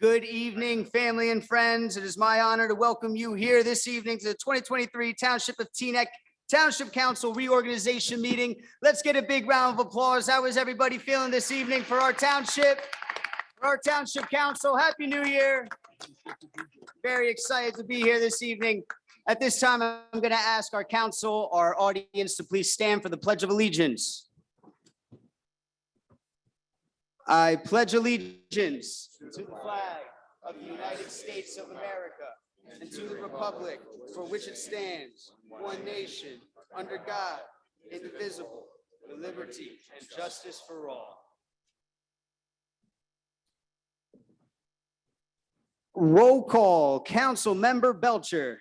Good evening, family and friends. It is my honor to welcome you here this evening to the 2023 Township of Teaneck Township Council Reorganization Meeting. Let's get a big round of applause. How is everybody feeling this evening for our township? For our Township Council, Happy New Year. Very excited to be here this evening. At this time, I'm going to ask our council, our audience to please stand for the Pledge of Allegiance. I pledge allegiance to the flag of the United States of America and to the republic for which it stands, one nation, under God, indivisible, with liberty and justice for all. Roll call. Council Member Belcher.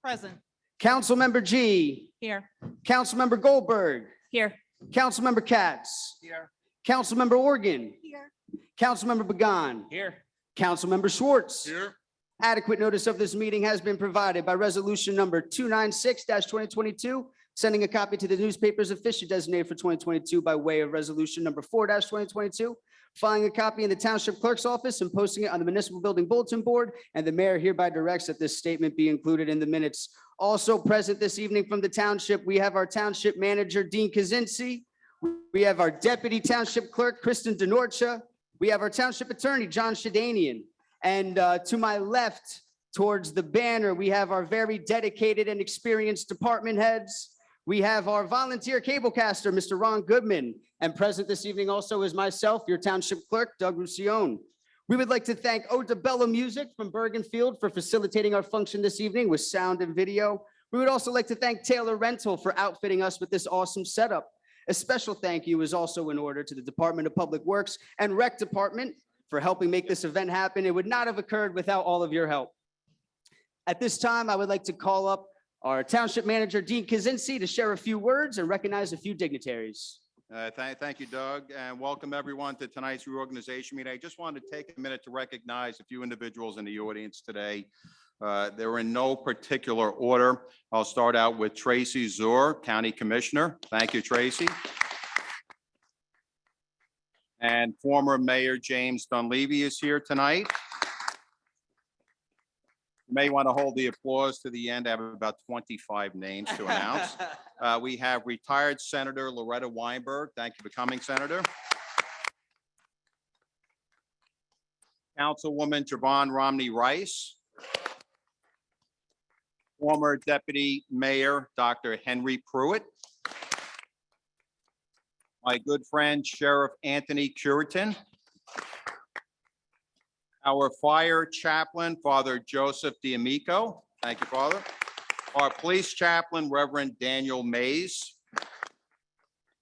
Present. Council Member G. Here. Council Member Goldberg. Here. Council Member Katz. Here. Council Member Organ. Here. Council Member Began. Here. Council Member Schwartz. Here. Adequate notice of this meeting has been provided by resolution number 296-2022, sending a copy to the newspapers officially designated for 2022 by way of resolution number 4-2022, filing a copy in the township clerk's office and posting it on the municipal building bulletin board, and the mayor hereby directs that this statement be included in the minutes. Also present this evening from the township, we have our township manager, Dean Kaczynski. We have our deputy township clerk, Kristen DeNorcha. We have our township attorney, John Shadanian. And to my left, towards the banner, we have our very dedicated and experienced department heads. We have our volunteer cablecaster, Mr. Ron Goodman. And present this evening also is myself, your township clerk, Doug Roussillon. We would like to thank Odabella Music from Bergenfield for facilitating our function this evening with sound and video. We would also like to thank Taylor Rental for outfitting us with this awesome setup. A special thank you is also in order to the Department of Public Works and Rec Department for helping make this event happen. It would not have occurred without all of your help. At this time, I would like to call up our Township Manager, Dean Kaczynski, to share a few words and recognize a few dignitaries. Thank you, Doug, and welcome everyone to tonight's reorganization meeting. I just wanted to take a minute to recognize a few individuals in the audience today. They're in no particular order. I'll start out with Tracy Zur, County Commissioner. Thank you, Tracy. And former Mayor James Dunleavy is here tonight. You may want to hold the applause to the end. I have about 25 names to announce. We have retired Senator Loretta Weinberg. Thank you for coming, Senator. Councilwoman Javon Romney Rice. Former Deputy Mayor, Dr. Henry Pruitt. My good friend, Sheriff Anthony Curitin. Our fire chaplain, Father Joseph D'Amico. Thank you, Father. Our police chaplain, Reverend Daniel Mays.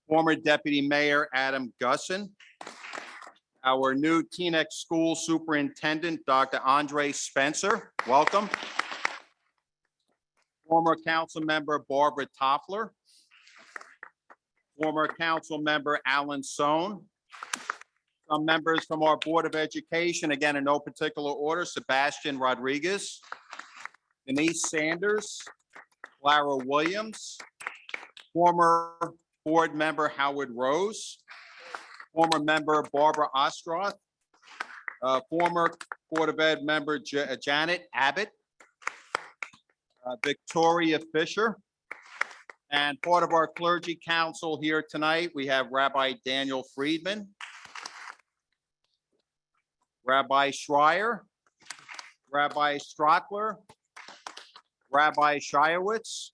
Former Deputy Mayor, Adam Gusson. Our new Teaneck School Superintendent, Dr. Andre Spencer. Welcome. Former council member Barbara Toffler. Former council member Alan Sohn. Some members from our Board of Education, again in no particular order, Sebastian Rodriguez, Denise Sanders, Clara Williams, former board member Howard Rose, former member Barbara Ostroth, former Board of Ed member Janet Abbott, Victoria Fisher, and part of our clergy council here tonight, we have Rabbi Daniel Friedman, Rabbi Schreier, Rabbi Strockler, Rabbi Shiowitz,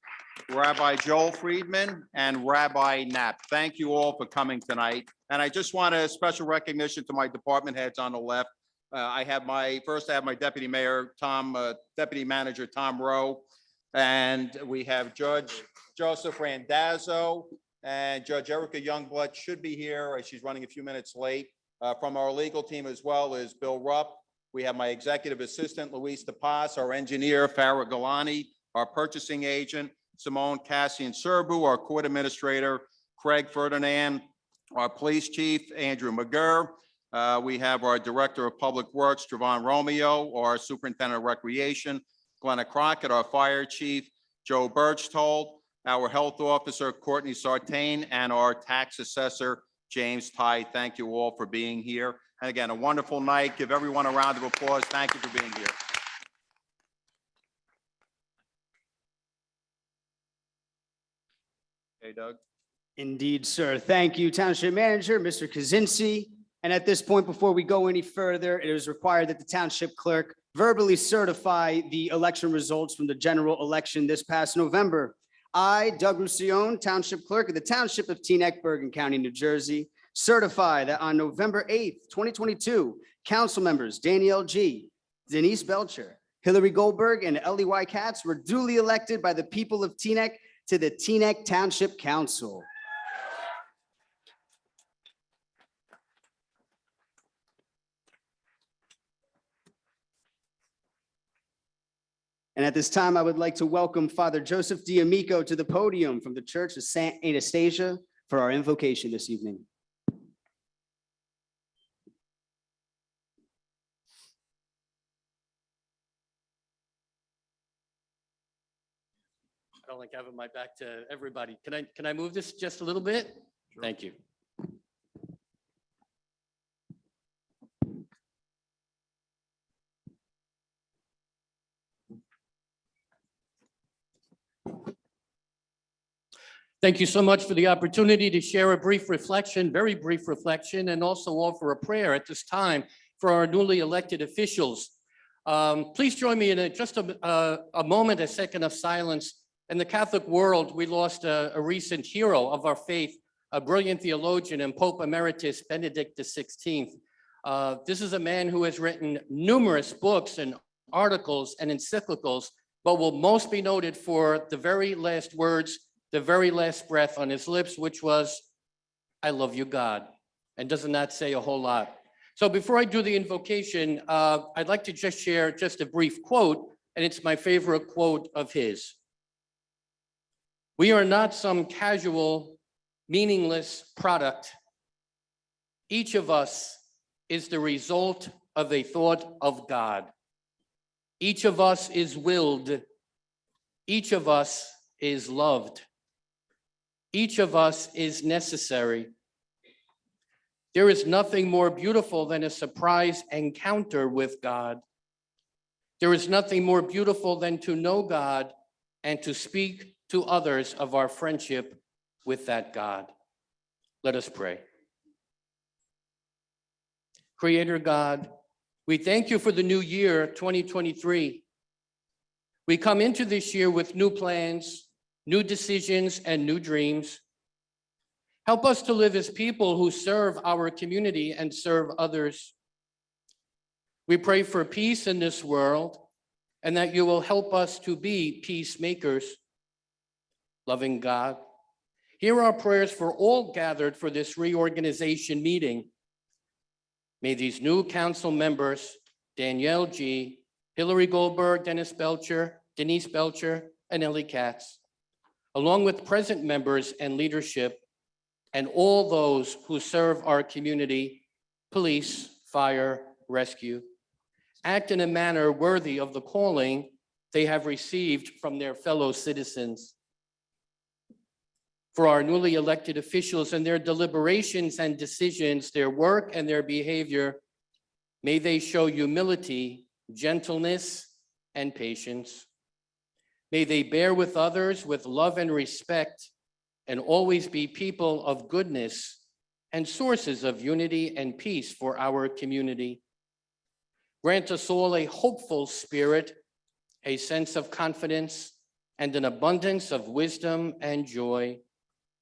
Rabbi Joel Friedman, and Rabbi Knapp. Thank you all for coming tonight. And I just want a special recognition to my department heads on the left. I have my deputy mayor, deputy manager, Tom Rowe, and we have Judge Joseph Randazzo, and Judge Erica Youngblood should be here. She's running a few minutes late. From our legal team as well as Bill Rupp. We have my executive assistant, Luis DePaz, our engineer, Farah Galani, our purchasing agent, Simone Cassian Serbu, our court administrator, Craig Ferdinand, our police chief, Andrew McGurr. We have our director of public works, Trevon Romeo, our superintendent of recreation, Glenna Crockett, our fire chief, Joe Birchtold, our health officer, Courtney Sartain, and our tax assessor, James Tye. Thank you all for being here. And again, a wonderful night. Give everyone a round of applause. Thank you for being here. Hey, Doug. Indeed, sir. Thank you, Township Manager, Mr. Kaczynski. And at this point, before we go any further, it is required that the Township Clerk verbally certify the election results from the general election this past November. I, Doug Roussillon, Township Clerk of the Township of Teaneck, Bergen County, New Jersey, certify that on November 8th, 2022, council members Danielle G., Denise Belcher, Hillary Goldberg, and Ellie Y. Katz were duly elected by the people of Teaneck to the Teaneck Township Council. And at this time, I would like to welcome Father Joseph D'Amico to the podium from the Church of St. Anastasia for our invocation this evening. I don't like having my back to everybody. Can I move this just a little bit? Sure. Thank you. Thank you so much for the opportunity to share a brief reflection, very brief reflection, and also offer a prayer at this time for our newly elected officials. Please join me in just a moment, a second of silence. In the Catholic world, we lost a recent hero of our faith, a brilliant theologian and Pope Emeritus Benedict XVI. This is a man who has written numerous books and articles and encyclicals, but will most be noted for the very last words, the very last breath on his lips, which was, "I love you, God." And doesn't that say a whole lot? So before I do the invocation, I'd like to just share just a brief quote, and it's my favorite quote of his. "We are not some casual, meaningless product. Each of us is the result of a thought of God. Each of us is willed. Each of us is loved. Each of us is necessary. There is nothing more beautiful than a surprise encounter with God. There is nothing more beautiful than to know God and to speak to others of our friendship with that God." Let us pray. Creator God, we thank you for the new year, 2023. We come into this year with new plans, new decisions, and new dreams. Help us to live as people who serve our community and serve others. We pray for peace in this world and that you will help us to be peacemakers. Loving God, hear our prayers for all gathered for this reorganization meeting. May these new council members, Danielle G., Hillary Goldberg, Denise Belcher, and Ellie Katz, along with present members and leadership, and all those who serve our community, police, fire, rescue, act in a manner worthy of the calling they have received from their fellow citizens. For our newly elected officials and their deliberations and decisions, their work and their behavior, may they show humility, gentleness, and patience. May they bear with others with love and respect, and always be people of goodness and sources of unity and peace for our community. Grant us all a hopeful spirit, a sense of confidence, and an abundance of wisdom and joy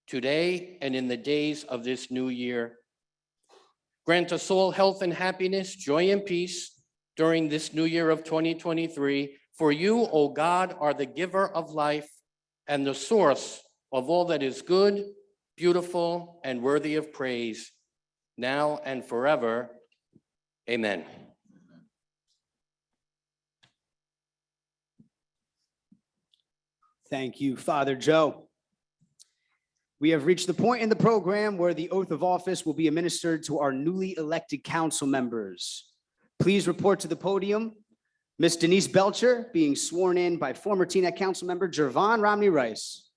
today and in the days of this new year. Grant us all health and happiness, joy and peace during this new year of 2023. For you, O God, are the giver of life and the source of all that is good, beautiful, and worthy of praise, now and forever. Amen. Thank you, Father Joe. We have reached the point in the program where the oath of office will be administered to our newly elected council members. Please report to the podium. Ms. Denise Belcher being sworn in by former Teaneck council member Jervon Romney Rice.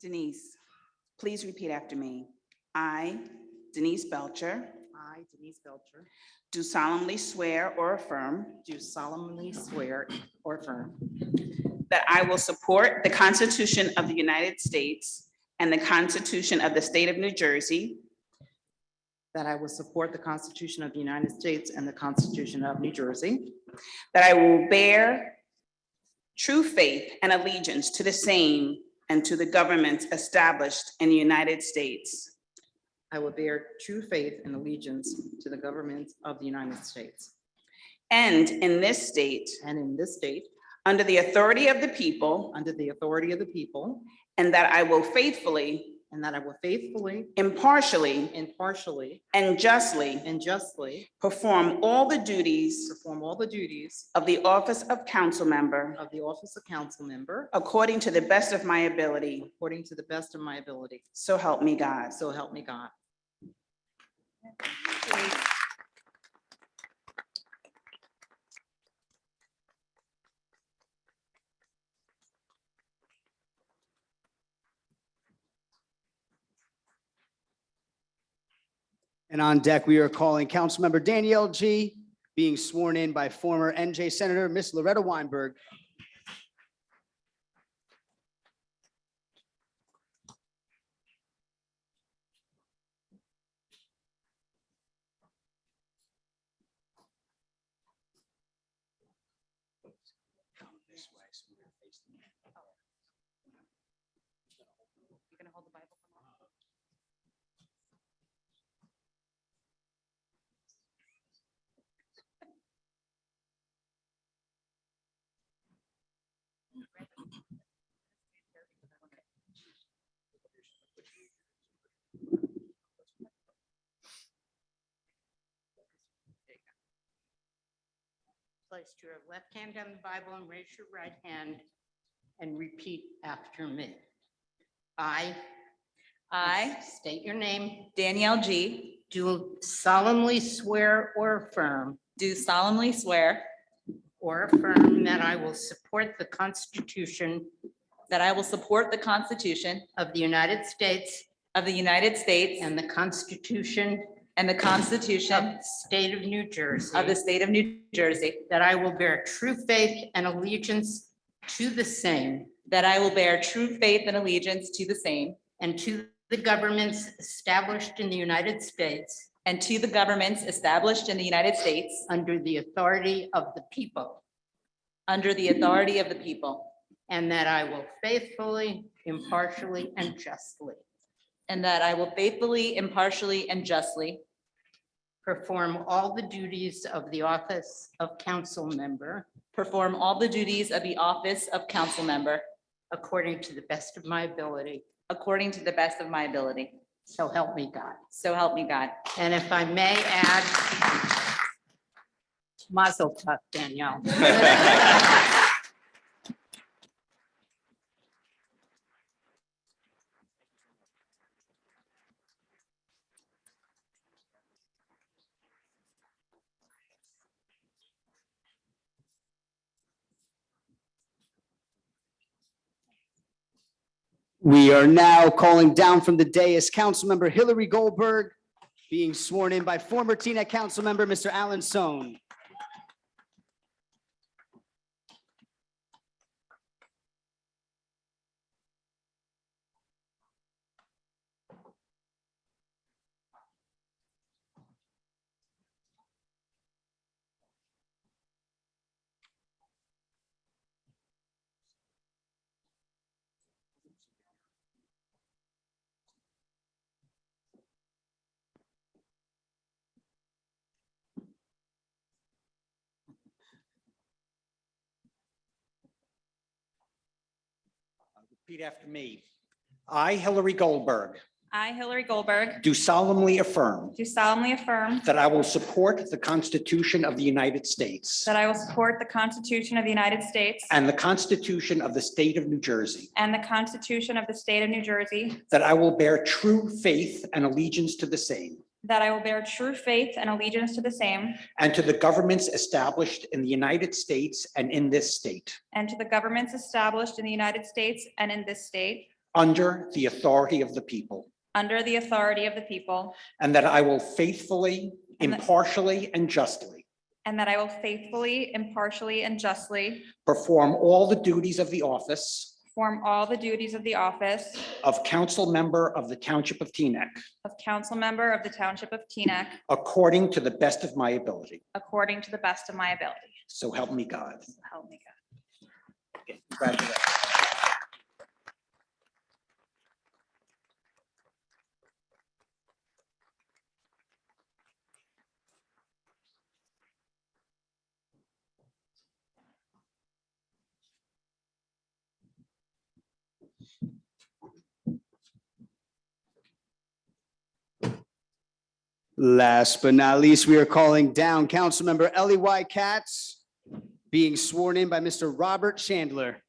Denise, please repeat after me. I, Denise Belcher, I, Denise Belcher, do solemnly swear or affirm do solemnly swear or affirm that I will support the Constitution of the United States and the Constitution of the State of New Jersey, that I will support the Constitution of the United States and the Constitution of New Jersey, that I will bear true faith and allegiance to the same and to the governments established in the United States I will bear true faith and allegiance to the government of the United States and in this state, and in this state, under the authority of the people, under the authority of the people, and that I will faithfully, and that I will faithfully, impartially, impartially, and justly and justly perform all the duties perform all the duties of the office of council member of the office of council member according to the best of my ability. according to the best of my ability. So help me God. So help me God. And on deck, we are calling Councilmember Danielle G. being sworn in by former NJ Senator Miss Loretta Weinberg. You gonna hold the Bible for a moment? Place your left hand on the Bible and raise your right hand and repeat after me. I state your name, Danielle G. do solemnly swear or affirm Do solemnly swear that I will support the Constitution that I will support the Constitution of the United States of the United States and the Constitution and the of Constitution the State of New Jersey, of the State of New Jersey, that I will bear true faith and allegiance to the same that I will bear true faith and allegiance to the same and to the governments established in the United States and to the governments established in the United States under the authority of the people, under the authority of the people, and that I will faithfully, impartially, and justly and that I will faithfully, impartially, and justly perform all the duties of the office of council member perform all the duties of the office of council member according to the best of my ability. according to the best of my ability. So help me God. So help me God. And if I may add, mazel tov, Danielle. We are now calling down from the dais Councilmember Hillary Goldberg being sworn in by former Teaneck Councilmember Mr. Alan Sohn. Repeat after me. I, Hillary Goldberg, I, Hillary Goldberg, do solemnly affirm do solemnly affirm that I will support the Constitution of the United States that I will support the Constitution of the United States and the Constitution of the State of New Jersey, and the Constitution of the State of New Jersey, that I will bear true faith and allegiance to the same that I will bear true faith and allegiance to the same and to the governments established in the United States and in this state, and to the governments established in the United States and in this state, under the authority of the people, under the authority of the people, and that I will faithfully, And that- impartially, and justly and that I will faithfully, impartially, and justly perform all the duties of the office perform all the duties of the office of council member of the Township of Teaneck of council member of the Township of Teaneck according to the best of my ability. according to the best of my ability. So help me God. So help me God. Congratulations. Last but not least, we are calling down Councilmember Ellie Y. Katz, being sworn in by Mr. Robert Chandler.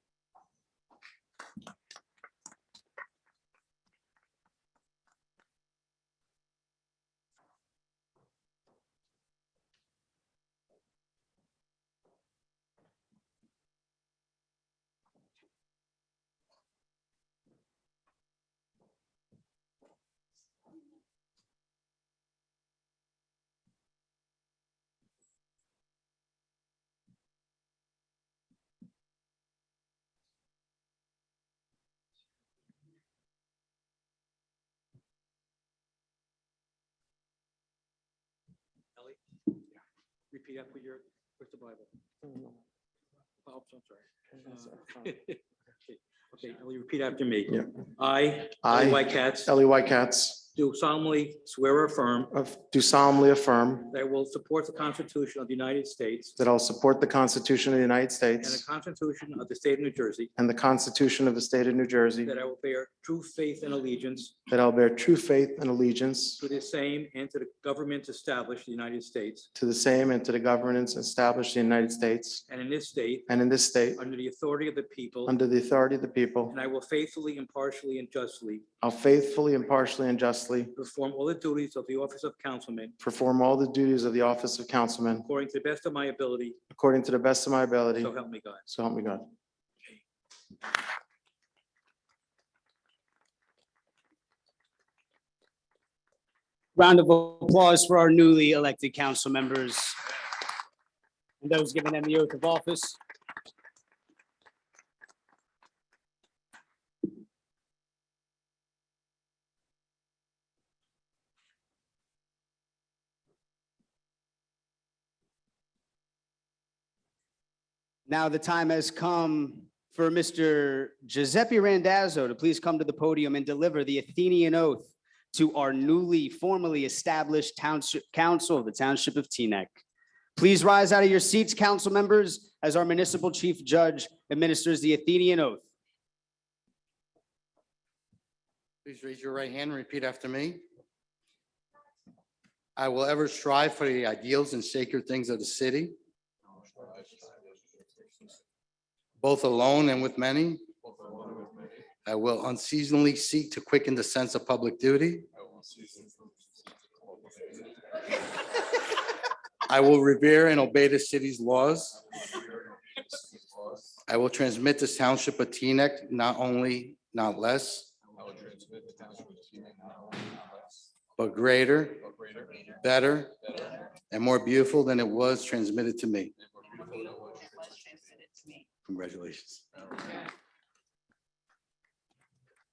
Repeat after your, where's the Bible? Oh, I'm sorry. Okay, Ellie, repeat after me. Yeah. I, I, Ellie White Katz, Ellie White Katz, do solemnly swear or affirm do solemnly affirm that I will support the Constitution of the United States that I will support the Constitution of the United and the States Constitution of the State of New Jersey, and the Constitution of the State of New Jersey, that I will bear true faith and allegiance that I will bear true faith and allegiance to the same and to the government established in the United States to the same and to the governments established in the United States and in this state, and in this state, under the authority of the people, under the authority of the people. and I will faithfully, impartially, and justly I'll faithfully, impartially, and justly perform all the duties of the office of councilman perform all the duties of the office of councilman according to the best of my ability, according to the best of my ability. so help me God. So help me God. Round of applause for our newly elected council members and those giving them the oath of office. Now the time has come for Mr. Giuseppe Randazzo to please come to the podium and deliver the Athenian oath to our newly formally established Township Council of the Township of Teaneck. Please rise out of your seats, council members, as our municipal chief judge administers the Athenian oath. Please raise your right hand and repeat after me. I will ever strive for the ideals and sacred things of the city, both alone and with many. I will unceasingly seek to quicken the sense of public duty. I will revere and obey the city's laws. I will transmit this township of Teaneck not only, not less, but greater, better, and more beautiful than it was transmitted to me. Congratulations.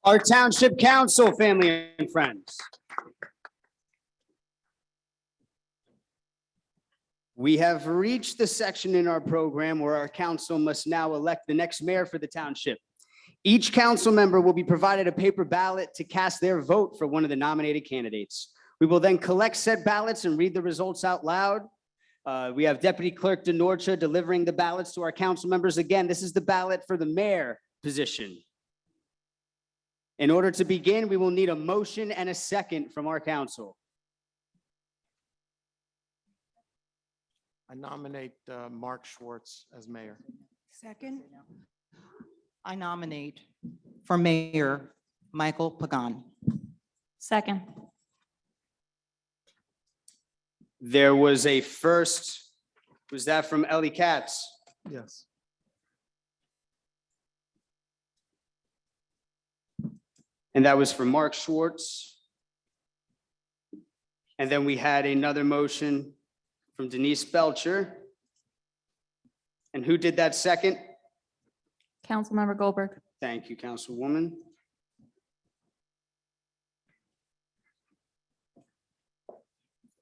Our Township Council, family and friends. We have reached the section in our program where our council must now elect the next mayor for the township. Each council member will be provided a paper ballot to cast their vote for one of the nominated candidates. We will then collect said ballots and read the results out loud. We have Deputy Clerk DeNorcha delivering the ballots to our council members. Again, this is the ballot for the mayor position. In order to begin, we will need a motion and a second from our council. I nominate Mark Schwartz as mayor. Second. I nominate for mayor, Michael Pagan. Second. There was a first, was that from Ellie Katz? Yes. And that was for Mark Schwartz. And then we had another motion from Denise Belcher. And who did that second? Councilmember Goldberg. Thank you, Councilwoman.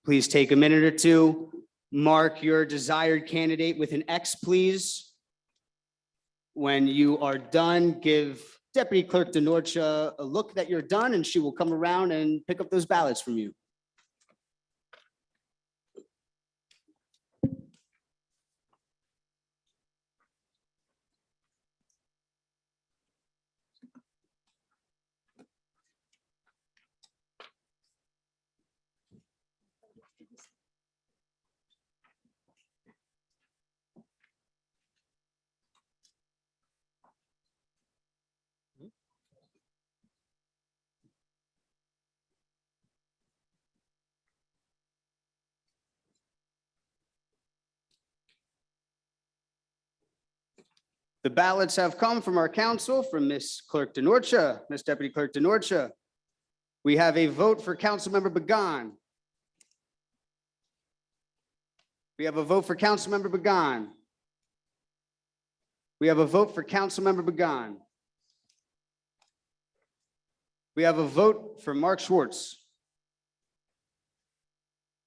Please take a minute or two. Mark your desired candidate with an X, please. When you are done, give Deputy Clerk DeNorcia a look that you're done, and she will come around and pick up those ballots from you. The ballots have come from our council, from Ms. Clerk DeNorcia, Ms. Deputy Clerk DeNorcia. We have a vote for Councilmember Began. We have a vote for Councilmember Began. We have a vote for Councilmember Began. We have a vote for Mark Schwartz.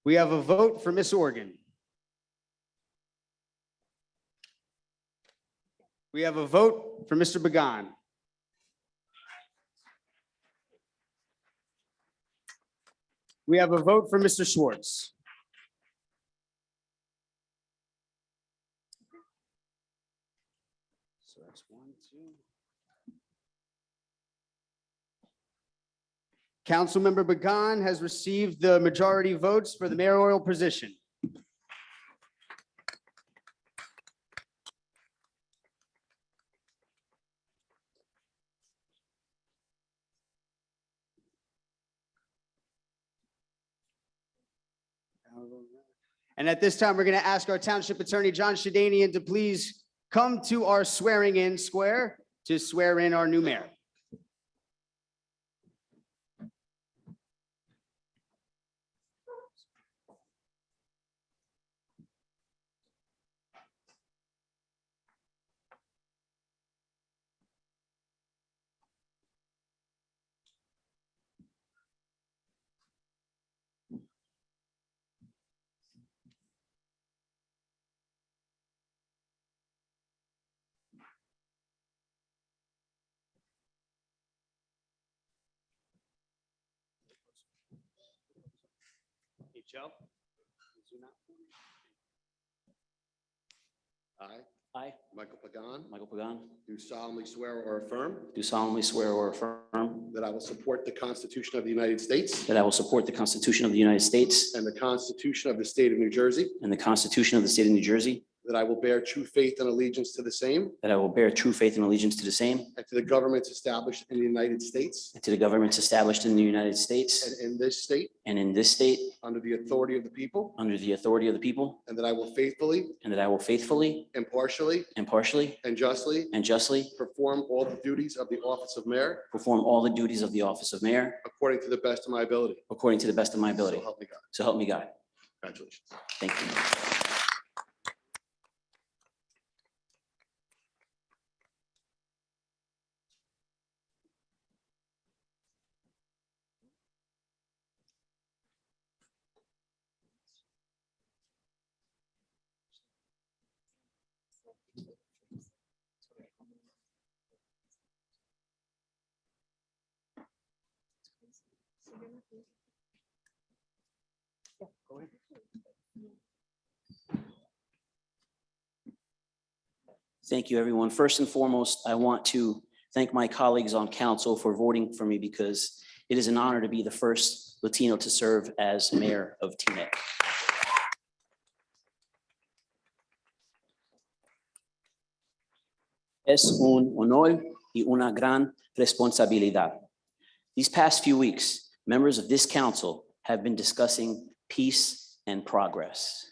We have a vote for Ms. Organ. We have a vote for Mr. Began. We have a vote for Mr. Schwartz. So that's 1, 2. Councilmember Began has received the majority votes for the mayoral position. And at this time, we're going to ask our Township Attorney, John Shadanian, to please come to our swearing-in square to swear in our new mayor. Hey, Joe. I, Michael Pagan, Michael Pagan, do solemnly swear or affirm do solemnly swear or affirm that I will support the Constitution of the United States that I will support the Constitution of the United States and the Constitution of the State of New Jersey, and the Constitution of the State of New Jersey, that I will bear true faith and allegiance to the same that I will bear true faith and allegiance to the same and to the governments established in the United States and to the governments established in the United States and in this state and in this state under the authority of the people, under the authority of the people, and that I will faithfully, and that I will faithfully, impartially, impartially, and justly and justly perform all the duties of the office of mayor perform all the duties of the office of mayor according to the best of my ability. according to the best of my So ability. help me God. So help me God. Congratulations. Thank you. Thank you, everyone. First and foremost, I want to thank my colleagues on council for voting for me because it is an honor to be the first Latino to serve as mayor of Teaneck. Es un honor y una gran responsabilidad. These past few weeks, members of this council have been discussing peace and progress.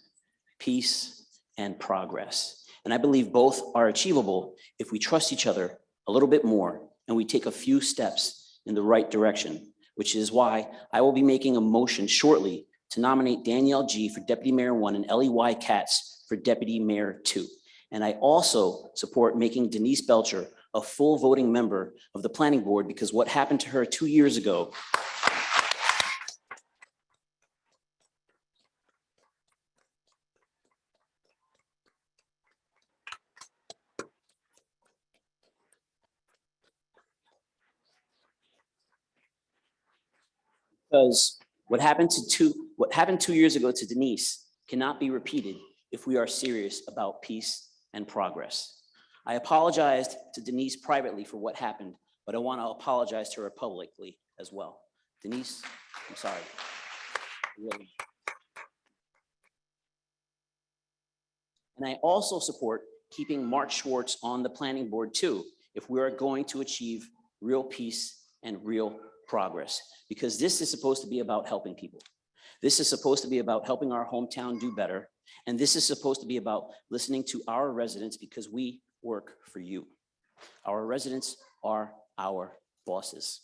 Peace and progress. And I believe both are achievable if we trust each other a little bit more and we take a few steps in the right direction, which is why I will be making a motion shortly to nominate Danielle G. for Deputy Mayor 1 and Ellie Y. Katz for Deputy Mayor 2. And I also support making Denise Belcher a full voting member of the Planning Board because what happened to her 2 years ago because what happened 2 years ago to Denise cannot be repeated if we are serious about peace and progress. I apologized to Denise privately for what happened, but I want to apologize to her publicly as well. Denise, I'm sorry. Really. And I also support keeping Mark Schwartz on the planning board too, if we are going to achieve real peace and real progress, because this is supposed to be about helping people. This is supposed to be about helping our hometown do better. And this is supposed to be about listening to our residents because we work for you. Our residents are our bosses.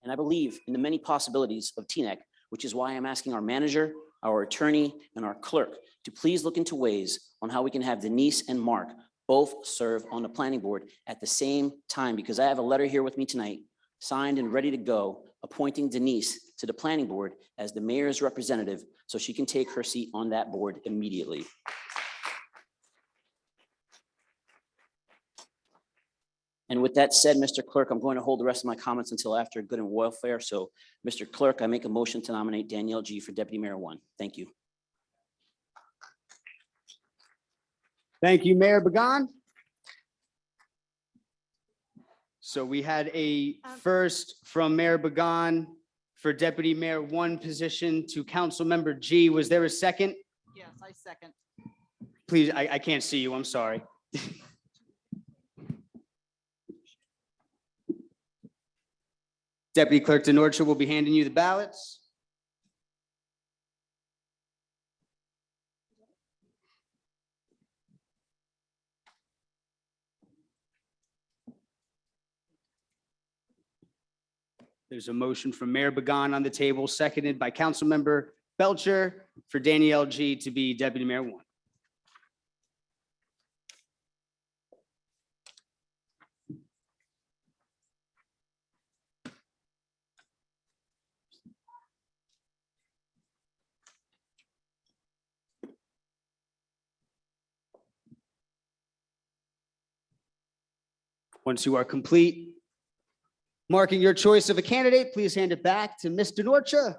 And I believe in the many possibilities of Teaneck, which is why I'm asking our manager, our attorney, and our clerk to please look into ways on how we can have Denise and Mark both serve on the planning board at the same time, because I have a letter here with me tonight, signed and ready to go, appointing Denise to the planning board as the mayor's representative so she can take her seat on that board immediately. And with that said, Mr. Clerk, I'm going to hold the rest of my comments until after good and welfare. So, Mr. Clerk, I make a motion to nominate Danielle G. for Deputy Mayor 1. Thank you. Thank you, Mayor Began. So we had a first from Mayor Began for Deputy Mayor 1 position to Councilmember G. Was there a second? Yes, I second. Please, I can't see you. I'm sorry. Deputy Clerk DeNorcia will be handing you the ballots. There's a motion from Mayor Began on the table, seconded by Councilmember Belcher for Danielle G. to be Deputy Mayor 1. Once you are complete marking your choice of a candidate, please hand it back to Ms. DeNorcia.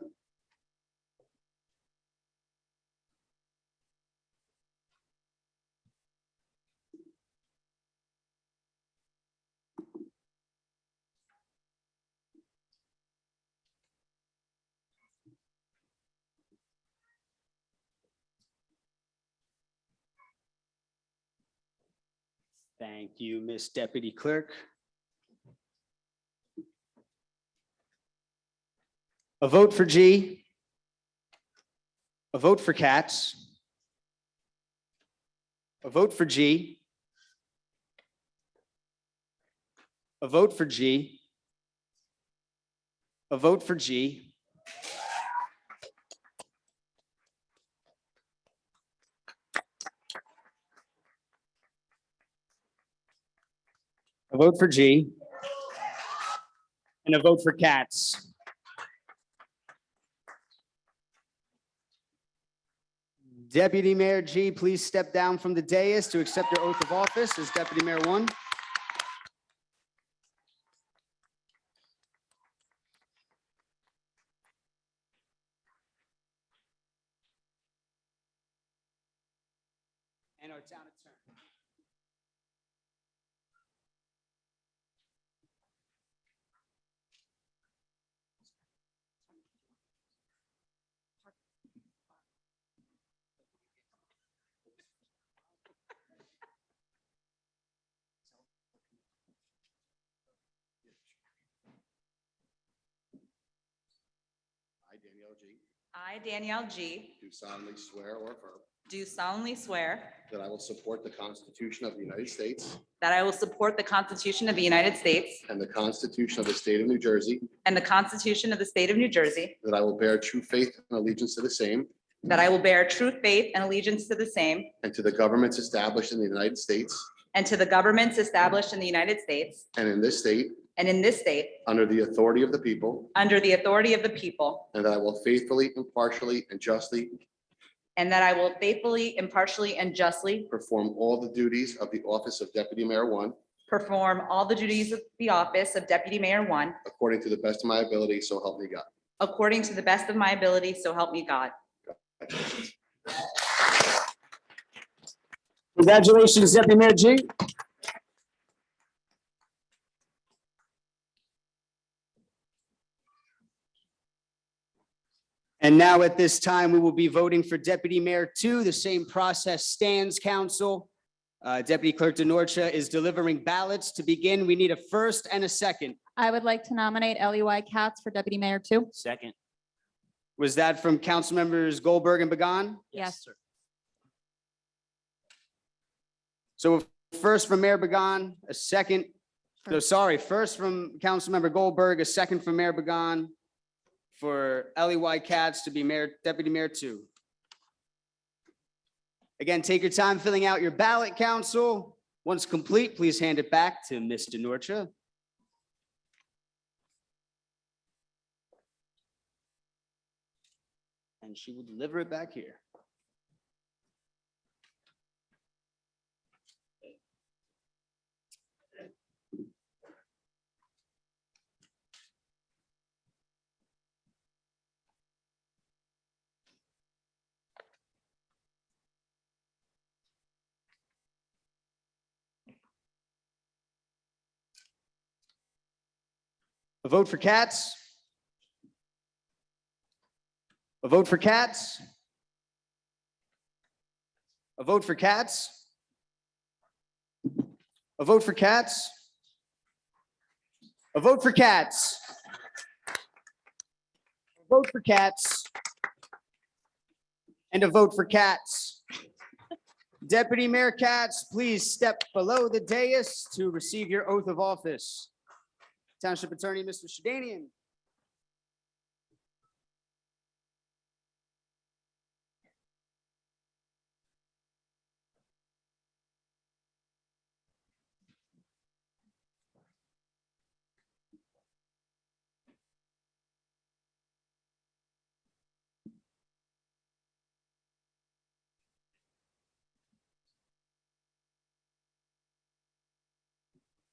Thank you, Ms. Deputy Clerk. A vote for G. A vote for Katz. A vote for G. A vote for G. A vote for G. A vote for G. And a vote for Katz. Deputy Mayor G, please step down from the dais to accept your oath of office as Deputy Mayor 1. And our town attorney. I, Danielle G., I, Danielle G., do solemnly swear or affirm do solemnly swear that I will support the Constitution of the United States that I will support the Constitution of the United States and the Constitution of the State of New Jersey, and the Constitution of the State of New Jersey, that I will bear true faith and allegiance to the same that I will bear true faith and allegiance to the same and to the governments established in the United States and to the governments established in the United States and in this state and in this state under the authority of the people, under the authority of the people, and that I will faithfully, impartially, and justly and that I will faithfully, impartially, and justly perform all the duties of the office of Deputy Mayor 1 perform all the duties of the office of Deputy Mayor 1 according to the best of my ability, so help me God. according to the best of my ability, so help me God. Congratulations, Deputy Mayor G. And now at this time, we will be voting for Deputy Mayor 2. The same process stands, council. Deputy Clerk DeNorcia is delivering ballots. To begin, we need a first and a second. I would like to nominate Ellie Katz for Deputy Mayor 2. Second. Was that from council members Goldberg and Began? Yes, sir. So first from Mayor Began, a second, no, sorry, first from Councilmember Goldberg, a second from Mayor Began for Ellie Katz to be Deputy Mayor 2. Again, take your time filling out your ballot, council. Once complete, please hand it back to Ms. DeNorcia. And she will deliver it back here. A vote for Katz. A vote for Katz. A vote for Katz. A vote for Katz. A vote for Katz. A vote for Katz. And a vote for Katz. Deputy Mayor Katz, please step below the dais to receive your oath of office. Township Attorney, Mr. Shedanian.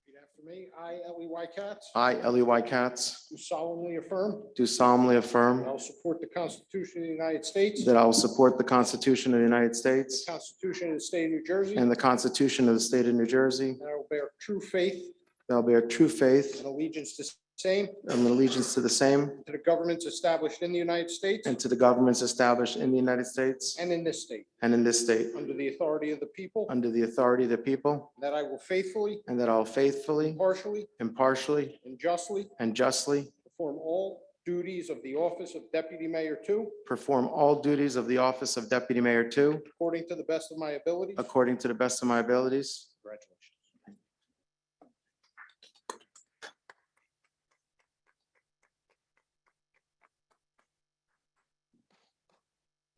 Repeat after me. I, Ellie Katz, I, Ellie Katz, do solemnly affirm do solemnly that I affirm will support the Constitution of the United States, that I will support the Constitution of the United the States Constitution of the State of New Jersey, and the Constitution of the State of New Jersey, that I will bear true faith that I will bear true faith and allegiance to the same, and allegiance to the same to the governments established in the United States and to the governments established in the United States and in this state, and in this state, under the authority of the people, under the authority of the people, that I will faithfully, and that I will faithfully, impartially, and and justly perform all duties of the office of Deputy Mayor 2, perform all duties of the office of Deputy Mayor 2 according to the best of my abilities. according to the best of my abilities. Congratulations.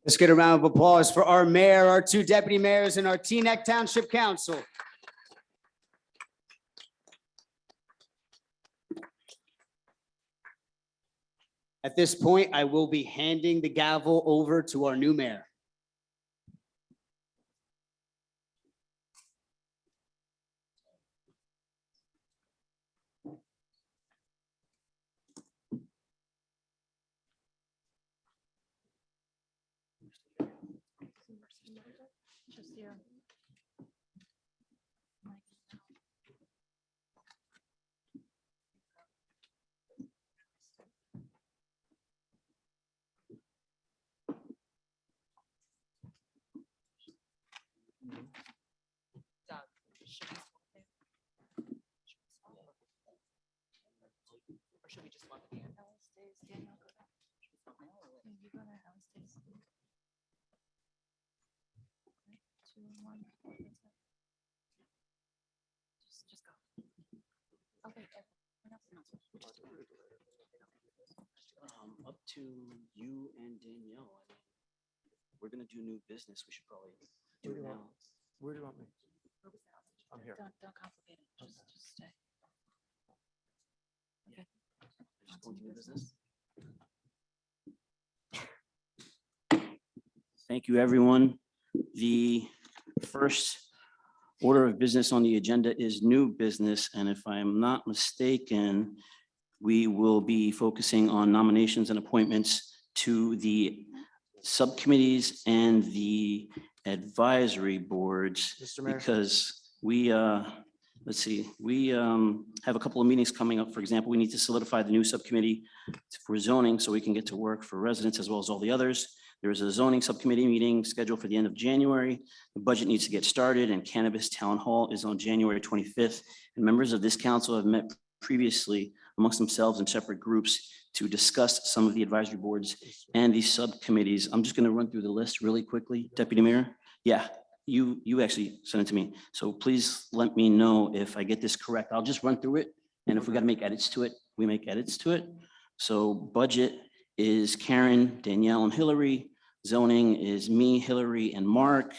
Let's get a round of applause for our mayor, our two deputy mayors, and our Teaneck Township Council. At this point, I will be handing the gavel over to our new mayor. Or should we just walk in? Up to you and Danielle. I mean, we're gonna do new business. We should probably do it now. Where do you want me? I'm here. Don't complicate it. Just stay. Just going to new business. Thank you, everyone. The first order of business on the agenda is new business, and if I am not mistaken, we will be focusing on nominations and appointments to the subcommittees and the advisory boards. Mr. Mayor. Because we, let's see, we have a couple of meetings coming up. For example, we need to solidify the new subcommittee for zoning so we can get to work for residents as well as all the others. There is a zoning subcommittee meeting scheduled for the end of January. The budget needs to get started, and cannabis town hall is on January 25th. And members of this council have met previously amongst themselves in separate groups to discuss some of the advisory boards and these subcommittees. I'm just going to run through the list really quickly. Deputy Mayor? Yeah, you actually sent it to me. So please let me know if I get this correct. I'll just run through it. And if we got to make edits to it, we make edits to it. So budget is Karen, Danielle, and Hillary. Zoning is me, Hillary, and Mark.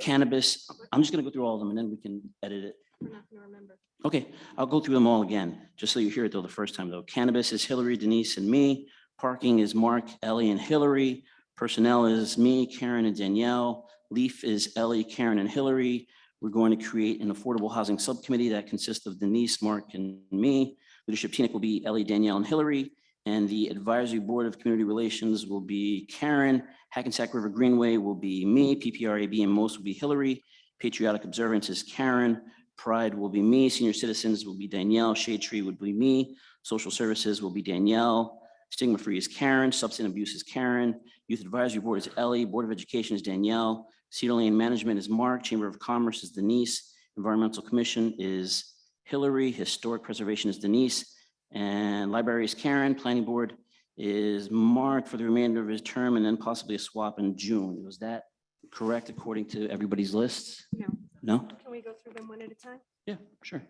Cannabis, I'm just going to go through all of them and then we can edit it. We're not gonna remember. Okay, I'll go through them all again, just so you hear it though the first time though. Cannabis is Hillary, Denise, and me. Parking is Mark, Ellie, and Hillary. Personnel is me, Karen, and Danielle. Leaf is Ellie, Karen, and Hillary. We're going to create an affordable housing subcommittee that consists of Denise, Mark, and me. Leadership Teaneck will be Ellie, Danielle, and Hillary. And the advisory board of community relations will be Karen. Hackensack River Greenway will be me. PPRAB and most will be Hillary. Patriotic Observance is Karen. Pride will be me. Senior Citizens will be Danielle. Shade Tree would be me. Social Services will be Danielle. Stigma Free is Karen. Substance Abuse is Karen. Youth Advisory Board is Ellie. Board of Education is Danielle. Cedar Lane Management is Mark. Chamber of Commerce is Denise. Environmental Commission is Hillary. Historic Preservation is Denise. And Library is Karen. Planning Board is Mark for the remainder of his term and then possibly a swap in June. Was that correct according to everybody's lists? No. No? Can we go through them one at a time? Yeah, sure.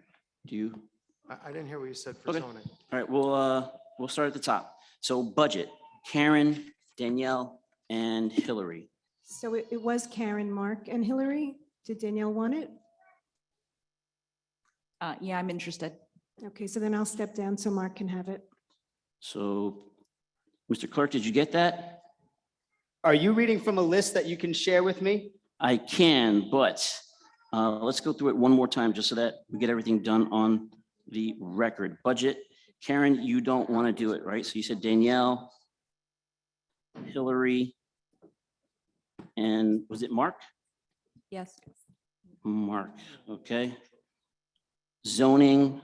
Do you? I didn't hear what you said for Okay. zoning. All right, we'll start at the top. So budget, Karen, Danielle, and Hillary. So it was Karen, Mark, and Hillary. Did Danielle want it? Yeah, I'm interested. Okay, so then I'll step down so Mark can have it. So, Mr. Clerk, did you get that? Are you reading from a list that you can share with me? I can, but let's go through it one more time just so that we get everything done on the record. Budget, Karen, you don't want to do it, right? So you said Danielle, Hillary, and was it Mark? Yes. Mark, okay. Zoning,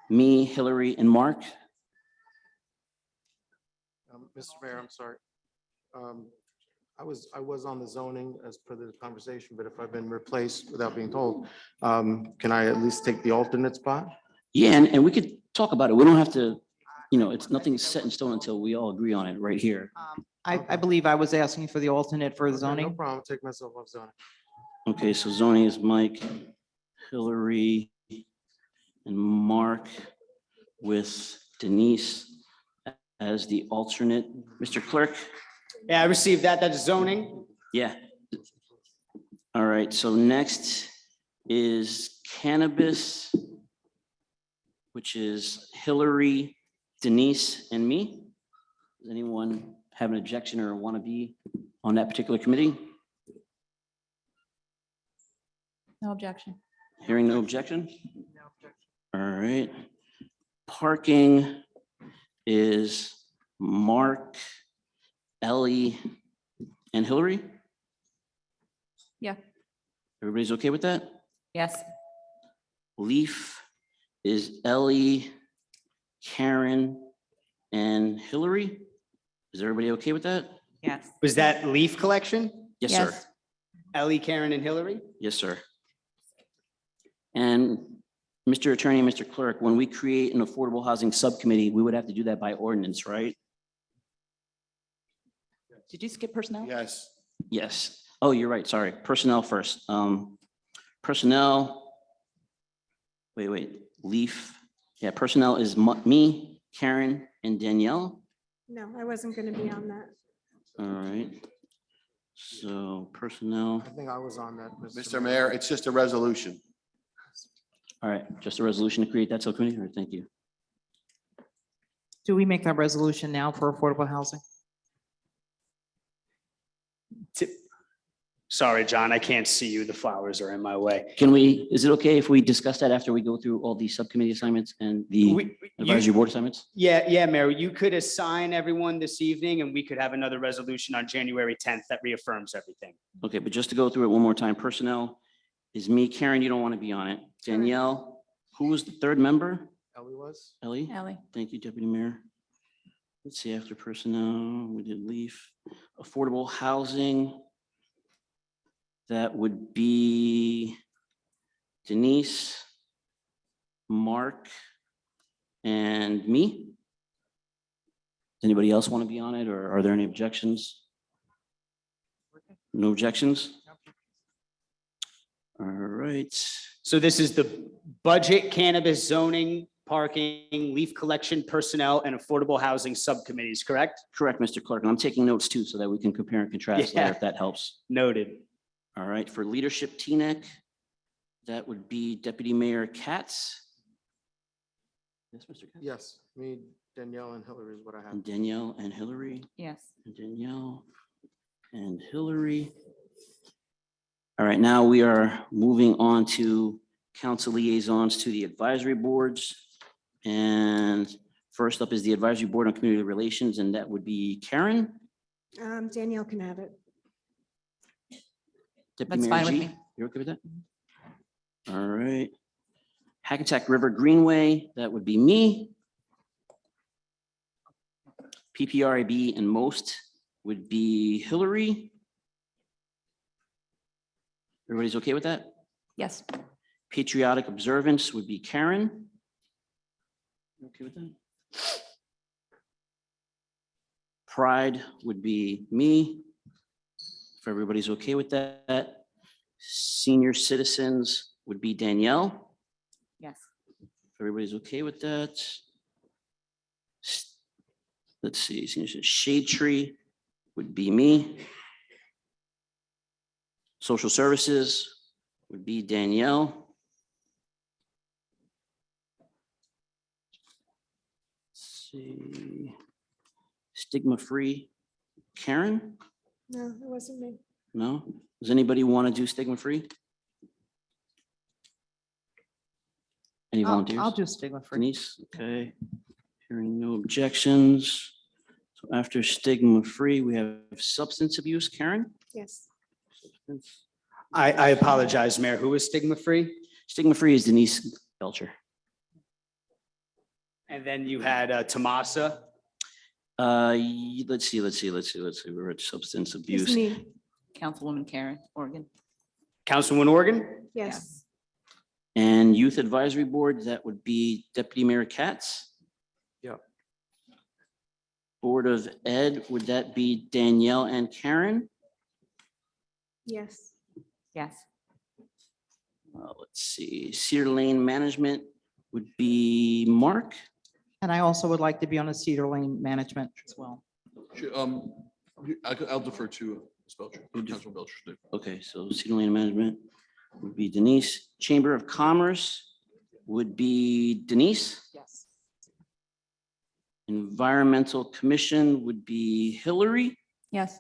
me, Hillary, and Mark. Mr. Mayor, I'm sorry. I was on the zoning as per the conversation, but if I've been replaced without being told, can I at least take the alternate spot? Yeah, and we could talk about it. We don't have to, it's nothing set in stone until we all agree on it right here. I believe I was asking for the alternate for Okay, No zoning. problem. I'll take myself off zoning. Okay, so zoning is Mike, Hillary, and Mark with Denise as the alternate. Mr. Clerk? Yeah, I received that. That's zoning. Yeah. All right, so next is cannabis, which is Hillary, Denise, and me. Does anyone have an objection or want to be on that particular committee? No objection. Hearing no objection? All right. Parking is Mark, Ellie, and Hillary? Yeah. Everybody's okay with that? Yes. Leaf is Ellie, Karen, and Hillary? Is everybody okay with that? Yes. Was that leaf collection? Yes, sir. Ellie, Karen, and Hillary? Yes, sir. And Mr. Attorney, Mr. Clerk, when we create an affordable housing subcommittee, we would have to do that by ordinance, right? Did you skip personnel? Yes. Yes. Oh, you're right. Sorry. Personnel first. Personnel. Wait. Leaf. Yeah, personnel is me, Karen, and Danielle. No, I wasn't going to be on that. All right. So personnel. I think I was on that. Mr. Mayor, it's just a resolution. All right, just a resolution to create that subcommittee. All right, thank you. Do we make that resolution now for affordable housing? Sorry, John, I can't see you. The flowers are in my way. Is it okay if we discuss that after we go through all the subcommittee assignments and the advisory board assignments? Yeah, Mayor, you could assign everyone this evening and we could have another resolution on January 10th that reaffirms everything. Okay, but just to go through it one more time, personnel is me, Karen, you don't want to be on it. Danielle, who was the third member? Ellie was? Ellie? Ellie. Thank you, Deputy Mayor. Let's see, after personnel, we did leaf, affordable housing. That would be Denise, Mark, and me. Does anybody else want to be on it, or are there any objections? No objections? All right. So this is the budget, cannabis, zoning, parking, leaf collection, personnel, and affordable housing subcommittees, correct? Correct, Mr. Clerk, and I'm taking notes too, so that we can compare and contrast there Yeah. if that helps. Noted. All right, for leadership Teaneck, that would be Deputy Mayor Katz. Yes, Mr. Katz? Yes, me, Danielle, and Hillary is what I have. And Danielle and Hillary, Yes. and Danielle and Hillary. All right, now we are moving on to council liaisons to the advisory boards. And first up is the Advisory Board on Community Relations, and that would be Karen. Danielle can have it. Deputy That's Mayor fine with G. me. You're okay with that? All right. Hackensack River Greenway, that would be me. PPRIB and most would be Hillary. Everybody's okay with that? Yes. Patriotic Observance would be Karen. You okay with that? Pride would be me. If everybody's okay with that. Senior Citizens would be Danielle. Yes. If everybody's okay with that. Let's see, Shade Tree would be me. Social Services would be Danielle. Let's see. Stigma Free, Karen? No, it wasn't me. No? Does anybody want to do stigma free? Any volunteers? I'll do stigma free. Denise, okay. Hearing no objections. So after stigma free, we have substance abuse. Karen? Yes. Substance. I apologize, Mayor. Who is stigma free? Stigma free is Denise Belcher. And then you had Tomasa. Let's see. We're at substance It's abuse. me. Councilwoman Karen, Oregon. Councilwoman Organ? Yes. And Youth Advisory Board, that would be Deputy Mayor Katz. Yep. Board of Ed, would that be Danielle and Karen? Yes. Yes. Let's see, Cedar Lane Management would be Mark. And I also would like to be on a Cedar Lane management as well. I'll defer to Ms. Belcher, You do- Councilman Belcher. Okay, so Cedar Lane Management would be Denise. Chamber of Commerce would be Denise. Yes. Environmental Commission would be Hillary. Yes.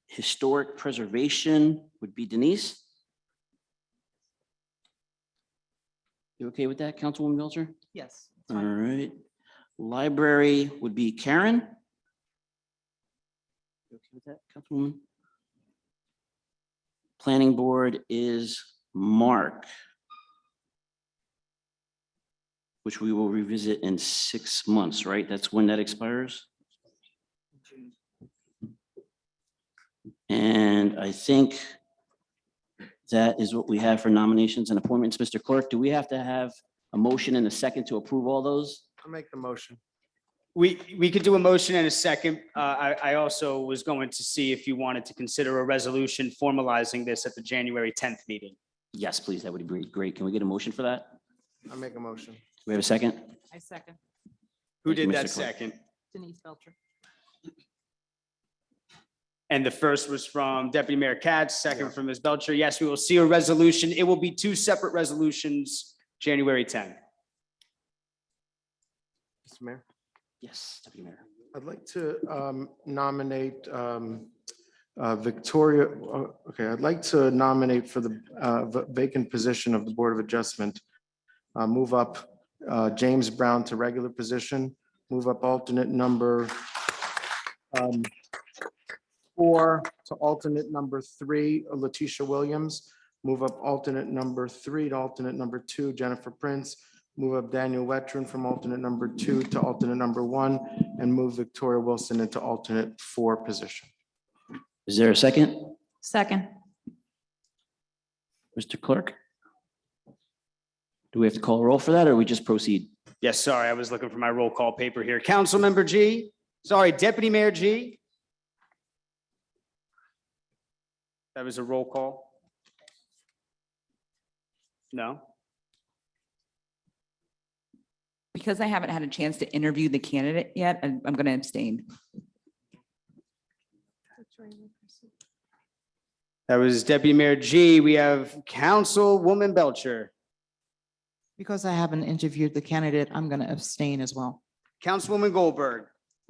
Historic Preservation would be Denise. You okay with that, Councilwoman Belcher? Yes. All right. Library would be Karen. You okay with that, Councilwoman? Planning Board is Mark, which we will revisit in 6 months, right? That's when that expires? And I think that is what we have for nominations and appointments. Mr. Clerk, do we have to have a motion and a second to approve all those? I'll make the motion. We could do a motion in a second. I also was going to see if you wanted to consider a resolution formalizing this at the January 10th meeting. Yes, please, that would be great. Can we get a motion for that? I make a motion. Do we have a second? I second. Who Thank you, did that Mr. Clerk. second? Denise Belcher. And the first was from Deputy Mayor Katz, second Yeah. from Ms. Belcher. Yes, we will see a resolution. It will be two separate resolutions, January 10th. Mr. Mayor, Yes, Deputy Mayor. I'd like to nominate Victoria, I'd like to nominate for the vacant position of the Board of Adjustment. Move up James Brown to regular position, move up alternate number 4 to alternate number 3, Letitia Williams, move up alternate number 3 to alternate number 2, Jennifer Prince, move up Daniel Wetron from alternate number 2 to alternate number 1, and move Victoria Wilson into alternate 4 position. Is there a second? Second. Mr. Clerk? Do we have to call a roll for that, or we just proceed? Yes, sorry, I was looking for my roll call paper here. Councilmember G, sorry, Deputy Mayor G. That was a roll call? No? Because I haven't had a chance to interview the candidate yet, I'm going to abstain. That was Deputy Mayor G. We have Councilwoman Belcher. Because I haven't interviewed the candidate, I'm going to abstain as well. Councilwoman Goldberg.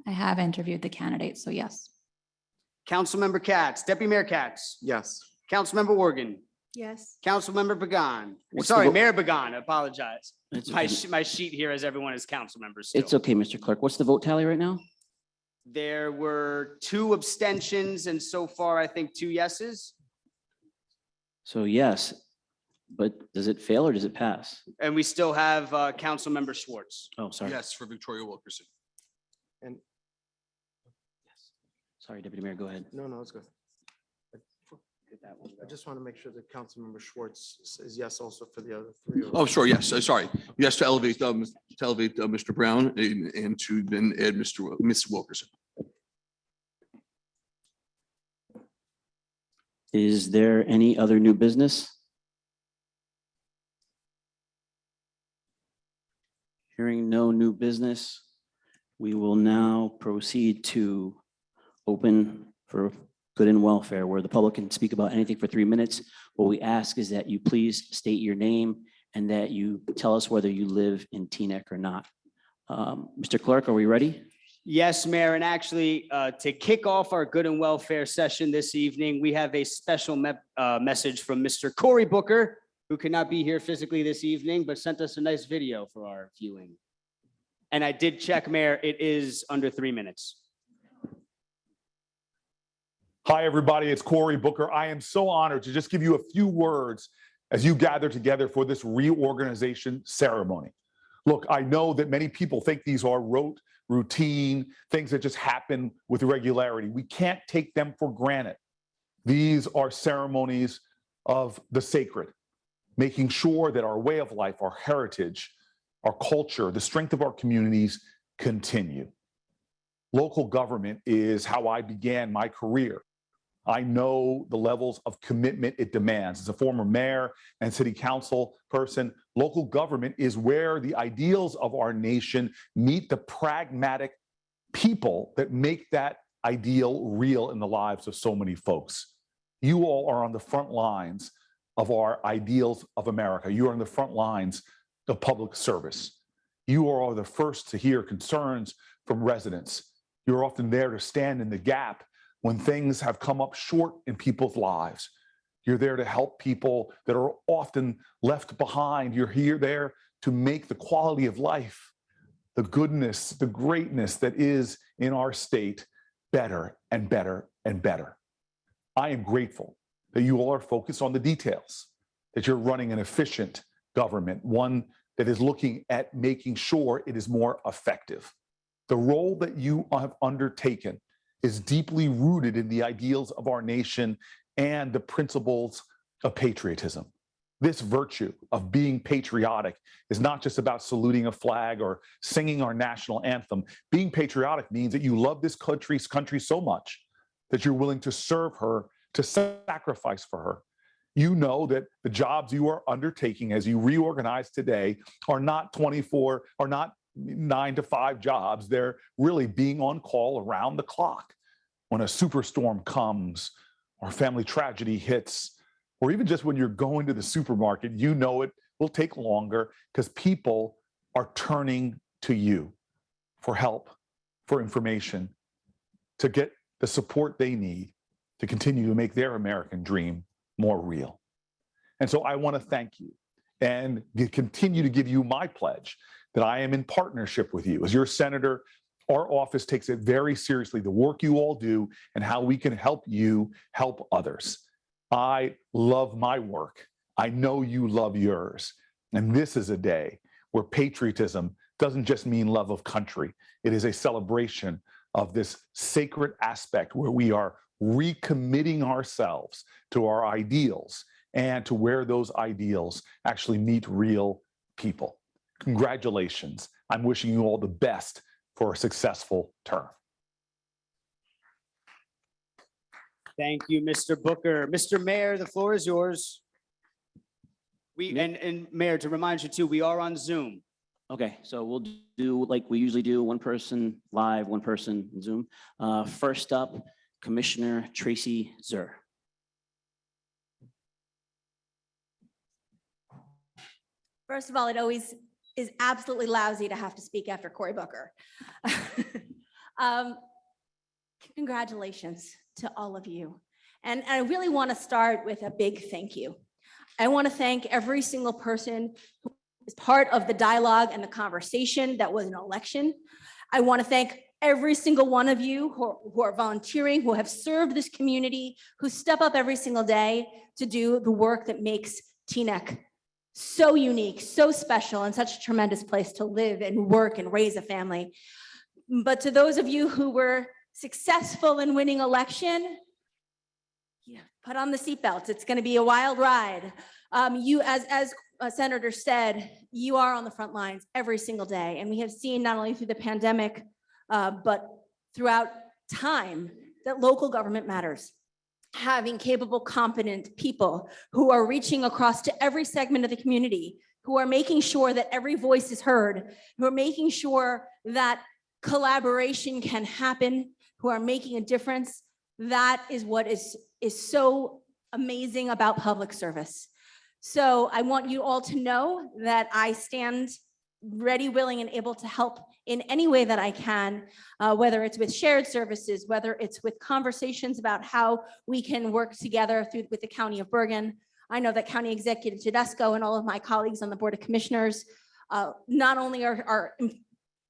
I have interviewed the candidate, so yes. Councilmember Katz, Deputy Mayor Katz. Yes. Councilmember Morgan. Yes. Councilmember Pagan. What's the Sorry, vote? Mayor Pagan, I apologize. It's My, okay. my sheet here has everyone as council members still. It's okay, Mr. Clerk. What's the vote tally right now? There were 2 abstentions and so far, I think 2 yeses. So yes, but does it fail or does it pass? And we still have Councilmember Schwartz. Oh, sorry. Yes, for Victoria Wilkerson. And, Sorry, Deputy Mayor, go ahead. no, it's good. I just want to make sure that Councilmember Schwartz says yes also for the other 3. Oh, sure, yes, sorry. Yes, to elevate Mr. Brown and to then add Ms. Wilkerson. Is there any other new business? Hearing no new business, we will now proceed to open for good and welfare, where the public can speak about anything for 3 minutes. What we ask is that you please state your name and that you tell us whether you live in Teaneck or not. Mr. Clerk, are we ready? Yes, Mayor, and actually, to kick off our good and welfare session this evening, we have a special message from Mr. Cory Booker, who cannot be here physically this evening, but sent us a nice video for our viewing. And I did check, Mayor, it is under 3 minutes. Hi, everybody. It's Cory Booker. I am so honored to just give you a few words as you gather together for this reorganization ceremony. Look, I know that many people think these are rote, routine things that just happen with regularity. We can't take them for granted. These are ceremonies of the sacred, making sure that our way of life, our heritage, our culture, the strength of our communities continue. Local government is how I began my career. I know the levels of commitment it demands. As a former mayor and city council person, local government is where the ideals of our nation meet the pragmatic people that make that ideal real in the lives of so many folks. You all are on the front lines of our ideals of America. You are on the front lines of public service. You are the first to hear concerns from residents. You're often there to stand in the gap when things have come up short in people's lives. You're there to help people that are often left behind. You're there to make the quality of life, the goodness, the greatness that is in our state better and better and better. I am grateful that you all are focused on the details, that you're running an efficient government, one that is looking at making sure it is more effective. The role that you have undertaken is deeply rooted in the ideals of our nation and the principles of patriotism. This virtue of being patriotic is not just about saluting a flag or singing our national anthem. Being patriotic means that you love this country so much that you're willing to serve her, to sacrifice for her. You know that the jobs you are undertaking as you reorganize today are not 9 to 5 jobs. They're really being on call around the clock when a superstorm comes or family tragedy hits, or even just when you're going to the supermarket. You know it will take longer because people are turning to you for help, for information, to get the support they need to continue to make their American dream more real. And so I want to thank you and continue to give you my pledge that I am in partnership with you. As your senator, our office takes it very seriously, the work you all do and how we can help you help others. I love my work. I know you love yours. And this is a day where patriotism doesn't just mean love of country. It is a celebration of this sacred aspect where we are recommitting ourselves to our ideals and to where those ideals actually meet real people. Congratulations. I'm wishing you all the best for a successful term. Thank you, Mr. Booker. Mr. Mayor, the floor is yours. And Mayor, to remind you too, we are on Zoom. Okay, so we'll do like we usually do, one person live, one person in Zoom. First up, Commissioner Tracy Zur. First of all, it always is absolutely lousy to have to speak after Cory Booker. Congratulations to all of you. And I really want to start with a big thank you. I want to thank every single person who is part of the dialogue and the conversation that was an election. I want to thank every single one of you who are volunteering, who have served this community, who step up every single day to do the work that makes Teaneck so unique, so special, and such a tremendous place to live and work and raise a family. But to those of you who were successful in winning election, put on the seatbelts. It's going to be a wild ride. You, as Senator said, you are on the front lines every single day. And we have seen not only through the pandemic, but throughout time that local government matters. Having capable, competent people who are reaching across to every segment of the community, who are making sure that every voice is heard, who are making sure that collaboration can happen, who are making a difference. That is what is so amazing about public service. So I want you all to know that I stand ready, willing, and able to help in any way that I can, whether it's with shared services, whether it's with conversations about how we can work together with the County of Bergen. I know that County Executive Tedesco and all of my colleagues on the Board of Commissioners not only are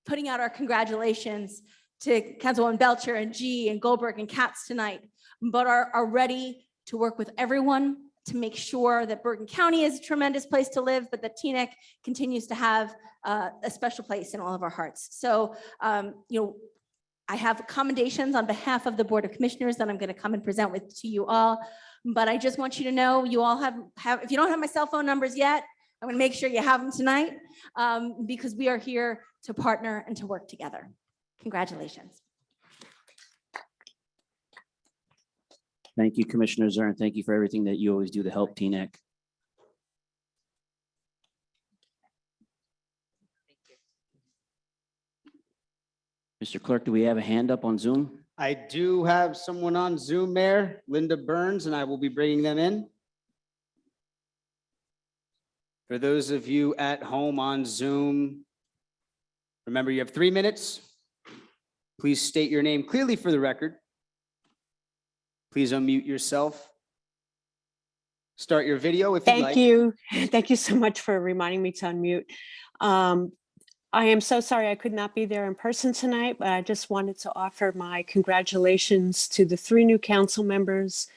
putting out our congratulations to Councilwoman Belcher and G and Goldberg and Katz tonight, but are ready to work with everyone to make sure that Bergen County is a tremendous place to live, but that Teaneck continues to have a special place in all of our hearts. So, I have commendations on behalf of the Board of Commissioners that I'm going to come and present with to you all. But I just want you to know, you all have if you don't have my cell phone numbers yet, I'm going to make sure you have them tonight, because we are here to partner and to work together. Congratulations. Thank you, Commissioner Zur, and thank you for everything that you always do to help Teaneck. Mr. Clerk, do we have a hand up on Zoom? I do have someone on Zoom, Mayor, Linda Burns, and I will be bringing them in. For those of you at home on Zoom, remember you have 3 minutes. Please state your name clearly for the record. Please unmute yourself. Start your video if you'd like. Thank you. Thank you so much for reminding me to unmute. I am so sorry I could not be there in person tonight, but I just wanted to offer my congratulations to the 3 new council members,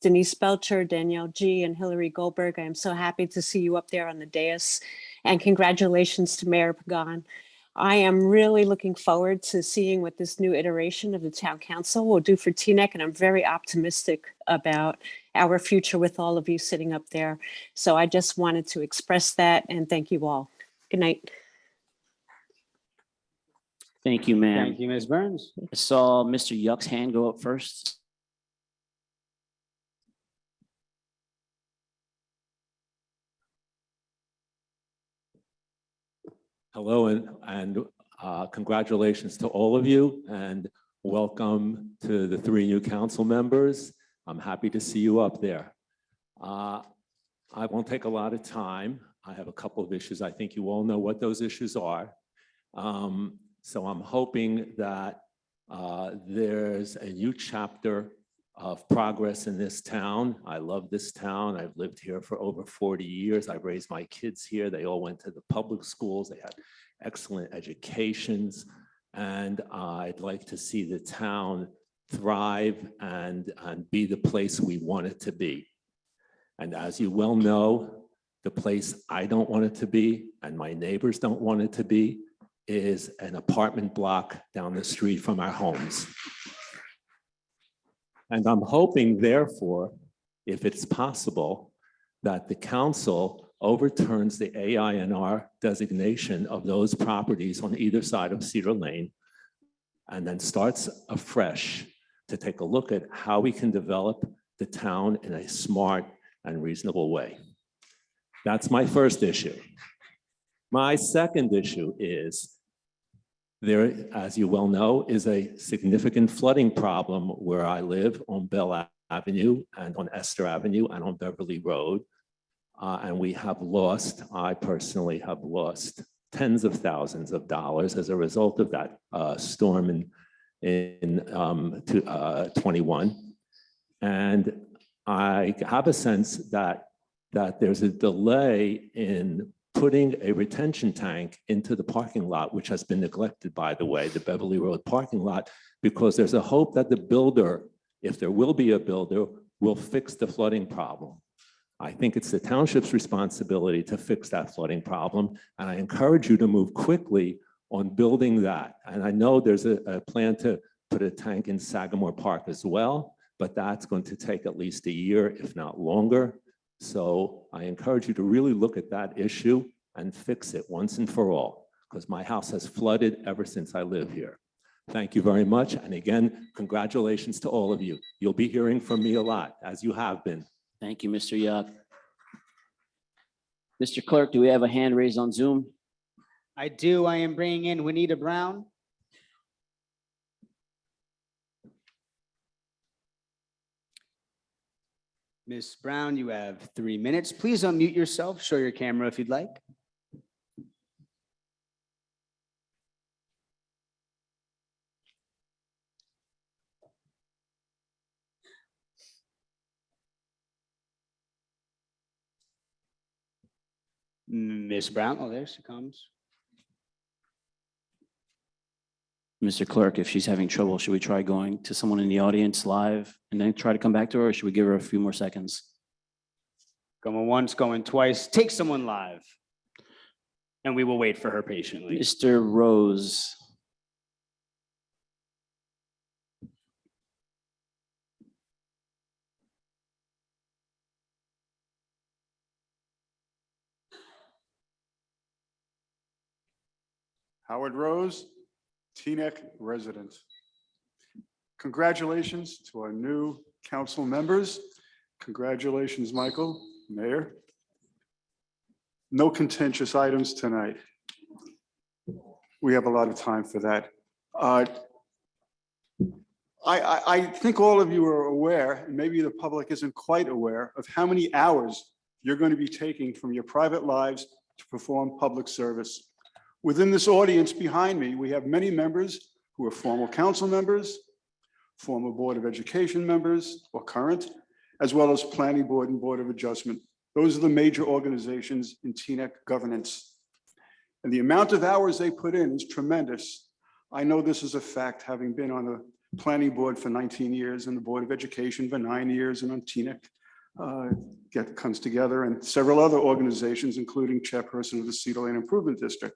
Denise Belcher, Danielle G, and Hillary Goldberg. I am so happy to see you up there on the dais. And congratulations to Mayor Pagan. I am really looking forward to seeing what this new iteration of the town council will do for Teaneck, and I'm very optimistic about our future with all of you sitting up there. So I just wanted to express that and thank you all. Good night. Thank you, ma'am. Thank you, Ms. Burns. I saw Mr. Yuck's hand go up first. Hello and congratulations to all of you and welcome to the 3 new council members. I'm happy to see you up there. I won't take a lot of time. I have a couple of issues. I think you all know what those issues are. So I'm hoping that there's a new chapter of progress in this town. I love this town. I've lived here for over 40 years. I raised my kids here. They all went to the public schools. They had excellent educations. And I'd like to see the town thrive and be the place we want it to be. And as you well know, the place I don't want it to be and my neighbors don't want it to be is an apartment block down the street from our homes. And I'm hoping, therefore, if it's possible, that the council overturns the AINR designation of those properties on either side of Cedar Lane and then starts afresh to take a look at how we can develop the town in a smart and reasonable way. That's my first issue. My second issue is there, as you well know, is a significant flooding problem where I live on Bell Avenue and on Esther Avenue and on Beverly Road. And we have lost, I personally have lost tens of thousands of dollars as a result of that storm in 21. And I have a sense that there's a delay in putting a retention tank into the parking lot, which has been neglected, by the way, the Beverly Road parking lot, because there's a hope that the builder, if there will be a builder, will fix the flooding problem. I think it's the township's responsibility to fix that flooding problem, and I encourage you to move quickly on building that. And I know there's a plan to put a tank in Sagamore Park as well, but that's going to take at least a year, if not longer. So I encourage you to really look at that issue and fix it once and for all, because my house has flooded ever since I live here. Thank you very much. And again, congratulations to all of you. You'll be hearing from me a lot, as you have been. Thank you, Mr. Yuck. Mr. Clerk, do we have a hand raised on Zoom? I do. I am bringing in Juanita Brown. Ms. Brown, you have 3 minutes. Please unmute yourself. Show your camera if you'd like. Ms. Brown, oh, there she comes. Mr. Clerk, if she's having trouble, should we try going to someone in the audience live and then try to come back to her, or should we give her a few more seconds? Going once, going twice. Take someone live. And we will wait for her patiently. Mr. Rose. Howard Rose, Teaneck resident. Congratulations to our new council members. Congratulations, Michael, Mayor. No contentious items tonight. We have a lot of time for that. I think all of you are aware, and maybe the public isn't quite aware, of how many hours you're going to be taking from your private lives to perform public service. Within this audience behind me, we have many members who are former council members, former Board of Education members, or current, as well as Planning Board and Board of Adjustment. Those are the major organizations in Teaneck governance. And the amount of hours they put in is tremendous. I know this is a fact, having been on the Planning Board for 19 years and the Board of Education for 9 years, and on Teaneck comes together, and several other organizations, including chairperson of the Cedar Lane Improvement District.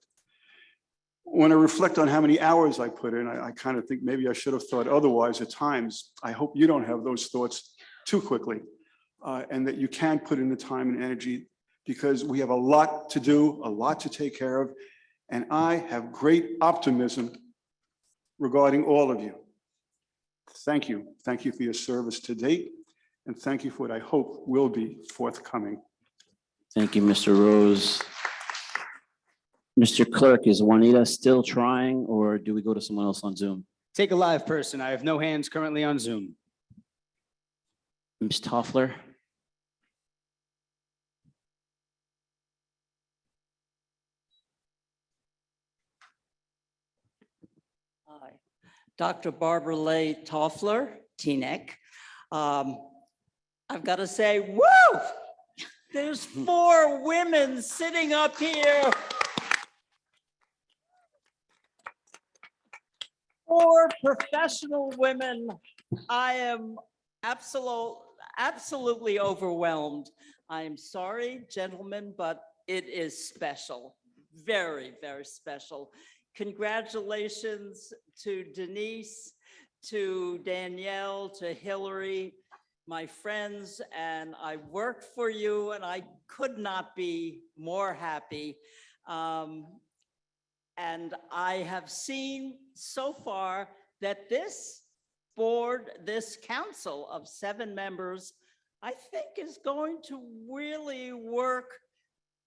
when I reflect on how many hours I put in, I kind of think maybe I should have thought otherwise at times. I hope you don't have those thoughts too quickly, and that you can put in the time and energy, because we have a lot to do, a lot to take care of, and I have great optimism regarding all of you. Thank you. Thank you for your service to date, and thank you for what I hope will be forthcoming. Thank you, Mr. Rose. Mr. Clerk, is Juanita still trying, or do we go to someone else on Zoom? Take a live person. I have no hands currently on Zoom. Ms. Toffler? Hi, Dr. Barbara Lay Toffler, Teaneck. I've got to say, woo! There's 4 women sitting up here. 4 professional women. I am absolutely overwhelmed. I am sorry, gentlemen, but it is special. Very, very special. Congratulations to Denise, to Danielle, to Hillary, my friends, and I worked for you, and I could not be more happy. And I have seen so far that this board, this council of 7 members, I think is going to really work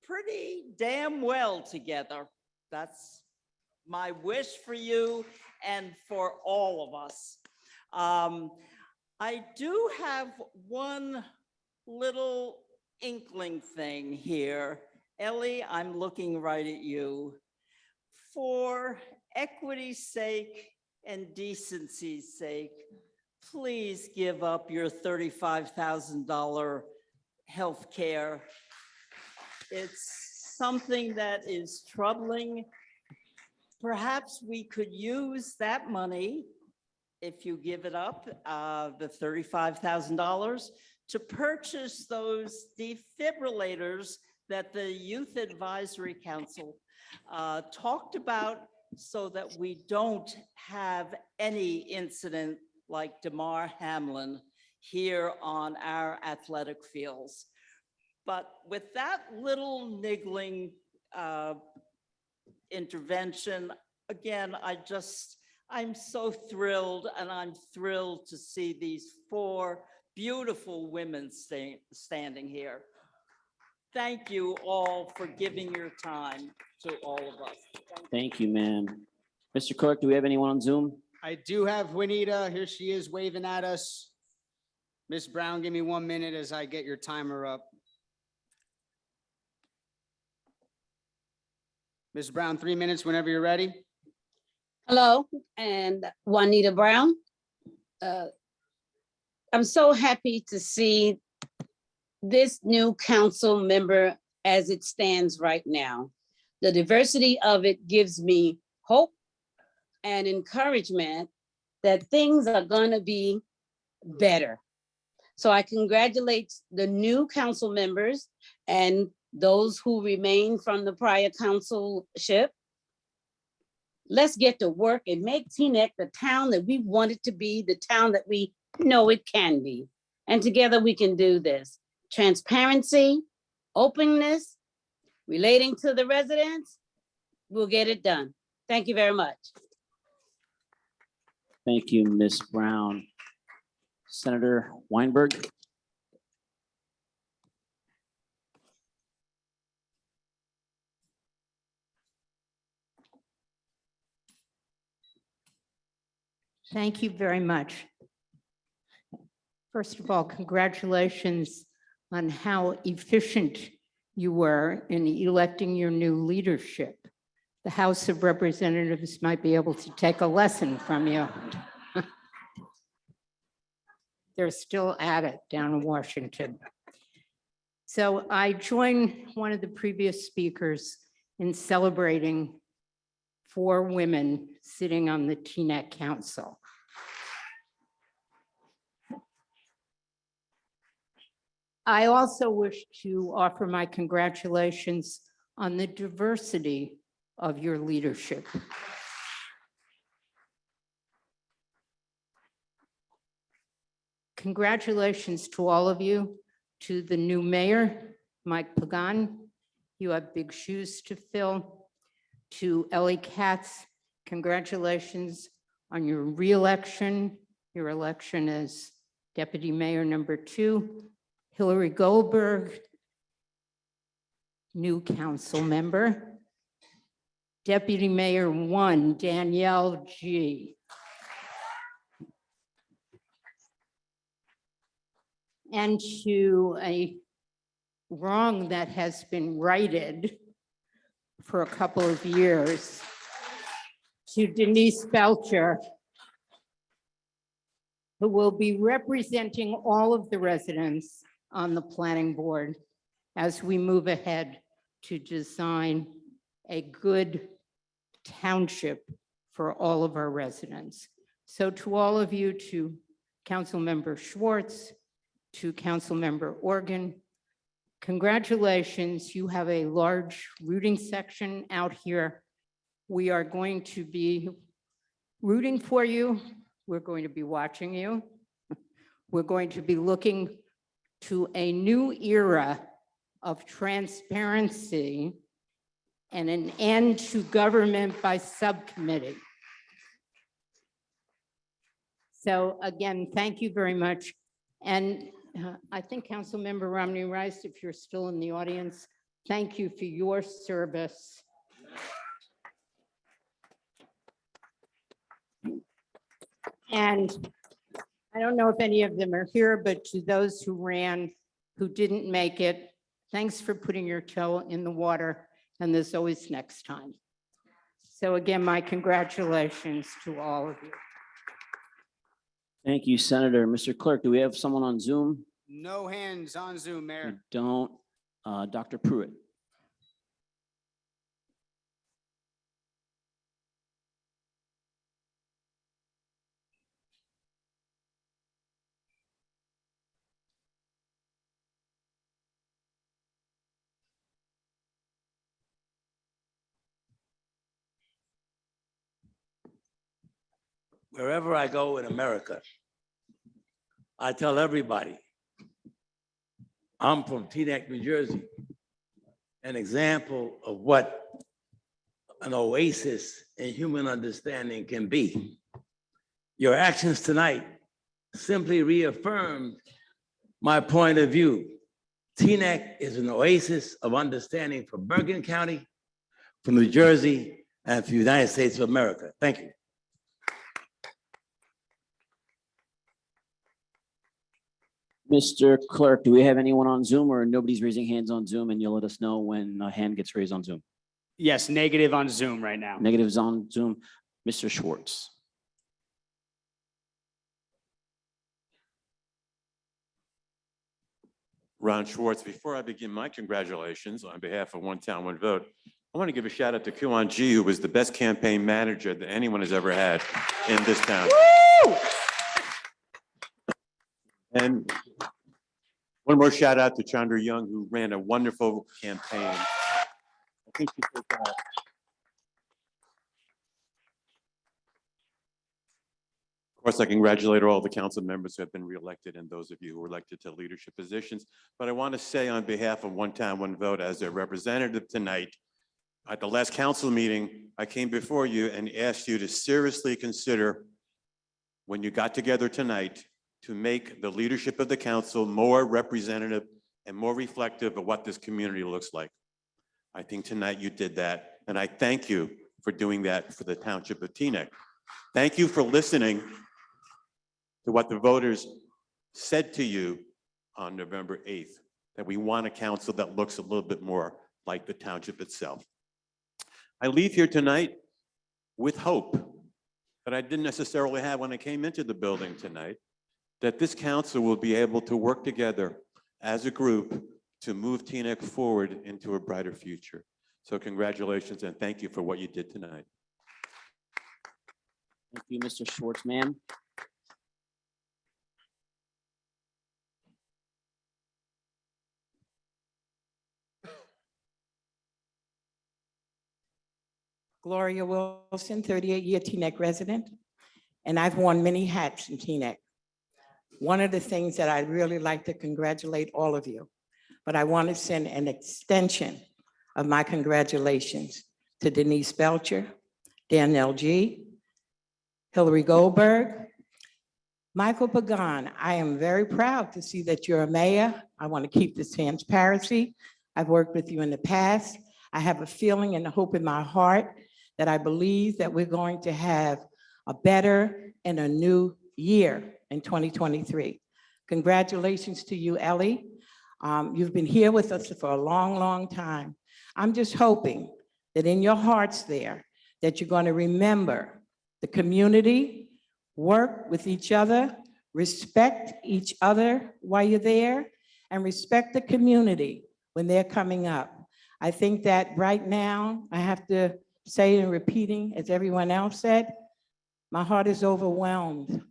pretty damn well together. That's my wish for you and for all of us. I do have one little inkling thing here. Ellie, I'm looking right at you. For equity's sake and decency's sake, please give up your $35,000 health care. It's something that is troubling. Perhaps we could use that money, if you give it up, the $35,000, to purchase those defibrillators that the Youth Advisory Council talked about, so that we don't have any incident like Damar Hamlin here on our athletic fields. But with that little niggling intervention, again, I'm so thrilled, and I'm thrilled to see these 4 beautiful women standing here. Thank you all for giving your time to all of us. Thank you, ma'am. Mr. Clerk, do we have anyone on Zoom? I do have Juanita. Here she is waving at us. Ms. Brown, give me 1 minute as I get your timer up. Ms. Brown, 3 minutes whenever you're ready. Hello, and Juanita Brown. I'm so happy to see this new council member as it stands right now. The diversity of it gives me hope and encouragement that things are going to be better. So I congratulate the new council members and those who remain from the prior councilship. Let's get to work and make Teaneck the town that we want it to be, the town that we know it can be. And together we can do this. Transparency, openness, relating to the residents, we'll get it done. Thank you very much. Thank you, Ms. Brown. Senator Weinberg? Thank you very much. First of all, congratulations on how efficient you were in electing your new leadership. The House of Representatives might be able to take a lesson from you. They're still at it down in Washington. So I join one of the previous speakers in celebrating 4 women sitting on the Teaneck Council. I also wish to offer my congratulations on the diversity of your leadership. Congratulations to all of you, to the new mayor, Mike Pagan. You have big shoes to fill. To Ellie Katz, congratulations on your reelection, your election as Deputy Mayor number 2. Hillary Goldberg, new council member. Deputy Mayor 1, Danielle G. And to a wrong that has been righted for a couple of years, to Denise Belcher, who will be representing all of the residents on the planning board as we move ahead to design a good township for all of our residents. So to all of you, to Councilmember Schwartz, to Councilmember Organ, congratulations. You have a large rooting section out here. We are going to be rooting for you. We're going to be watching you. We're going to be looking to a new era of transparency and an end to government by subcommittee. So again, thank you very much. And I think Councilmember Romney Rice, if you're still in the audience, thank you for your service. And I don't know if any of them are here, but to those who ran, who didn't make it, thanks for putting your toe in the water, and there's always next time. So again, my congratulations to all of you. Thank you, Senator. Mr. Clerk, do we have someone on Zoom? No hands on Zoom, We Mayor. don't. Dr. Pruitt. Wherever I go in America, I tell everybody, I'm from Teaneck, New Jersey, an example of what an oasis in human understanding can be. Your actions tonight simply reaffirmed my point of view. Teaneck is an oasis of understanding for Bergen County, for New Jersey, and for the United States of America. Thank you. Mr. Clerk, do we have anyone on Zoom, or nobody's raising hands on Zoom, and you'll let us know when a hand gets raised on Zoom? Yes, negative on Zoom right now. Negatives on Zoom. Mr. Schwartz. Ron Schwartz, before I begin my congratulations on behalf of One Town, One Vote, I want to give a shout out to Kuan G, who was the best campaign manager that anyone has ever had in this town. Woo! And one more shout out to Chandra Young, who ran a wonderful campaign. I think she took that. Of course, I congratulate all the council members who have been reelected and those of you who were elected to leadership positions. But I want to say on behalf of One Town, One Vote, as their representative tonight, at the last council meeting, I came before you and asked you to seriously consider, when you got together tonight, to make the leadership of the council more representative and more reflective of what this community looks like. I think tonight you did that, and I thank you for doing that for the Township of Teaneck. Thank you for listening to what the voters said to you on November 8th, that we want a council that looks a little bit more like the township itself. I leave here tonight with hope that I didn't necessarily have when I came into the building tonight, that this council will be able to work together as a group to move Teaneck forward into a brighter future. So congratulations and thank you for what you did tonight. Thank you, Mr. Schwartz, ma'am. Gloria Wilson, 38-year Teaneck resident, and I've worn many hats in Teaneck. One of the things that I'd really like to congratulate all of you, but I want to send an extension of my congratulations to Denise Belcher, Danielle G., Hillary Goldberg, Michael Pagan. I am very proud to see that you're a mayor. I want to keep this transparency. I've worked with you in the past. I have a feeling and a hope in my heart that I believe that we're going to have a better and a new year in 2023. Congratulations to you, Ellie. You've been here with us for a long, long time. I'm just hoping that in your hearts there, that you're going to remember the community, work with each other, respect each other while you're there, and respect the community when they're coming up. I think that right now, I have to say and repeating, as everyone else said, my heart is overwhelmed.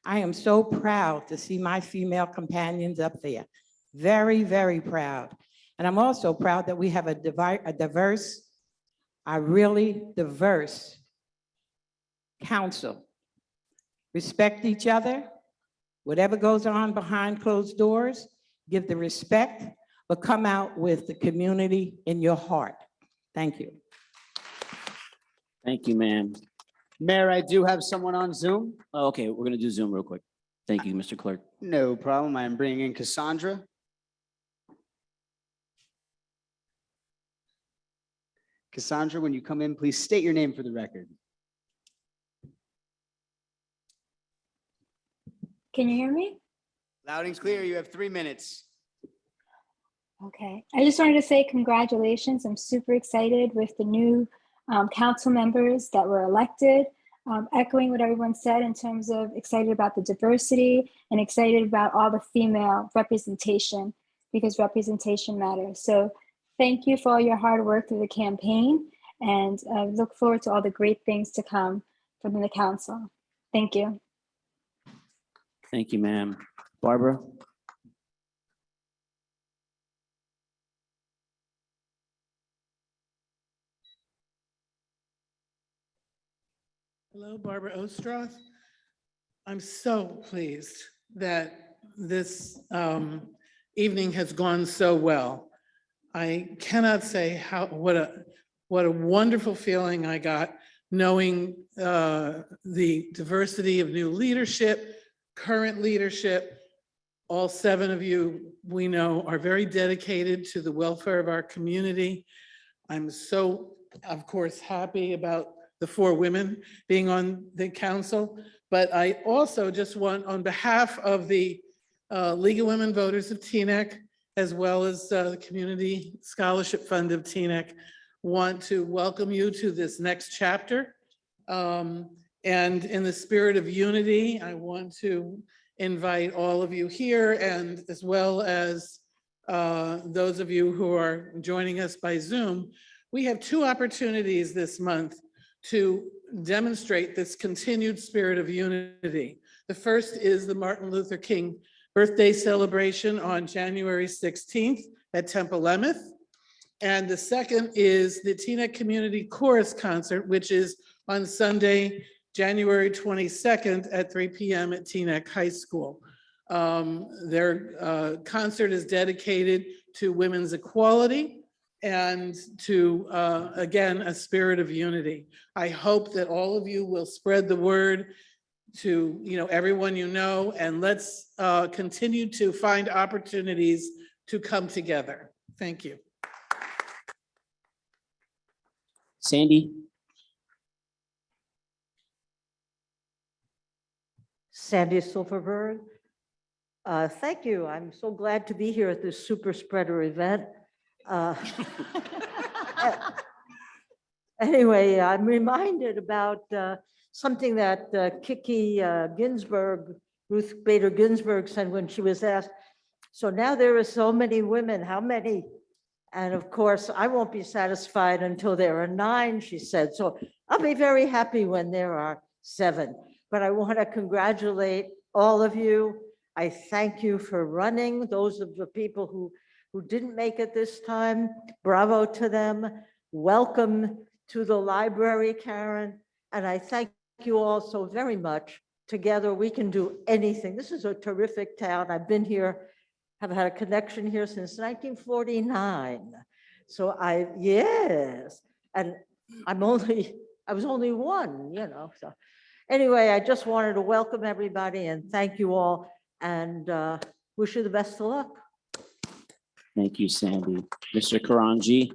I am so proud to see my female companions up there. Very, very proud. And I'm also proud that we have a really diverse council. Respect each other. Whatever goes on behind closed doors, give the respect, but come out with the community in your heart. Thank you. Thank you, ma'am. Mayor, I do have someone on Zoom. Oh, okay, we're gonna do Zoom real quick. Thank you, Mr. Clerk. No problem. I am bringing in Cassandra. Cassandra, when you come in, please state your name for the record. Can you hear me? Loud and clear. You have 3 minutes. Okay. I just wanted to say congratulations. I'm super excited with the new council members that were elected. Echoing what everyone said in terms of excited about the diversity and excited about all the female representation, because representation matters. So thank you for all your hard work through the campaign, and I look forward to all the great things to come from the council. Thank you. Thank you, ma'am. Barbara? Hello, Barbara Ostroff. I'm so pleased that this evening has gone so well. I cannot say what a wonderful feeling I got knowing the diversity of new leadership, current leadership. All 7 of you we know are very dedicated to the welfare of our community. I'm so, of course, happy about the 4 women being on the council, but I also just want, on behalf of the League of Women Voters of Teaneck, as well as the Community Scholarship Fund of Teaneck, want to welcome you to this next chapter. And in the spirit of unity, I want to invite all of you here, and as well as those of you who are joining us by Zoom. We have 2 opportunities this month to demonstrate this continued spirit of unity. The first is the Martin Luther King birthday celebration on January 16th at Temple Emeth. And the second is the Teaneck Community Chorus Concert, which is on Sunday, January 22nd at 3 p.m. at Teaneck High School. Their concert is dedicated to women's equality and to, again, a spirit of unity. I hope that all of you will spread the word to everyone you know, and let's continue to find opportunities to come together. Thank you. Sandy? Sandy Silverberg. Thank you. I'm so glad to be here at this super spreader event. Anyway, I'm reminded about something that Kiki Ginsburg, Ruth Bader Ginsburg, said when she was asked, so now there are so many women, how many? And of course, I won't be satisfied until there are 9, she said. So I'll be very happy when there are 7. But I want to congratulate all of you. I thank you for running. Those of the people who didn't make it this time, bravo to them. Welcome to the library, Karen, and I thank you all so very much. Together, we can do anything. This is a terrific town. I've been here, have had a connection here since 1949. So yes, and I was only one, so. Anyway, I just wanted to welcome everybody and thank you all and wish you the best of luck. Thank you, Sandy. Mr. Karanji.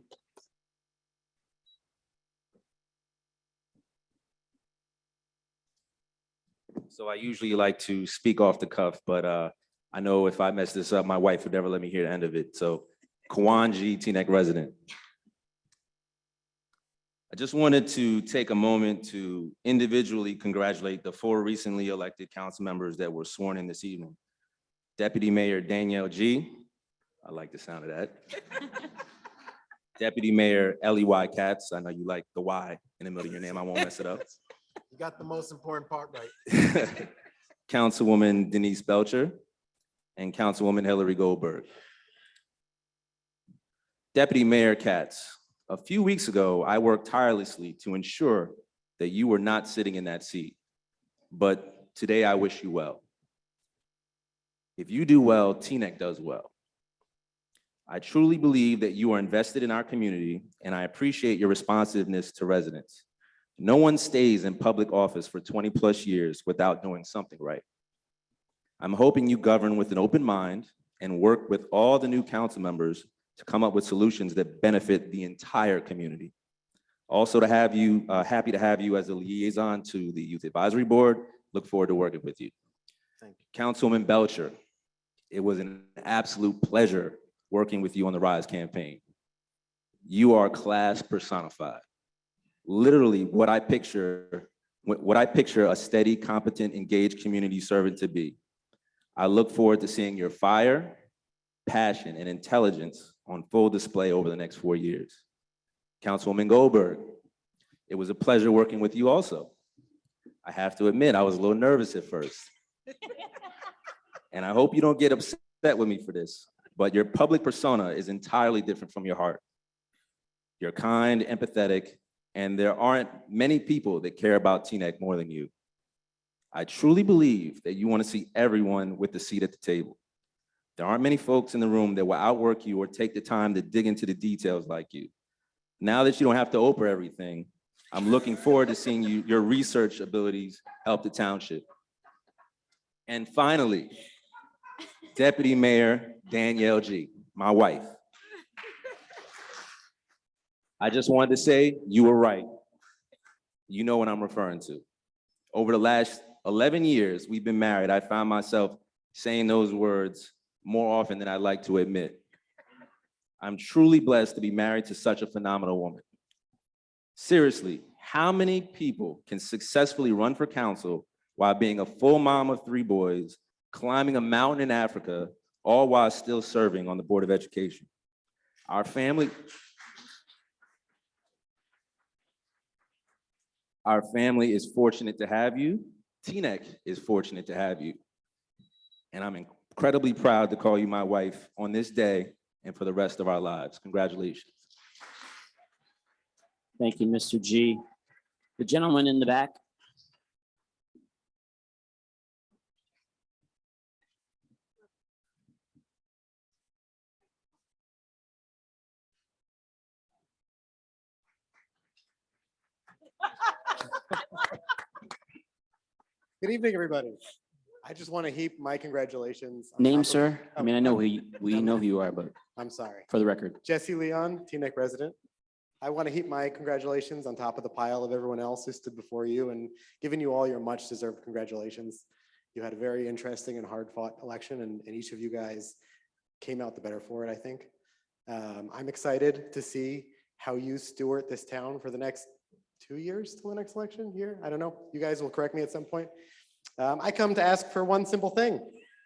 So I usually like to speak off the cuff, but I know if I mess this up, my wife would never let me hear the end of it. So Kawanji, Teaneck resident. I just wanted to take a moment to individually congratulate the 4 recently elected council members that were sworn in this evening. Deputy Mayor Danielle G. I like the sound of that. Deputy Mayor Ellie Y. Katz. I know you like the Y in the middle of your name. I won't mess it up. You got the most important part right. Councilwoman Denise Belcher and Councilwoman Hillary Goldberg. Deputy Mayor Katz, a few weeks ago, I worked tirelessly to ensure that you were not sitting in that seat, but today I wish you well. If you do well, Teaneck does well. I truly believe that you are invested in our community, and I appreciate your responsiveness to residents. No one stays in public office for 20+ years without doing something right. I'm hoping you govern with an open mind and work with all the new council members to come up with solutions that benefit the entire community. Also to have you, happy to have you as a liaison to the Youth Advisory Board. Look forward to working with you. Thank you. Councilwoman Belcher, it was an absolute pleasure working with you on the RISE campaign. You are class personified. Literally what I picture a steady, competent, engaged community servant to be. I look forward to seeing your fire, passion, and intelligence on full display over the next 4 years. Councilwoman Goldberg, it was a pleasure working with you also. I have to admit, I was a little nervous at first. And I hope you don't get upset with me for this, but your public persona is entirely different from your heart. You're kind, empathetic, and there aren't many people that care about Teaneck more than you. I truly believe that you want to see everyone with a seat at the table. There aren't many folks in the room that will outwork you or take the time to dig into the details like you. Now that you don't have to Oprah everything, I'm looking forward to seeing your research abilities help the township. And finally, Deputy Mayor Danielle G., my wife. I just wanted to say you were right. You know what I'm referring to. Over the last 11 years we've been married, I found myself saying those words more often than I'd like to admit. I'm truly blessed to be married to such a phenomenal woman. Seriously, how many people can successfully run for council while being a full mom of 3 boys, climbing a mountain in Africa, all while still serving on the Board of Education? Our family is fortunate to have you. Teaneck is fortunate to have you. And I'm incredibly proud to call you my wife on this day and for the rest of our lives. Congratulations. Thank you, Mr. G. The gentleman in the back. Good evening, everybody. I just want to heap my congratulations. on Name, top of- sir? I mean, I know we know who you are, but I'm sorry. for the record. Jesse Leon, Teaneck resident. I want to heap my congratulations on top of the pile of everyone else who stood before you and giving you all your much deserved congratulations. You had a very interesting and hard fought election and each of you guys came out the better for it, I think. I'm excited to see how you steward this town for the next 2 years till the next election here. I don't know. You guys will correct me at some point. I come to ask for one simple thing,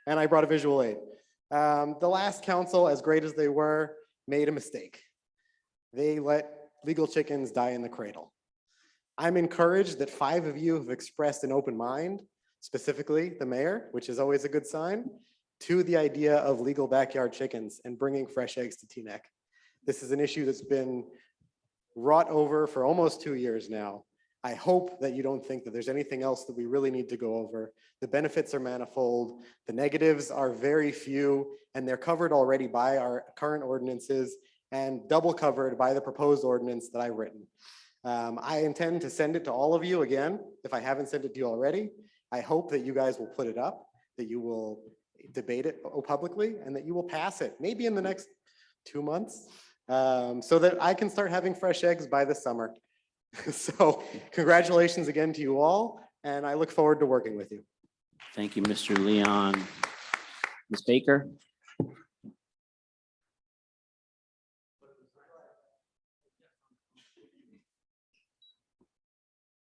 and I brought a visual aid. The last council, as great as they were, made a mistake. They let legal chickens die in the cradle. I'm encouraged that 5 of you have expressed an open mind, specifically the mayor, which is always a good sign, to the idea of legal backyard chickens and bringing fresh eggs to Teaneck. This is an issue that's been wrought over for almost 2 years now. I hope that you don't think that there's anything else that we really need to go over. The benefits are manifold, the negatives are very few, and they're covered already by our current ordinances and double covered by the proposed ordinance that I've written. I intend to send it to all of you again, if I haven't sent it to you already. I hope that you guys will put it up, that you will debate it publicly, and that you will pass it, maybe in the next 2 months, so that I can start having fresh eggs by the summer. So congratulations again to you all, and I look forward to working with you. Thank you, Mr. Leon. Ms. Baker?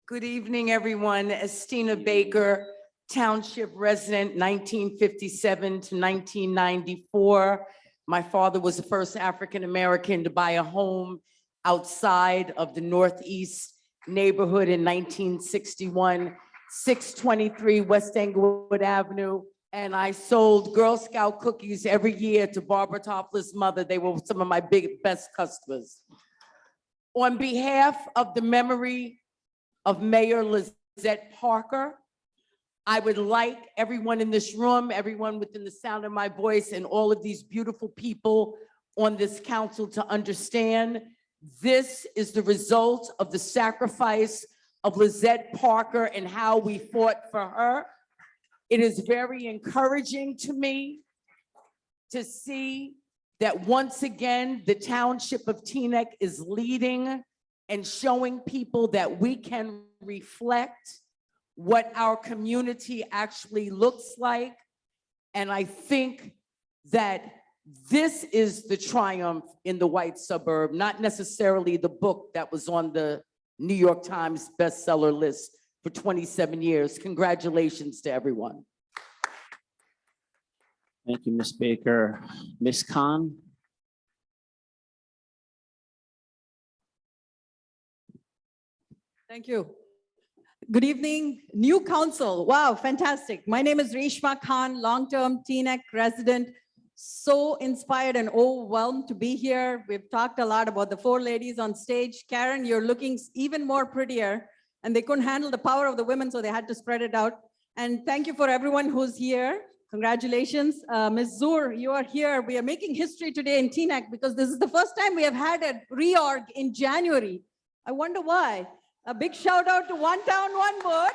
Good evening, everyone. Estina Baker, Township resident, 1957 to 1994. My father was the first African-American to buy a home outside of the Northeast neighborhood in 1961, 623 West Englewood Avenue. And I sold Girl Scout cookies every year to Barbara Toffler's mother. They were some of my best customers. On behalf of the memory of Mayor Lizette Parker, I would like everyone in this room, everyone within the sound of my voice, and all of these beautiful people on this council to understand this is the result of the sacrifice of Lizette Parker and how we fought for her. It is very encouraging to me to see that once again, the Township of Teaneck is leading and showing people that we can reflect what our community actually looks like. And I think that this is the triumph in the white suburb, not necessarily the book that was on the New York Times bestseller list for 27 years. Congratulations to everyone. Thank you, Ms. Baker. Ms. Khan? Thank you. Good evening, new council. Wow, fantastic. My name is Reshma Khan, long-term Teaneck resident. So inspired and overwhelmed to be here. We've talked a lot about the four ladies on stage. Karen, you're looking even more prettier, and they couldn't handle the power of the women, so they had to spread it out. And thank you for everyone who's here. Congratulations. Ms. Zur, you are here. We are making history today in Teaneck because this is the first time we have had a reorg in January. I wonder why. A big shout out to One Town, One Vote.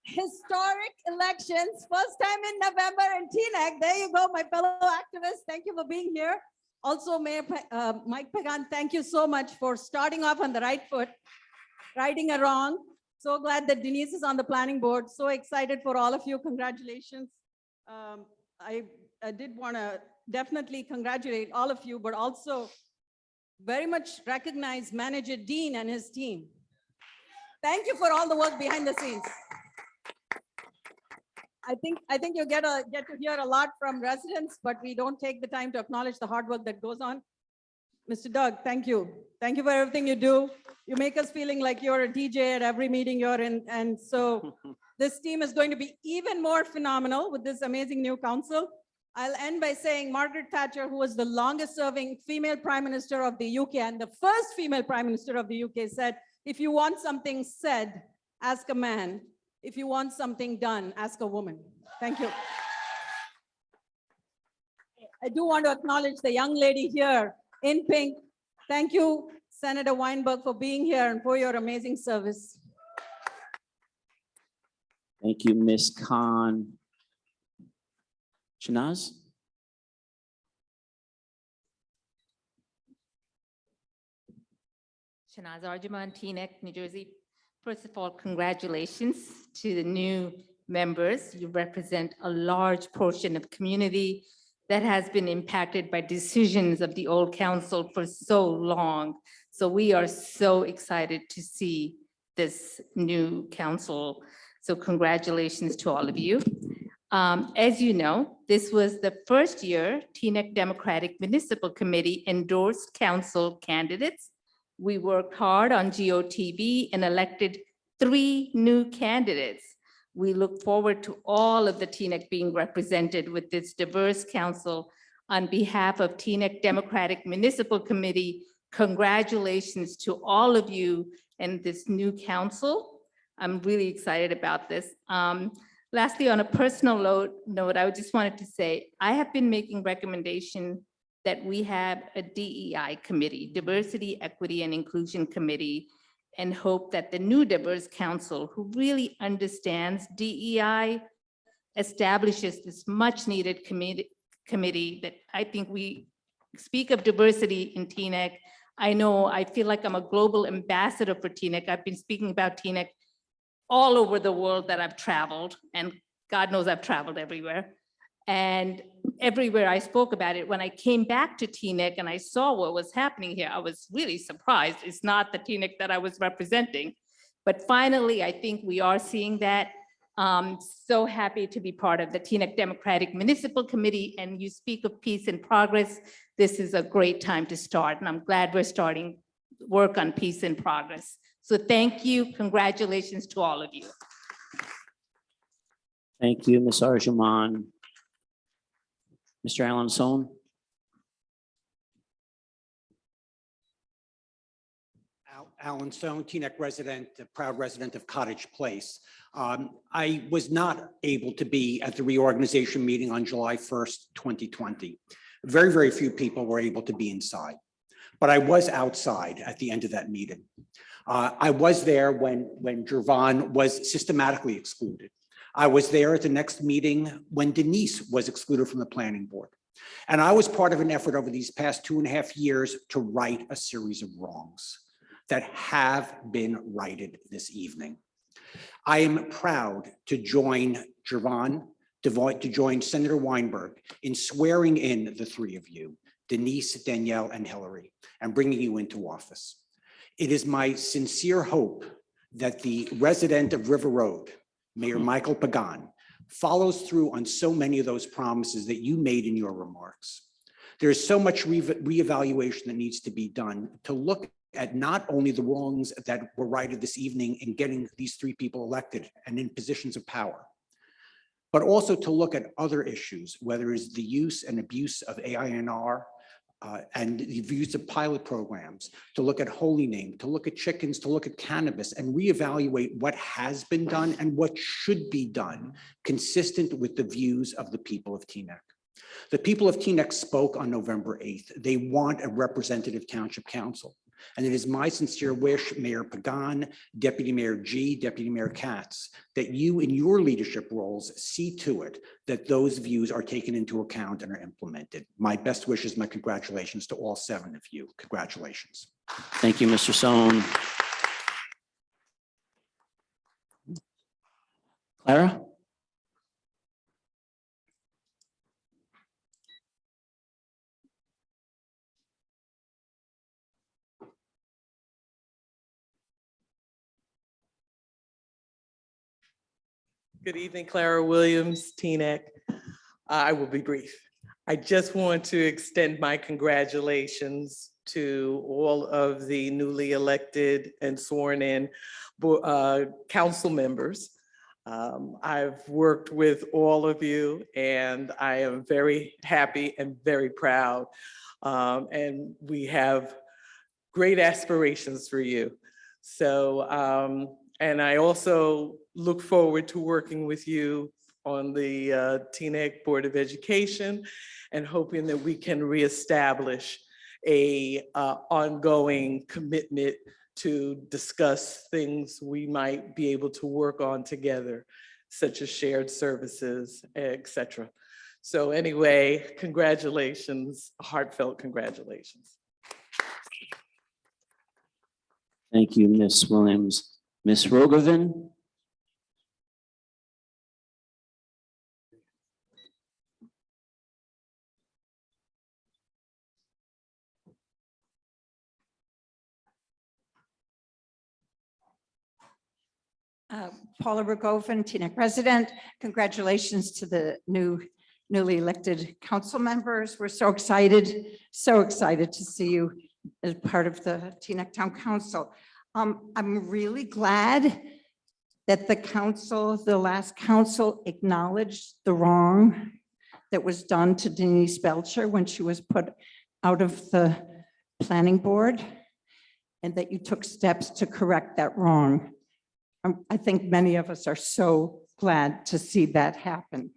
Historic elections, first time in November in Teaneck. There you go, my fellow activists. Thank you for being here. Also, Mayor Mike Pagan, thank you so much for starting off on the right foot, righting a wrong. So glad that Denise is on the planning board. So excited for all of you. Congratulations. I did want to definitely congratulate all of you, but also very much recognize Manager Dean and his team. Thank you for all the work behind the scenes. I think you get to hear a lot from residents, but we don't take the time to acknowledge the hard work that goes on. Mr. Doug, thank you. Thank you for everything you do. You make us feeling like you're a DJ at every meeting you're in. And so this team is going to be even more phenomenal with this amazing new council. I'll end by saying Margaret Thatcher, who was the longest serving female prime minister of the UK and the first female prime minister of the UK, said, if you want something said, ask a man. If you want something done, ask a woman. Thank you. I do want to acknowledge the young lady here in pink. Thank you, Senator Weinberg, for being here and for your amazing service. Thank you, Ms. Khan. Shanaz? Shanaz Arjuman, Teaneck, New Jersey. First of all, congratulations to the new members. You represent a large portion of community that has been impacted by decisions of the old council for so long. So we are so excited to see this new council. So congratulations to all of you. As you know, this was the first year Teaneck Democratic Municipal Committee endorsed council candidates. We worked hard on GOTV and elected 3 new candidates. We look forward to all of the Teaneck being represented with this diverse council. On behalf of Teaneck Democratic Municipal Committee, Congratulations to all of you and this new council. I'm really excited about this. Lastly, on a personal note, I just wanted to say, I have been making recommendation that we have a DEI committee, Diversity, Equity, and Inclusion Committee, and hope that the new diverse council, who really understands DEI, establishes this much needed committee that I think we speak of diversity in Teaneck. I feel like I'm a global ambassador for Teaneck. I've been speaking about Teaneck all over the world that I've traveled, and God knows I've traveled everywhere. And everywhere I spoke about it, when I came back to Teaneck and I saw what was happening here, I was really surprised. It's not the Teaneck that I was representing. But finally, I think we are seeing that. So happy to be part of the Teaneck Democratic Municipal Committee, and you speak of peace and progress. This is a great time to start, and I'm glad we're starting work on peace and progress. So thank you, congratulations to all of you. Thank you, Ms. Arjuman. Mr. Alanson. Alan Stone, Teaneck resident, a proud resident of Cottage Place. I was not able to be at the reorganization meeting on July 1st, 2020. Very, very few people were able to be inside, but I was outside at the end of that meeting. I was there when Jervon was systematically excluded. I was there at the next meeting when Denise was excluded from the planning board. And I was part of an effort over these past 2.5 years to right a series of wrongs that have been righted this evening. I am proud to join Jervon, to join Senator Weinberg in swearing in the three of you, Denise, Danielle, and Hillary, and bringing you into office. It is my sincere hope that the resident of River Road, Mayor Michael Pagan, follows through on so many of those promises that you made in your remarks. There is so much reevaluation that needs to be done to look at not only the wrongs that were righted this evening in getting these three people elected and in positions of power, but also to look at other issues, whether it's the use and abuse of AINR and the use of pilot programs, to look at Holy Name, to look at chickens, to look at cannabis, and reevaluate what has been done and what should be done, consistent with the views of the people of Teaneck. The people of Teaneck spoke on November 8th. They want a representative township council. And it is my sincere wish, Mayor Pagan, Deputy Mayor G, Deputy Mayor Katz, that you in your leadership roles see to it that those views are taken into account and are implemented. My best wishes, my congratulations to all 7 of you. Congratulations. Thank you, Mr. Sohn. Clara? Good evening, Clara Williams, Teaneck. I will be brief. I just want to extend my congratulations to all of the newly elected and sworn in council members. I've worked with all of you and I am very happy and very proud. And we have great aspirations for you. So, and I also look forward to working with you on the Teaneck Board of Education and hoping that we can reestablish a ongoing commitment to discuss things we might be able to work on together, such as shared services, et cetera. So anyway, congratulations, heartfelt congratulations. Thank you, Ms. Williams. Ms. Rogovan? Paula Rogovan, Teaneck resident. Congratulations to the newly elected council members. We're so excited to see you as part of the Teaneck Town Council. I'm really glad that the last council acknowledged the wrong that was done to Denise Belcher when she was put out of the planning board and that you took steps to correct that wrong. I think many of us are so glad to see that happen.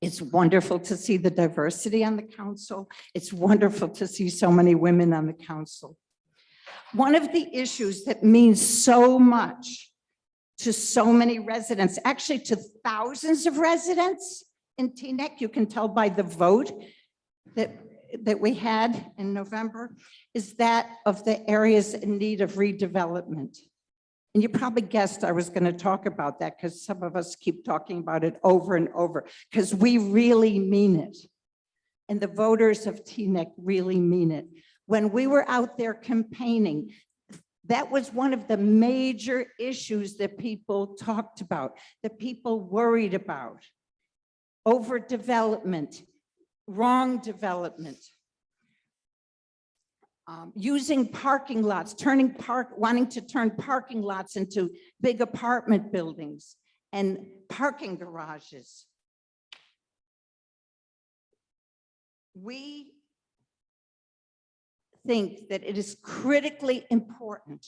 It's wonderful to see the diversity on the council. It's wonderful to see so many women on the council. One of the issues that means so much to so many residents, actually to thousands of residents in Teaneck, you can tell by the vote that we had in November, is that of the areas in need of redevelopment. And you probably guessed I was going to talk about that because some of us keep talking about it over and over because we really mean it. And the voters of Teaneck really mean it. When we were out there campaigning, that was one of the major issues that people talked about, that people worried about. Overdevelopment, wrong development. Using parking lots, wanting to turn parking lots into big apartment buildings and parking garages. We think that it is critically important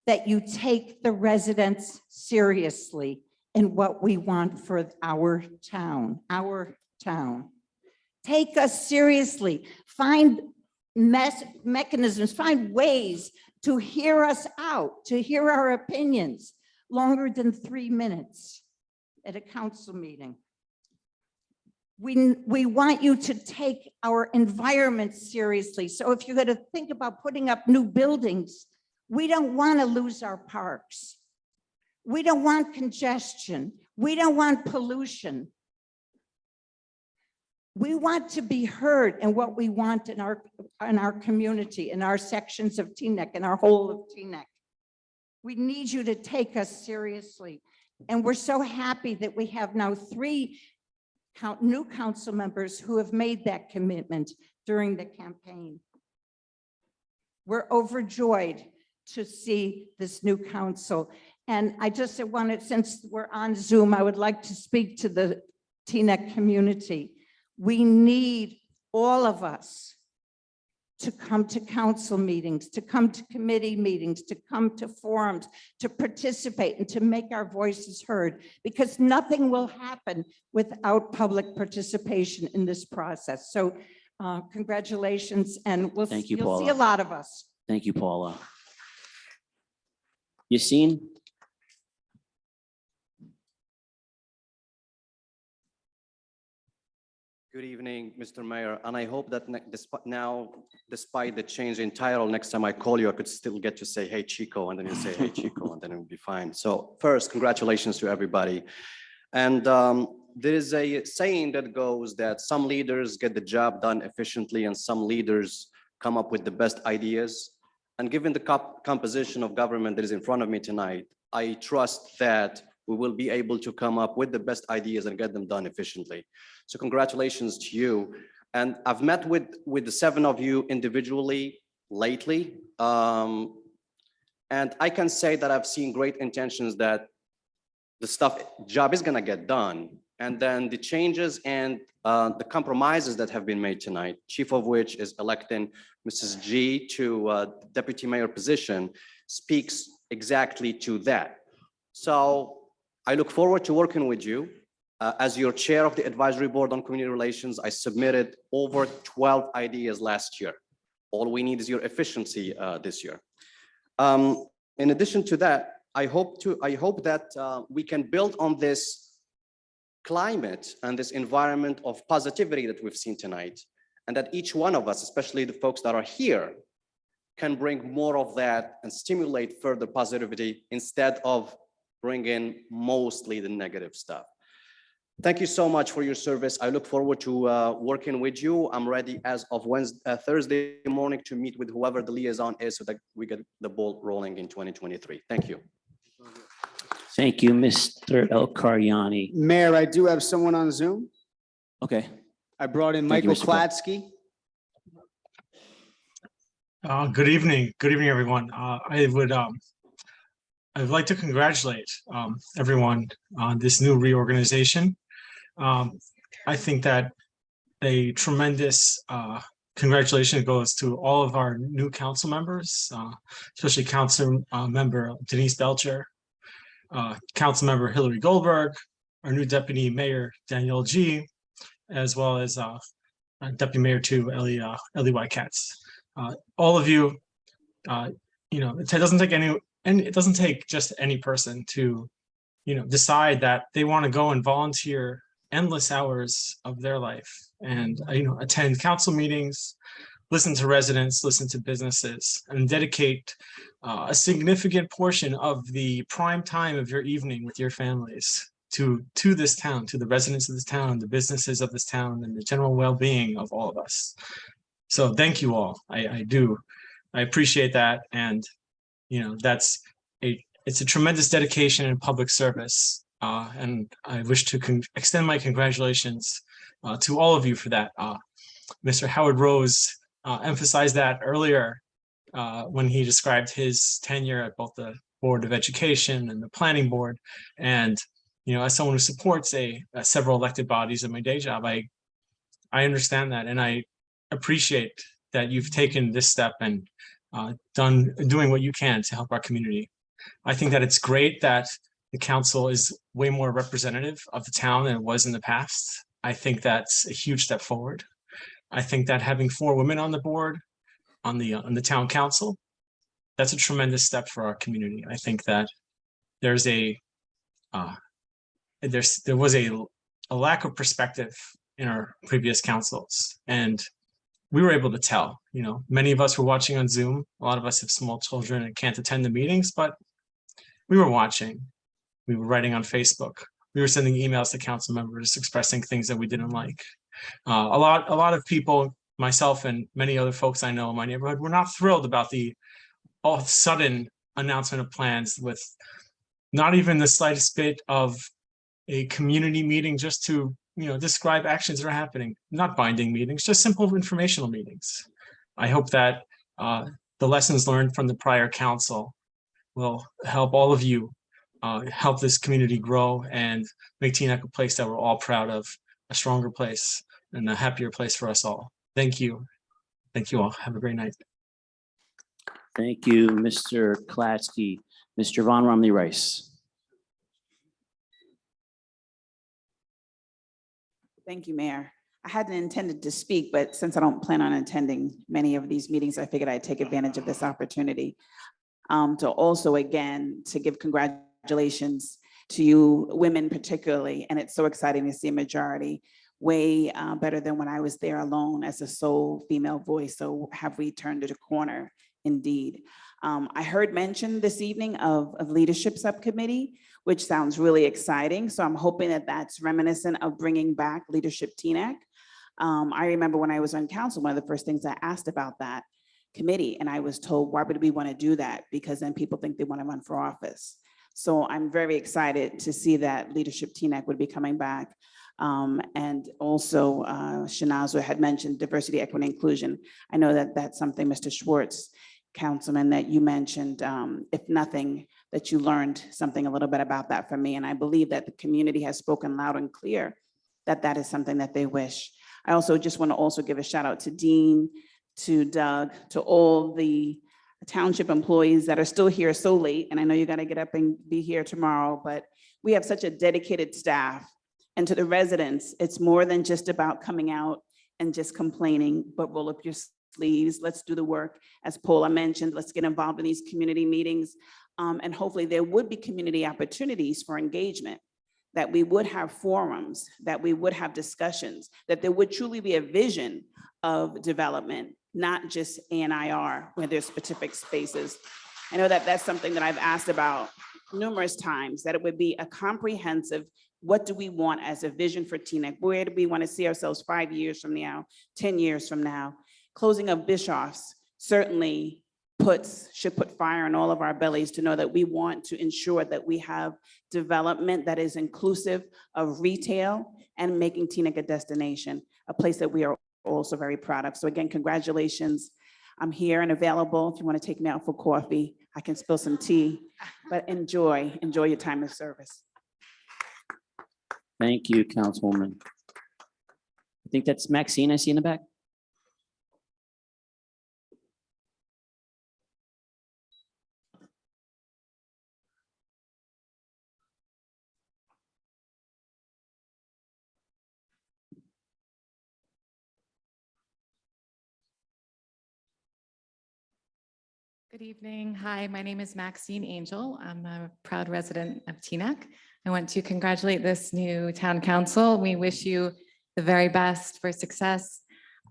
that you take the residents seriously in what we want for our town, Take us seriously, find mechanisms, find ways to hear us out, to hear our opinions longer than 3 minutes at a council meeting. We want you to take our environment seriously. So if you're going to think about putting up new buildings, we don't want to lose our parks. We don't want congestion. We don't want pollution. We want to be heard in what we want in our community, in our sections of Teaneck, in our whole of Teaneck. We need you to take us seriously. And we're so happy that we have now 3 new council members who have made that commitment during the campaign. We're overjoyed to see this new council. And I just wanted, since we're on Zoom, I would like to speak to the Teaneck community. We need all of us to come to council meetings, to come to committee meetings, to come to forums, to participate and to make our voices heard, because nothing will happen without public participation in this process. So congratulations, and you'll see a lot of us. Thank you, Paula. Yassine? Good evening, Mr. Mayor, and I hope that despite the change in title, next time I call you, I could still get to say, hey, Chico, and then you say, hey, Chico, and then it would be fine. So first, congratulations to everybody. And there is a saying that goes that some leaders get the job done efficiently and some leaders come up with the best ideas. And given the composition of government that is in front of me tonight, I trust that we will be able to come up with the best ideas and get them done efficiently. So congratulations to you. And I've met with the 7 of you individually lately. And I can say that I've seen great intentions that the job is gonna get done. And then the changes and the compromises that have been made tonight, chief of which is electing Mrs. G to deputy mayor position, speaks exactly to that. So I look forward to working with you. As your chair of the advisory board on community relations, I submitted over 12 ideas last year. All we need is your efficiency this year. In addition to that, I hope that we can build on this climate and this environment of positivity that we've seen tonight, and that each one of us, especially the folks that are here, can bring more of that and stimulate further positivity instead of bringing mostly the negative stuff. Thank you so much for your service. I look forward to working with you. I'm ready as of Thursday morning to meet with whoever the liaison is so that we get the ball rolling in 2023. Thank you. Thank you, Mr. El Karyani. Mayor, I do have someone on Zoom. Okay. I brought in Thank you, Michael Mr. Klatsky. Good evening. Good evening, everyone. I'd like to congratulate everyone on this new reorganization. I think that a tremendous congratulations goes to all of our new council members, especially Council Member Denise Belcher, Council Member Hillary Goldberg, our new Deputy Mayor Danielle G, as well as Deputy Mayor 2 Ellie White Katz. All of you, it doesn't take it doesn't take just any person to, decide that they want to go and volunteer endless hours of their life and, attend council meetings, listen to residents, listen to businesses, and dedicate a significant portion of the prime time of your evening with your families to this town, to the residents of this town, the businesses of this town, and the general well-being of all of us. So thank you all. I do. I appreciate that. And, it's a tremendous dedication and public service. And I wish to extend my congratulations to all of you for that. Mr. Howard Rose emphasized that earlier when he described his tenure at both the Board of Education and the Planning Board. And, as someone who supports several elected bodies in my day job, I understand that, and I appreciate that you've taken this step and doing what you can to help our community. I think that it's great that the council is way more representative of the town than it was in the past. I think that's a huge step forward. I think that having 4 women on the board, on the town council, that's a tremendous step for our community. I think that there was a lack of perspective in our previous councils, and we were able to tell. Many of us were watching on Zoom. A lot of us have small children and can't attend the meetings, but we were watching. We were writing on Facebook. We were sending emails to council members expressing things that we didn't like. A lot of people, myself and many other folks I know in my neighborhood, were not thrilled about the all of a sudden announcement of plans with not even the slightest bit of a community meeting just to describe actions that are happening, not binding meetings, just simple informational meetings. I hope that the lessons learned from the prior council will help all of you help this community grow and make Teaneck a place that we're all proud of, a stronger place and a happier place for us all. Thank you. Thank you all. Have a great night. Thank you, Mr. Klatsky. Mr. Von Romney Rice. Thank you, Mayor. I hadn't intended to speak, but since I don't plan on attending many of these meetings, I figured I'd take advantage of this opportunity to also, again, to give congratulations to you women particularly. And it's so exciting to see a majority, way better than when I was there alone as a sole female voice. So have we turned it a corner indeed? I heard mention this evening of leadership subcommittee, which sounds really exciting. So I'm hoping that that's reminiscent of bringing back Leadership Teaneck. I remember when I was on council, one of the first things I asked about that committee, and I was told, why would we want to do that? Because then people think they want to run for office. So I'm very excited to see that Leadership Teaneck would be coming back. And also Shanaza had mentioned diversity, equity, and inclusion. I know that that's something, Mr. Schwartz, Councilman, that you mentioned, if nothing, that you learned something a little bit about that from me. And I believe that the community has spoken loud and clear that that is something that they wish. I also just want to also give a shout out to Dean, to Doug, to all the township employees that are still here so late. And I know you got to get up and be here tomorrow, but we have such a dedicated staff. And to the residents, it's more than just about coming out and just complaining, but roll up your sleeves. Let's do the work. As Paula mentioned, let's get involved in these community meetings. And hopefully there would be community opportunities for engagement, that we would have forums, that we would have discussions, that there would truly be a vision of development, not just ANIR where there's specific spaces. I know that that's something that I've asked about numerous times, that it would be a comprehensive, what do we want as a vision for Teaneck? Where do we want to see ourselves 5 years from now, 10 years from now? Closing of Bischoff's certainly should put fire in all of our bellies to know that we want to ensure that we have development that is inclusive of retail and making Teaneck a destination, a place that we are also very proud of. So again, congratulations. I'm here and available. If you want to take me out for coffee, I can spill some tea, but enjoy your time of service. Thank you, Councilwoman. I think that's Maxine I see in the back. Good evening. Hi, my name is Maxine Angel. I'm a proud resident of Teaneck. I want to congratulate this new town council. We wish you the very best for success.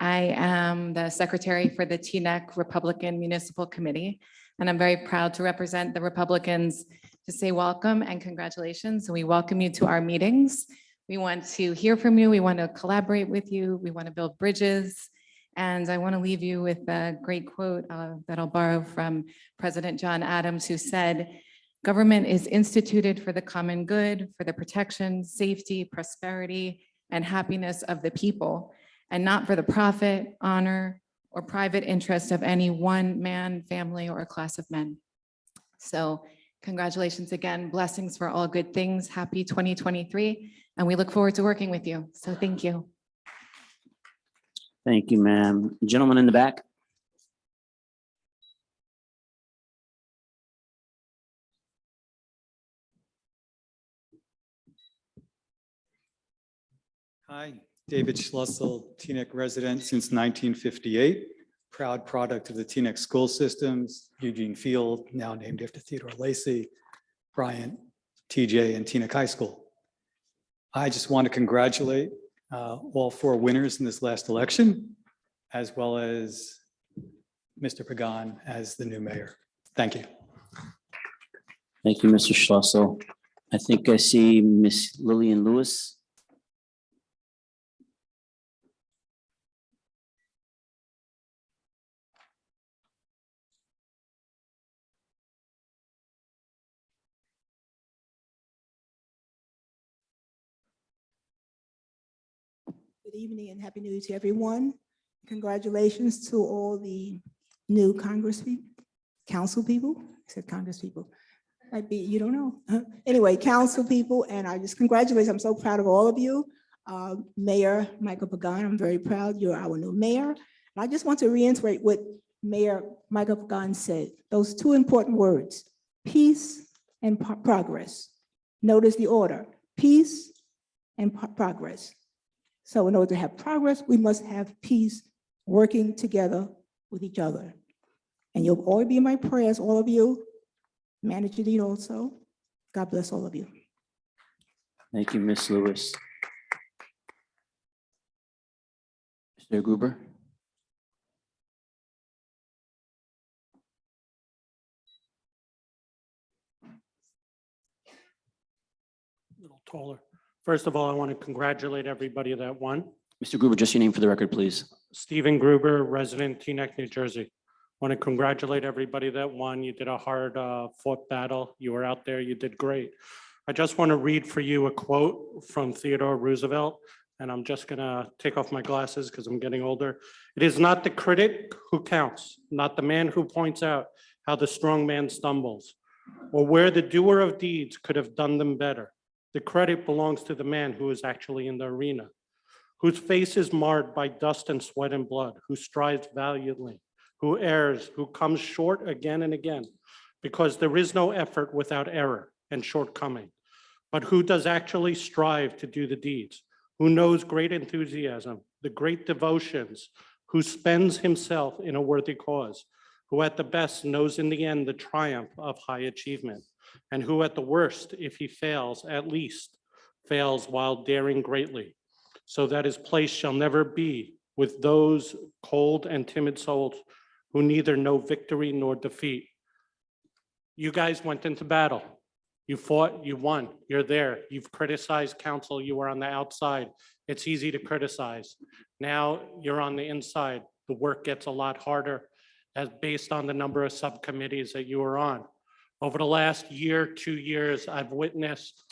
I am the secretary for the Teaneck Republican Municipal Committee, and I'm very proud to represent the Republicans to say welcome and congratulations. We welcome you to our meetings. We want to hear from you. We want to collaborate with you. We want to build bridges. And I want to leave you with a great quote that I'll borrow from President John Adams, who said, "Government is instituted for the common good, for the protection, safety, prosperity, and happiness of the people, and not for the profit, honor, or private interest of any one man, family, or class of men." So congratulations again. Blessings for all good things. Happy 2023. And we look forward to working with you. So thank you. Thank you, ma'am. Gentleman in the back. Hi, David Schlussel, Teaneck resident since 1958. Proud product of the Teaneck school systems, Eugene Field, now named after Theodore Lacey, Bryant, TJ, and Teaneck High School. I just want to congratulate all four winners in this last election, as well as Mr. Pagan as the new mayor. Thank you. Thank you, Mr. Schlossel. I think I see Miss Lillian Lewis. Good evening and Happy New Year to everyone. Congratulations to all the new Congress people, council people. I said Congress people. Might be, you don't know. Anyway, council people, and I just congratulate. I'm so proud of all of you. Mayor Michael Pagan, I'm very proud. You're our new mayor. And I just want to reiterate what Mayor Michael Pagan said. Those two important words, peace and progress. Notice the order, peace and progress. So in order to have progress, we must have peace, working together with each other. And you'll all be in my prayers, all of you. Manager Dean also. God bless all of you. Thank you, Miss Lewis. Mr. Gruber. A little taller. First of all, I want to congratulate everybody that won. Mr. Gruber, just your name for the record, please. Stephen Gruber, resident, Teaneck, New Jersey. Want to congratulate everybody that won. You did a hard fought battle. You were out there. You did great. I just want to read for you a quote from Theodore Roosevelt, and I'm just going to take off my glasses because I'm getting older. "It is not the critic who counts, not the man who points out how the strong man stumbles, or where the doer of deeds could have done them better. The credit belongs to the man who is actually in the arena, whose face is marred by dust and sweat and blood, who strives valiantly, who errs, who comes short again and again, because there is no effort without error and shortcoming, but who does actually strive to do the deeds, who knows great enthusiasm, the great devotions, who spends himself in a worthy cause, who at the best knows in the end the triumph of high achievement, and who at the worst, if he fails, at least fails while daring greatly, so that his place shall never be with those cold and timid souls who neither know victory nor defeat." You guys went into battle. You fought, you won, you're there. You've criticized council, you were on the outside. It's easy to criticize. Now you're on the inside. The work gets a lot harder as based on the number of subcommittees that you were on. Over the last year, 2 years, I've witnessed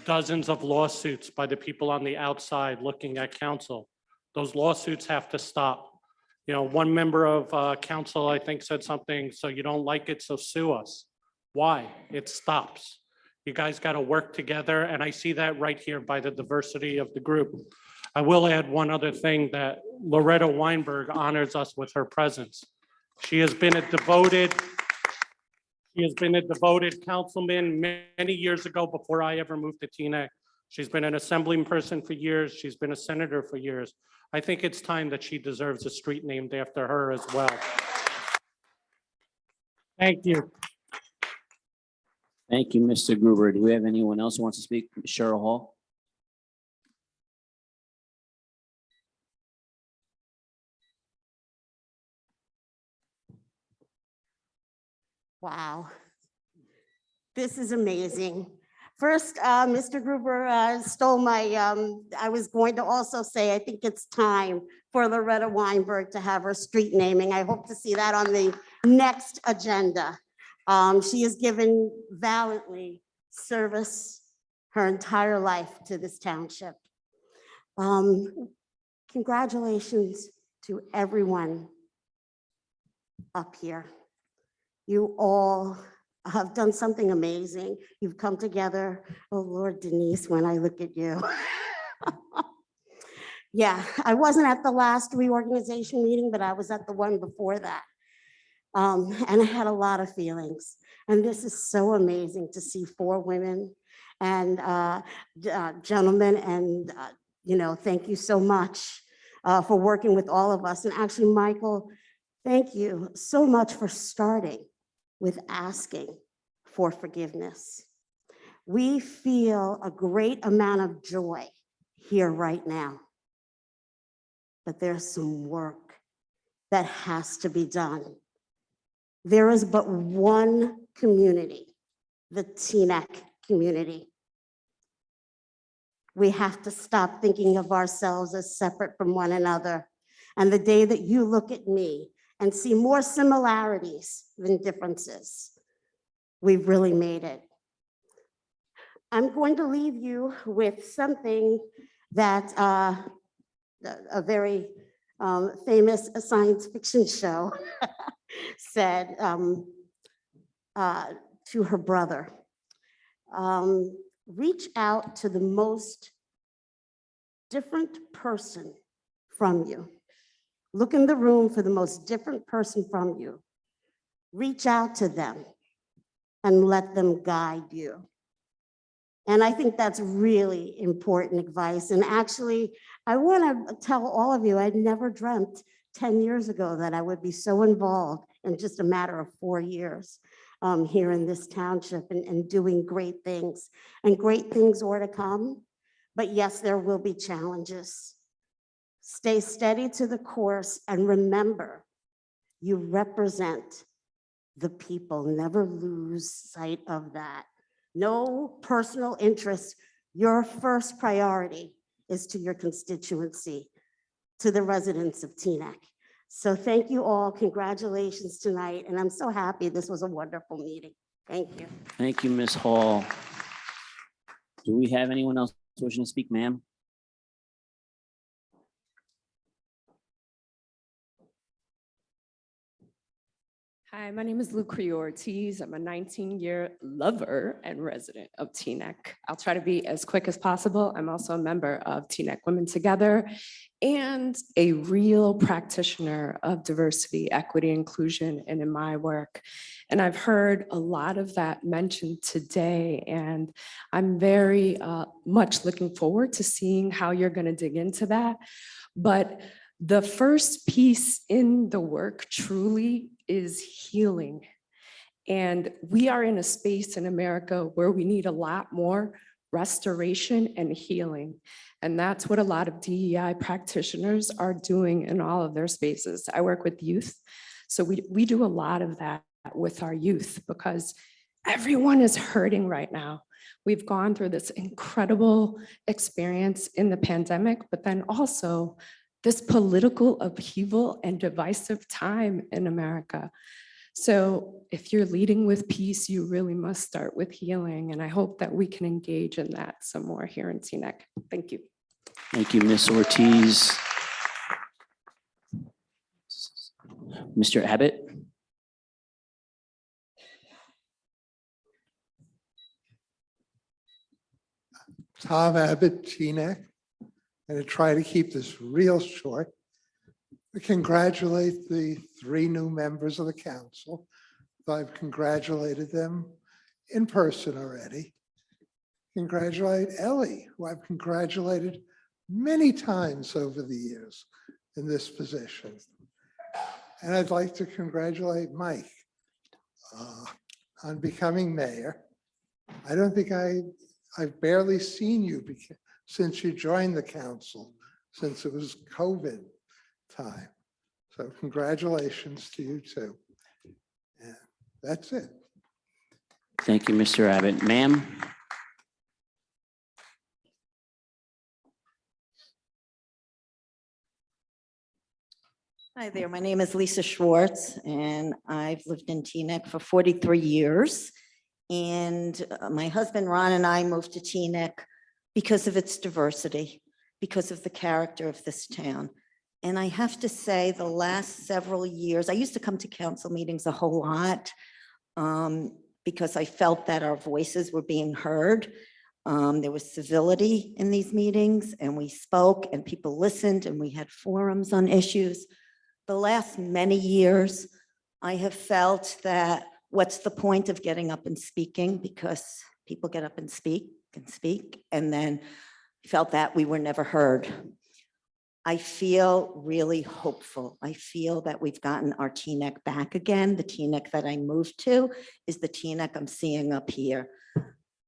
dozens of lawsuits by the people on the outside looking at council. Those lawsuits have to stop. You know, one member of council, I think, said something, "So you don't like it, so sue us." Why? It stops. You guys got to work together, and I see that right here by the diversity of the group. I will add one other thing, that Loretta Weinberg honors us with her presence. She has been a devoted councilman many years ago before I ever moved to Teaneck. She's been an assembly person for years. She's been a senator for years. I think it's time that she deserves a street named after her as well. Thank you. Thank you, Mr. Gruber. Do we have anyone else who wants to speak? Cheryl Hall? Wow. This is amazing. First, Mr. Gruber stole my, I was going to also say, I think it's time for Loretta Weinberg to have her street naming. I hope to see that on the next agenda. She has given valiantly service her entire life to this township. Congratulations to everyone up here. You all have done something amazing. You've come together. Oh Lord, Denise, when I look at you. Yeah, I wasn't at the last reorganization meeting, but I was at the one before that. And I had a lot of feelings. And this is so amazing to see 4 women and gentlemen. And, you know, thank you so much for working with all of us. And actually, Michael, thank you so much for starting with asking for forgiveness. We feel a great amount of joy here right now, but there's some work that has to be done. There is but one community, the Teaneck community. We have to stop thinking of ourselves as separate from one another. And the day that you look at me and see more similarities than differences, we've really made it. I'm going to leave you with something that a very famous science fiction show said to her brother. Reach out to the most different person from you. Look in the room for the most different person from you. Reach out to them and let them guide you. And I think that's really important advice. And actually, I want to tell all of you, I'd never dreamt 10 years ago that I would be so involved in just a matter of 4 years here in this township and doing great things. And great things are to come. But yes, there will be challenges. Stay steady to the course and remember, you represent the people. Never lose sight of that. No personal interest. Your first priority is to your constituency, to the residents of Teaneck. So thank you all. Congratulations tonight. And I'm so happy this was a wonderful meeting. Thank you. Thank you, Ms. Hall. Do we have anyone else wishing to speak, ma'am? Hi, my name is Lucrea Ortiz. I'm a 19-year lover and resident of Teaneck. I'll try to be as quick as possible. I'm also a member of Teaneck Women Together and a real practitioner of diversity, equity, inclusion, and in my work. And I've heard a lot of that mentioned today, and I'm very much looking forward to seeing how you're going to dig into that. But the first piece in the work truly is healing. And we are in a space in America where we need a lot more restoration and healing. And that's what a lot of DEI practitioners are doing in all of their spaces. I work with youth, so we do a lot of that with our youth because everyone is hurting right now. We've gone through this incredible experience in the pandemic, but then also this political upheaval and divisive time in America. So if you're leading with peace, you really must start with healing. And I hope that we can engage in that some more here in Teaneck. Thank you. Thank you, Ms. Ortiz. Mr. Abbott? Tom Abbott, Teaneck. I'm going to try to keep this real short. I congratulate the 3 new members of the council. I've congratulated them in person already. Congratulate Ellie, who I've congratulated many times over the years in this position. And I'd like to congratulate Mike. on becoming mayor. I don't think I've barely seen you since you joined the council, since it was COVID time. So congratulations to you too. And that's it. Thank you, Mr. Abbott. Ma'am? Hi there, my name is Lisa Schwartz, and I've lived in Teaneck for 43 years. And my husband Ron and I moved to Teaneck because of its diversity, because of the character of this town. And I have to say, the last several years, I used to come to council meetings a whole lot because I felt that our voices were being heard. There was civility in these meetings, and we spoke, and people listened, and we had forums on issues. The last many years, I have felt that what's the point of getting up and speaking, because people get up and speak, and then felt that we were never heard. I feel really hopeful. I feel that we've gotten our Teaneck back again. The Teaneck that I moved to is the Teaneck I'm seeing up here.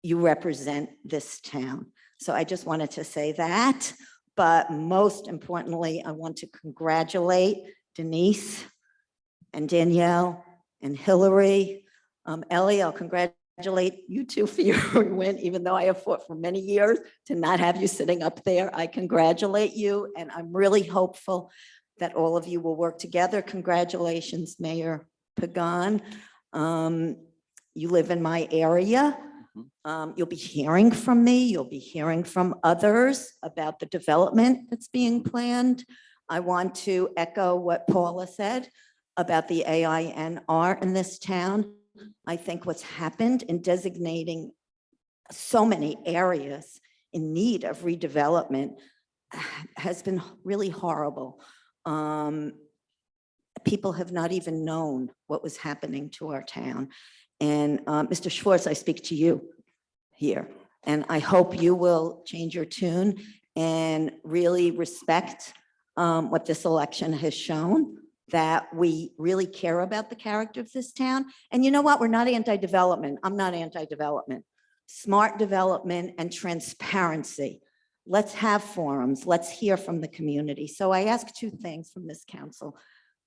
You represent this town. So I just wanted to say that, but most importantly, I want to congratulate Denise and Danielle and Hillary. Ellie, I'll congratulate you two for your win, even though I have fought for many years to not have you sitting up there. I congratulate you, and I'm really hopeful that all of you will work together. Congratulations, Mayor Pagan. You live in my area. You'll be hearing from me. You'll be hearing from others about the development that's being planned. I want to echo what Paula said about the AINR in this town. I think what's happened in designating so many areas in need of redevelopment has been really horrible. People have not even known what was happening to our town. And Mr. Schwartz, I speak to you here, and I hope you will change your tune and really respect what this election has shown, that we really care about the character of this town. And you know what? We're not anti-development. I'm not anti-development. Smart development and transparency. Let's have forums. Let's hear from the community. So I ask two things from this council.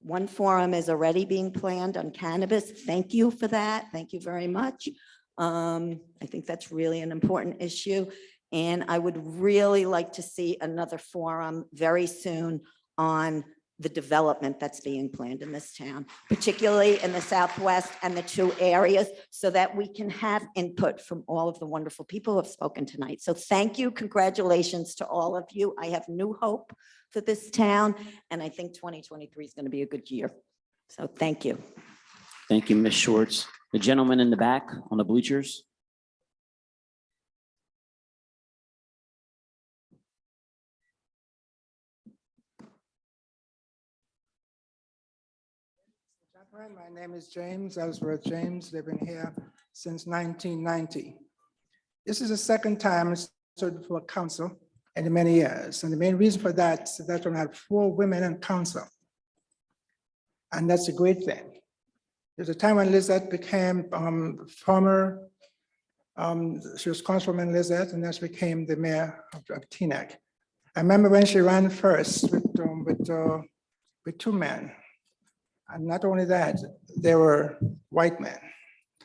One forum is already being planned on cannabis. Thank you for that. Thank you very much. I think that's really an important issue. And I would really like to see another forum very soon on the development that's being planned in this town, particularly in the Southwest and the two areas, so that we can have input from all of the wonderful people who have spoken tonight. So thank you. Congratulations to all of you. I have new hope for this town, and I think 2023 is going to be a good year. So thank you. Thank you, Ms. Schwartz. The gentleman in the back on the bleachers. My name is James Ellsworth James, living here since 1990. This is the second time I stood before council in many years. And the main reason for that is that we had 4 women in council. And that's a great thing. There's a time when Lizette became she was Councilwoman Lizette, and then she became the mayor of Teaneck. I remember when she ran first with 2 men. And not only that, they were white men.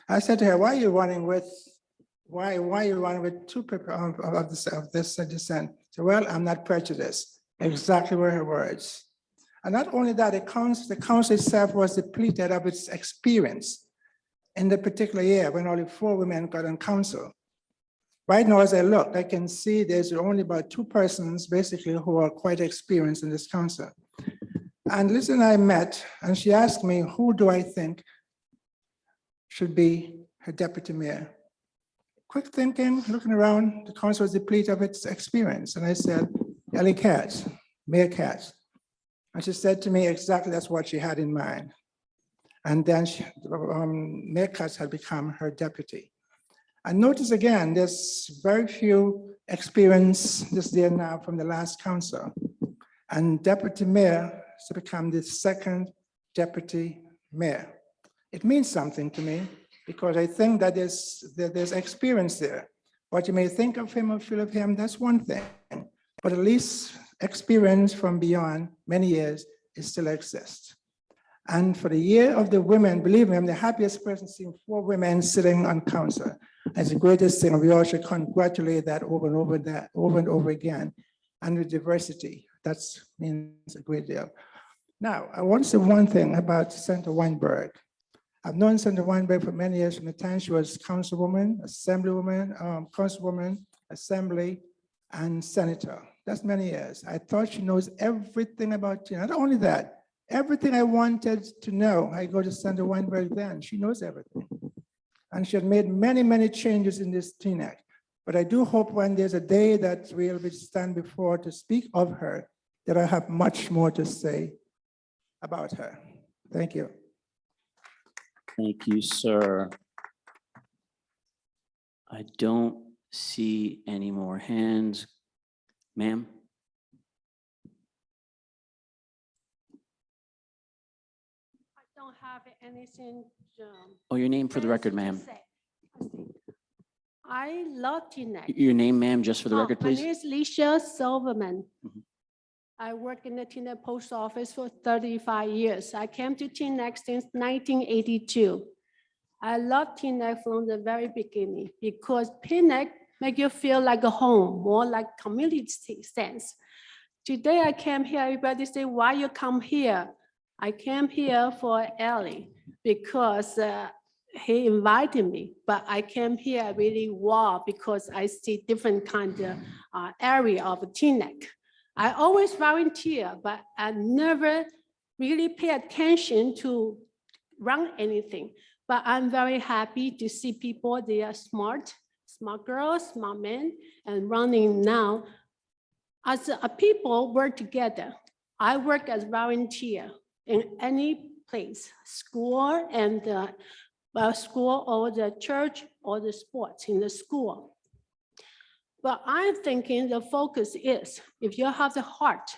I said to her, why are you running with 2 people of this descent? She said, well, I'm not prejudiced. Exactly were her words. And not only that, the council itself was depleted of its experience in the particular year when only 4 women got on council. Right now, as I look, I can see there's only about 2 persons basically who are quite experienced in this council. And Liz and I met, and she asked me, who do I think should be her deputy mayor? Quick thinking, looking around, the council was depleted of its experience. And I said, Ellie Katz, Mayor Katz. And she said to me exactly that's what she had in mind. And then Mayor Katz had become her deputy. And notice again, there's very few experience this there now from the last council. And deputy mayor to become the 2nd deputy mayor. It means something to me because I think that there's experience there. What you may think of him or feel of him, that's one thing. But at least experience from beyond many years, it still exists. And for the year of the women, believe me, I'm the happiest person seeing 4 women sitting on council. That's the greatest thing. We all should congratulate that over and over again. And the diversity, that means a great deal. Now, I want to say one thing about Senator Weinberg. I've known Senator Weinberg for many years from the time she was councilwoman, councilwoman, assembly, and senator. That's many years. I thought she knows everything about Teaneck. Not only that, everything I wanted to know, I go to Senator Weinberg then. She knows everything. And she had made many, many changes in this Teaneck. But I do hope when there's a day that we'll be stand before to speak of her, that I have much more to say about her. Thank you. Thank you, sir. I don't see any more hands. Ma'am? I don't have anything. Oh, your name for the record, ma'am. I love Teaneck. Your name, ma'am, just for the record, My please. name is Alicia Silverman. Mhm. I work in the Teaneck Post Office for 35 years. I came to Teaneck since 1982. I love Teaneck from the very beginning because Teaneck make you feel like a home, more like community sense. Today I came here, everybody say, why you come here? I came here for Ellie because he invited me, but I came here really wow because I see different kind of area of Teaneck. I always volunteer, but I never really pay attention to run anything. But I'm very happy to see people, they are smart girls, smart men, and running now. As a people work together, I work as volunteer in any place, school and school or the church or the sports in the school. But I'm thinking the focus is, if you have the heart,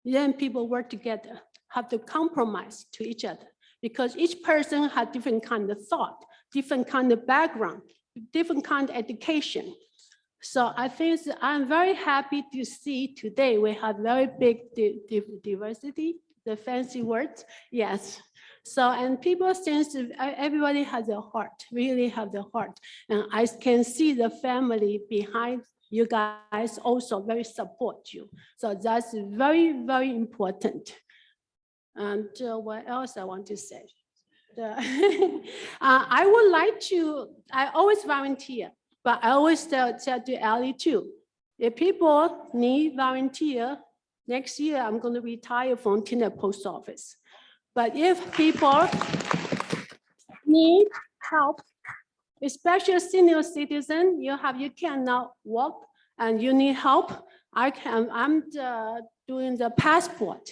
then people work together, have to compromise to each other, because each person has different kind of thought, different kind of background, different kind of education. So I think I'm very happy to see today we have very big diversity, the fancy words, yes. So, and people sense everybody has a heart, really have the heart. And I can see the family behind you guys also very support you. So that's very, very important. And what else I want to say? I would like to, I always volunteer, but I always tell to Ali too, if people need volunteer, next year I'm going to retire from Teaneck Post Office. But if people need help, especially senior citizen, you cannot walk and you need help, I'm doing the passport.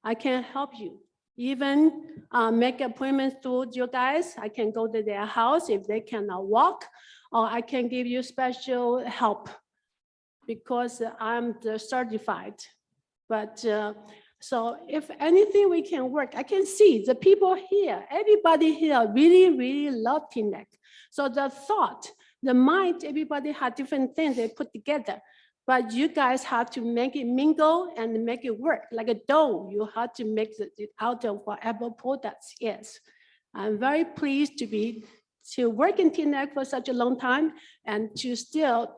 I can help you. Even make appointments to you guys. I can go to their house if they cannot walk, or I can give you special help because I'm certified. But so if anything we can work, I can see the people here, everybody here really, really love Teaneck. So the thought, the mind, everybody had different things they put together. But you guys have to make it mingle and make it work like a dough. You have to make it out of whatever products. Yes, I'm very pleased to work in Teaneck for such a long time and to still,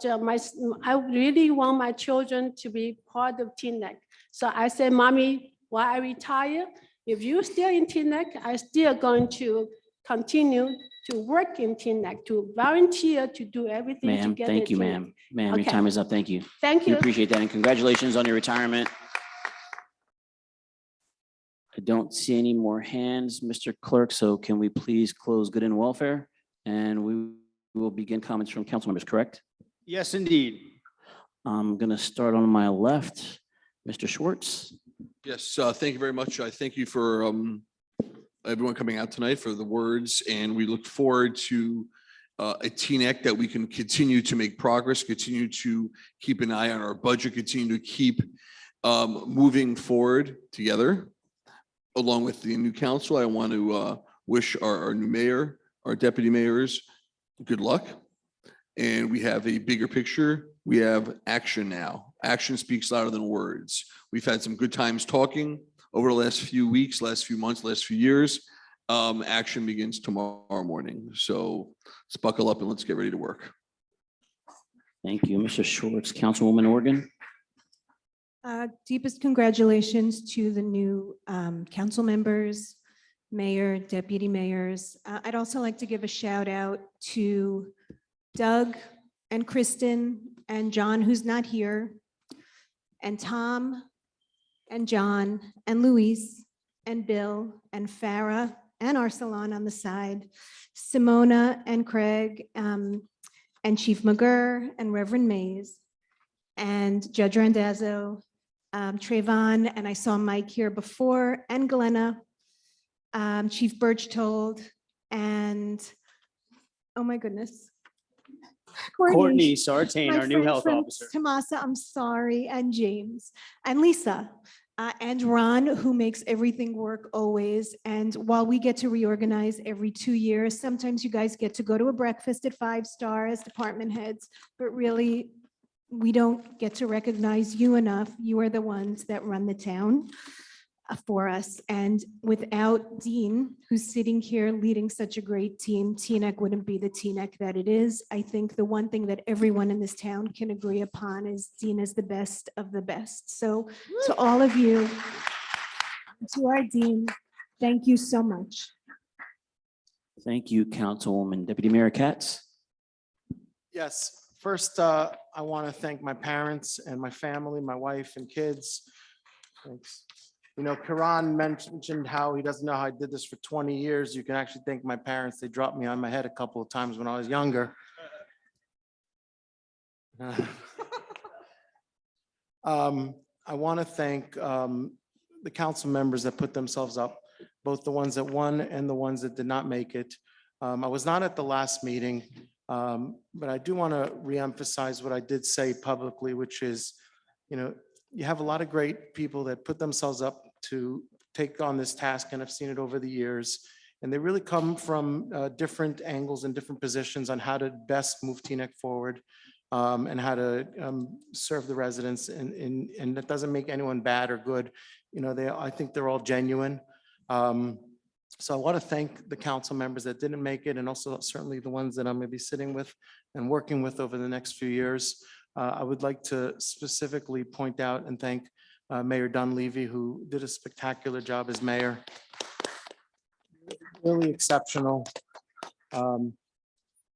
I really want my children to be part of Teaneck. So I said, Mommy, while I retire, if you're still in Teaneck, I'm still going to continue to work in Teaneck, to volunteer, to do everything Ma'am, together. thank you, Teaneck. ma'am. Ma'am, your Okay. time is up. Thank you. Thank We you. appreciate that, and congratulations on your retirement. I don't see any more hands, Mr. Clerk, so can we please close good and welfare? And we will begin comments from council members, correct? Yes, indeed. I'm gonna start on my left. Mr. Schwartz. Yes, thank you very much. I thank you for everyone coming out tonight for the words, and we look forward to a Teaneck that we can continue to make progress, continue to keep an eye on our budget, continue to keep moving forward together. Along with the new council, I want to wish our new mayor, our deputy mayors, good luck. And we have a bigger picture. We have action now. Action speaks louder than words. We've had some good times talking over the last few weeks, last few months, last few years. Action begins tomorrow morning. So let's buckle up and let's get ready to work. Thank you, Mr. Schwartz. Councilwoman Organ. Deepest congratulations to the new council members, mayor, deputy mayors. I'd also like to give a shout out to Doug and Kristen and John, who's not here, and Tom and John and Luis and Bill and Farah and Arsalan on the side, Simona and Craig, and Chief McGurr and Reverend Mays and Judge Randazzo, Trayvon, and I saw Mike here before, and Glenna, Chief Birchtold, and, oh my goodness. Courtney Sartain, my our new friend health from officer. Tomasa, I'm sorry, and James, and Lisa, and Ron, who makes everything work always. And while we get to reorganize every 2 years, sometimes you guys get to go to a breakfast at 5 Star as department heads, but really, we don't get to recognize you enough. You are the ones that run the town for us. And without Dean, who's sitting here leading such a great team, Teaneck wouldn't be the Teaneck that it is. I think the one thing that everyone in this town can agree upon is Dean is the best of the best. So to all of you, to our Dean, thank you so much. Thank you, Councilwoman. Deputy Mayor Katz. Yes, first, I want to thank my parents and my family, my wife and kids. Thanks. You know, Karan mentioned how he doesn't know how I did this for 20 years. You can actually thank my parents. They dropped me on my head a couple of times when I was younger. I want to thank the council members that put themselves up, both the ones that won and the ones that did not make it. I was not at the last meeting, but I do want to reemphasize what I did say publicly, which is, you know, you have a lot of great people that put themselves up to take on this task, and I've seen it over the years. And they really come from different angles and different positions on how to best move Teaneck forward and how to serve the residents. And that doesn't make anyone bad or good. You know, I think they're all genuine. So I want to thank the council members that didn't make it, and also certainly the ones that I'm going to be sitting with and working with over the next few years. I would like to specifically point out and thank Mayor Dunleavy, who did a spectacular job as mayor. Really exceptional.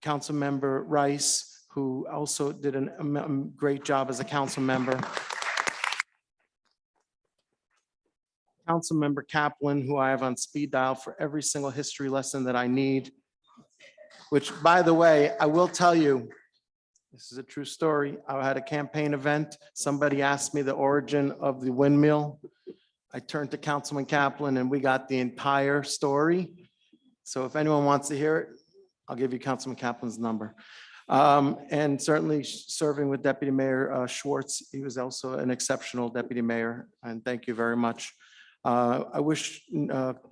Councilmember Rice, who also did a great job as a council member. Councilmember Kaplan, who I have on speed dial for every single history lesson that I need, which, by the way, I will tell you, this is a true story. I had a campaign event. Somebody asked me the origin of the windmill. I turned to Councilman Kaplan and we got the entire story. So if anyone wants to hear it, I'll give you Councilman Kaplan's number. And certainly serving with Deputy Mayor Schwartz, he was also an exceptional deputy mayor, and thank you very much. I wish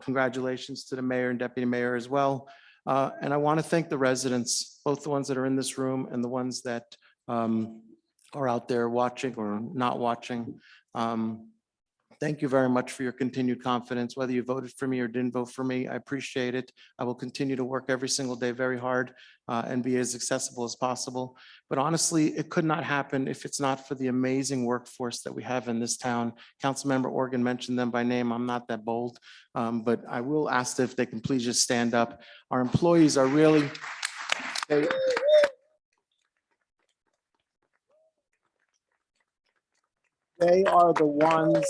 congratulations to the mayor and deputy mayor as well. And I want to thank the residents, both the ones that are in this room and the ones that are out there watching or not watching. Thank you very much for your continued confidence, whether you voted for me or didn't vote for me. I appreciate it. I will continue to work every single day very hard and be as accessible as possible. But honestly, it could not happen if it's not for the amazing workforce that we have in this town. Councilmember Organ mentioned them by name. I'm not that bold, but I will ask if they can please just stand up. Our employees are really, they are the ones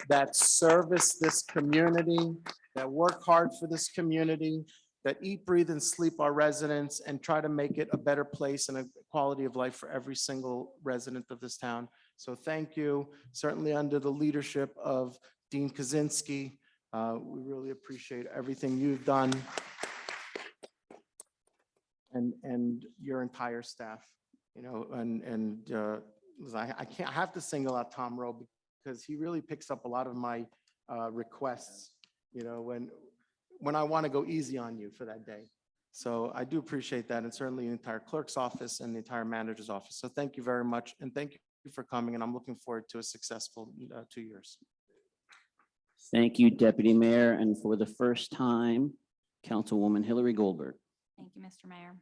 that service this community, that work hard for this community, that eat, breathe, and sleep our residents and try to make it a better place and a quality of life for every single resident of this town. So thank you. Certainly under the leadership of Dean Kaczynski, we really appreciate everything you've done and your entire staff, you know, I have to single out Tom Rowe because he really picks up a lot of my requests. You know, when I want to go easy on you for that day. So I do appreciate that, and certainly the entire clerk's office and the entire manager's office. So thank you very much, and thank you for coming, and I'm looking forward to a successful 2 years. Thank you, Deputy Mayor. And for the first time, Councilwoman Hillary Goldberg. Thank you, Mr. Mayor.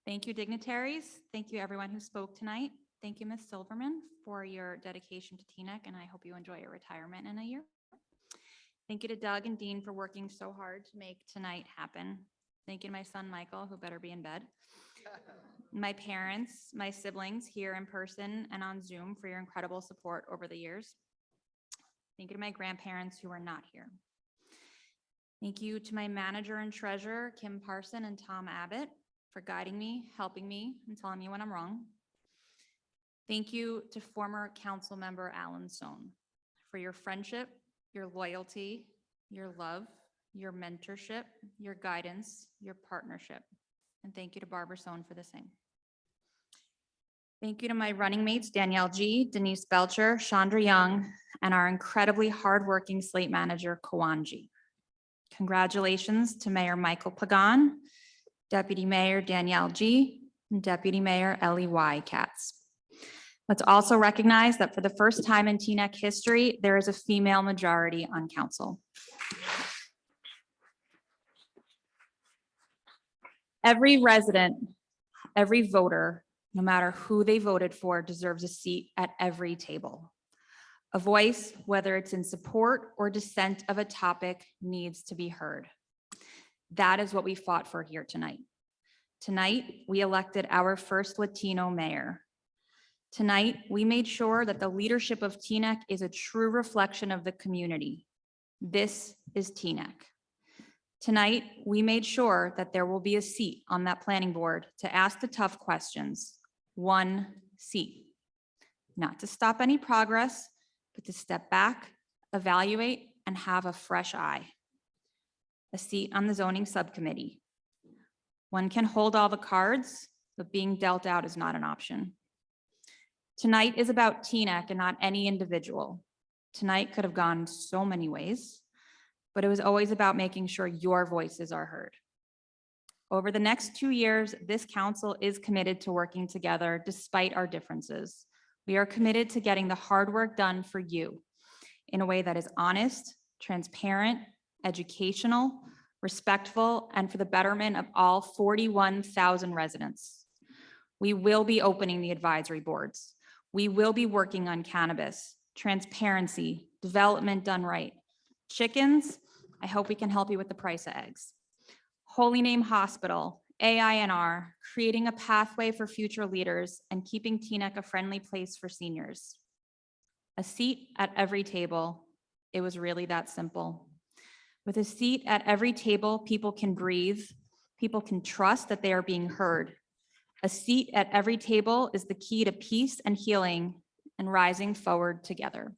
Thank you, dignitaries. Thank you, everyone who spoke tonight. Thank you, Ms. Silverman, for your dedication to Teaneck, and I hope you enjoy your retirement in a year. Thank you to Doug and Dean for working so hard to make tonight happen. Thank you to my son, Michael, who better be in bed. My parents, my siblings here in person and on Zoom for your incredible support over the years. Thank you to my grandparents who are not here. Thank you to my manager and treasurer, Kim Parson and Tom Abbott, for guiding me, helping me, and telling me when I'm wrong. Thank you to former council member Alan Sohn for your friendship, your loyalty, your love, your mentorship, your guidance, your partnership. And thank you to Barbara Sohn for the same. Thank you to my running mates, Danielle G., Denise Belcher, Chandra Young, and our incredibly hardworking slate manager, Kawan G. Congratulations to Mayor Michael Pagan, Deputy Mayor Danielle G., and Deputy Mayor Ellie Y. Katz. Let's also recognize that for the first time in Teaneck history, there is a female majority on council. Every resident, every voter, no matter who they voted for, deserves a seat at every table. A voice, whether it's in support or dissent of a topic, needs to be heard. That is what we fought for here tonight. Tonight, we elected our first Latino mayor. Tonight, we made sure that the leadership of Teaneck is a true reflection of the community. This is Teaneck. Tonight, we made sure that there will be a seat on that planning board to ask the tough questions. One seat. Not to stop any progress, but to step back, evaluate, and have a fresh eye. A seat on the zoning subcommittee. One can hold all the cards, but being dealt out is not an option. Tonight is about Teaneck and not any individual. Tonight could have gone so many ways, but it was always about making sure your voices are heard. Over the next 2 years, this council is committed to working together despite our differences. We are committed to getting the hard work done for you in a way that is honest, transparent, educational, respectful, and for the betterment of all 41,000 residents. We will be opening the advisory boards. We will be working on cannabis, transparency, development done right. Chickens, I hope we can help you with the price of eggs. Holy Name Hospital, AINR, creating a pathway for future leaders and keeping Teaneck a friendly place for seniors. A seat at every table. It was really that simple. With a seat at every table, people can breathe. People can trust that they are being heard. A seat at every table is the key to peace and healing and rising forward together.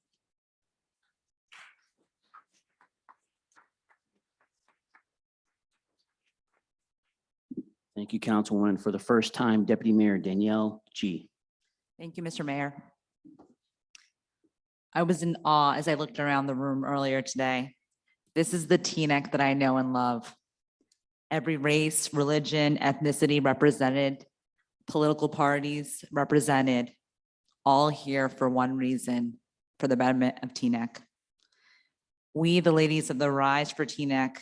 Thank you, Councilwoman. For the first time, Deputy Mayor Danielle G. Thank you, Mr. Mayor. I was in awe as I looked around the room earlier today. This is the Teaneck that I know and love. Every race, religion, ethnicity represented, political parties represented, all here for one reason, for the betterment of Teaneck. We, the ladies of the Rise for Teaneck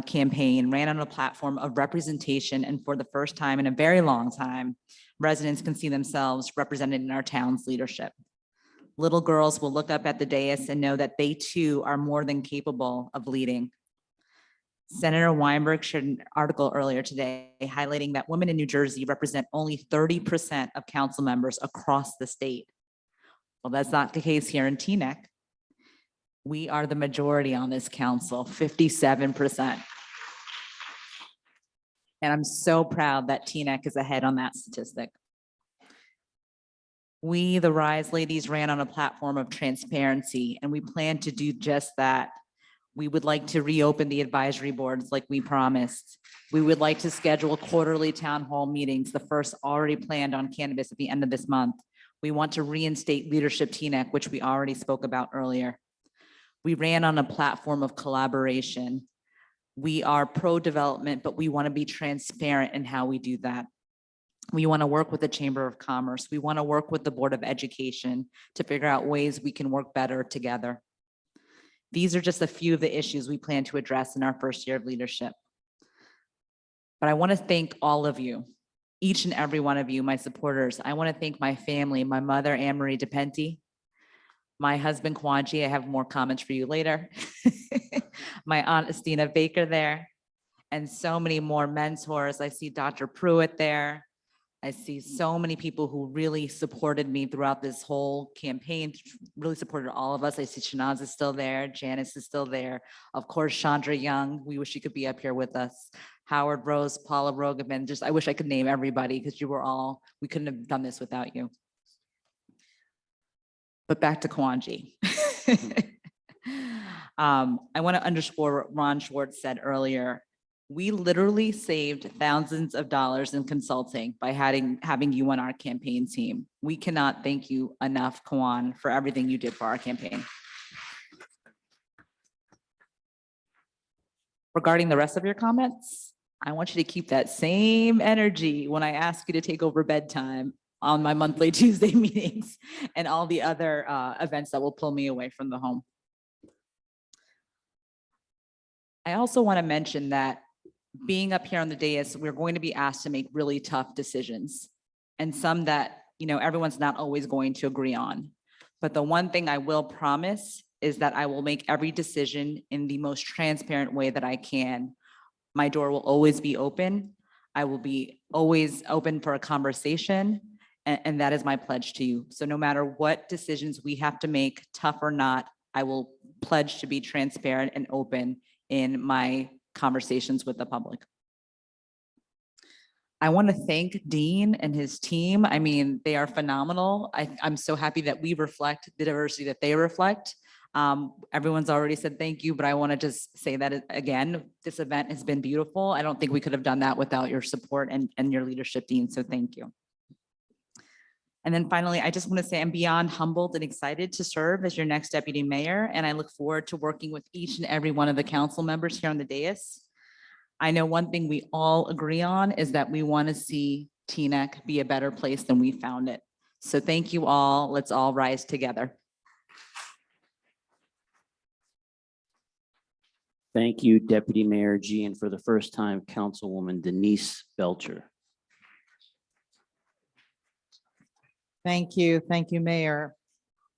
campaign, ran on a platform of representation, and for the first time in a very long time, residents can see themselves represented in our town's leadership. Little girls will look up at the dais and know that they too are more than capable of leading. Senator Weinberg shared an article earlier today highlighting that women in New Jersey represent only 30% of council members across the state. Well, that's not the case here in Teaneck. We are the majority on this council, 57%. And I'm so proud that Teaneck is ahead on that statistic. We, the Rise ladies, ran on a platform of transparency, and we plan to do just that. We would like to reopen the advisory boards like we promised. We would like to schedule quarterly town hall meetings, the first already planned on cannabis at the end of this month. We want to reinstate Leadership Teaneck, which we already spoke about earlier. We ran on a platform of collaboration. We are pro-development, but we want to be transparent in how we do that. We want to work with the Chamber of Commerce. We want to work with the Board of Education to figure out ways we can work better together. These are just a few of the issues we plan to address in our first year of leadership. But I want to thank all of you, each and every one of you, my supporters. I want to thank my family, my mother, Anne Marie DePenti, my husband, Kwanji. I have more comments for you later. My aunt, Estina Baker there, and so many more mentors. I see Dr. Pruitt there. I see so many people who really supported me throughout this whole campaign, really supported all of us. I see Shanaz is still there. Janice is still there. Of course, Chandra Young, we wish she could be up here with us. Howard Rose, Paula Rogaman, I wish I could name everybody because we couldn't have done this without you. But back to Kwanji. I want to underscore what Ron Schwartz said earlier. We literally saved thousands of dollars in consulting by having you on our campaign team. We cannot thank you enough, Kwan, for everything you did for our campaign. Regarding the rest of your comments, I want you to keep that same energy when I ask you to take over bedtime on my monthly Tuesday meetings and all the other events that will pull me away from the home. I also want to mention that being up here on the dais, we're going to be asked to make really tough decisions, and some that, everyone's not always going to agree on. But the one thing I will promise is that I will make every decision in the most transparent way that I can. My door will always be open. I will be always open for a conversation, and that is my pledge to you. So no matter what decisions we have to make, tough or not, I will pledge to be transparent and open in my conversations with the public. I want to thank Dean and his team. I mean, they are phenomenal. I'm so happy that we reflect the diversity that they reflect. Everyone's already said thank you, but I want to just say that again, this event has been beautiful. I don't think we could have done that without your support and your leadership, Dean, so thank you. And then finally, I just want to say I'm beyond humbled and excited to serve as your next deputy mayor, and I look forward to working with each and every one of the council members here on the dais. I know one thing we all agree on is that we want to see Teaneck be a better place than we found it. So thank you all. Let's all rise together. Thank you, Deputy Mayor G, and for the first time, Councilwoman Denise Belcher. Thank you, Mayor.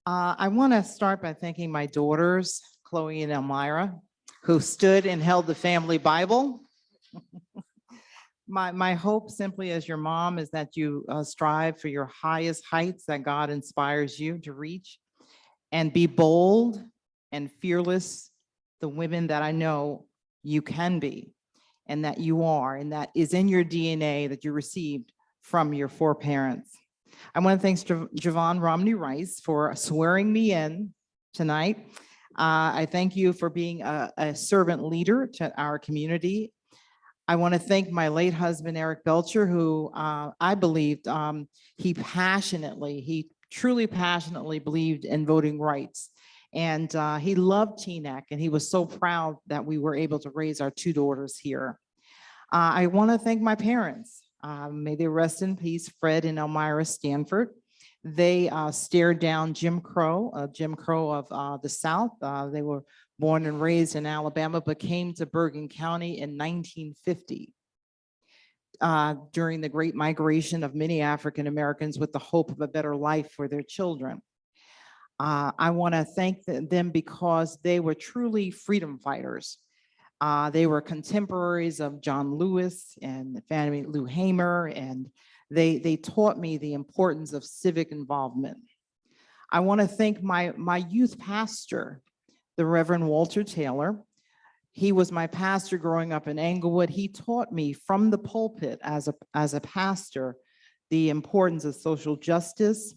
I want to start by thanking my daughters, Chloe and Elmira, who stood and held the family Bible. My hope simply as your mom is that you strive for your highest heights that God inspires you to reach, and be bold and fearless, the women that I know you can be and that you are, and that is in your DNA that you received from your four parents. I want to thank Javon Romney Rice for swearing me in tonight. I thank you for being a servant leader to our community. I want to thank my late husband, Eric Belcher, who I believed he truly passionately believed in voting rights. And he loved Teaneck, and he was so proud that we were able to raise our two daughters here. I want to thank my parents. May they rest in peace, Fred and Elmira Stanford. They stared down Jim Crow of the South. They were born and raised in Alabama, but came to Bergen County in 1950 during the Great Migration of many African Americans with the hope of a better life for their children. I want to thank them because they were truly freedom fighters. They were contemporaries of John Lewis and Fannie Lou Hamer, and they taught me the importance of civic involvement. I want to thank my youth pastor, the Reverend Walter Taylor. He was my pastor growing up in Englewood. He taught me from the pulpit as a pastor the importance of social justice,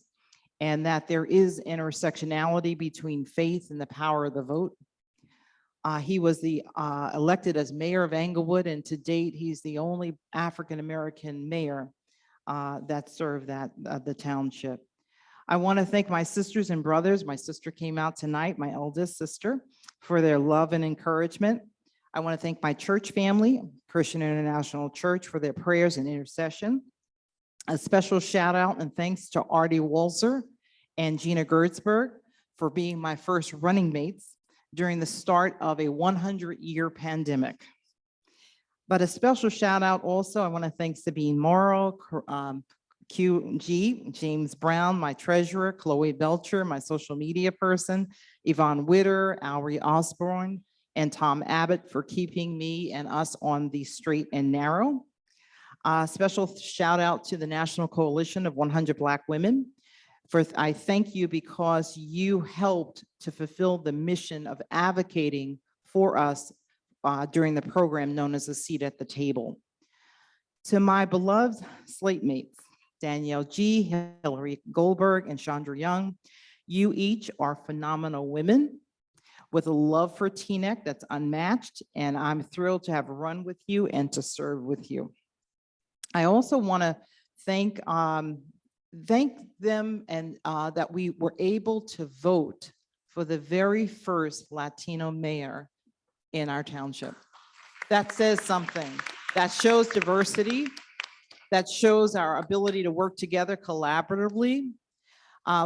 and that there is intersectionality between faith and the power of the vote. He was elected as mayor of Englewood, and to date, he's the only African-American mayor that served the township. I want to thank my sisters and brothers. My sister came out tonight, my eldest sister, for their love and encouragement. I want to thank my church family, Christian International Church, for their prayers and intercession. A special shout out and thanks to Artie Walzer and Gina Gertzberg for being my first running mates during the start of a 100-year pandemic. But a special shout out also, I want to thank Sabine Morrow, QG, James Brown, my treasurer, Chloe Belcher, my social media person, Yvonne Witter, Alrie Osborne, and Tom Abbott for keeping me and us on the straight and narrow. Special shout out to the National Coalition of 100 Black Women. I thank you because you helped to fulfill the mission of advocating for us during the program known as A Seat at the Table. To my beloved slate mates, Danielle G., Hillary Goldberg, and Chandra Young, you each are phenomenal women with a love for Teaneck that's unmatched, and I'm thrilled to have run with you and to serve with you. I also want to thank them and that we were able to vote for the very first Latino mayor in our township. That says something. That shows diversity. That shows our ability to work together collaboratively.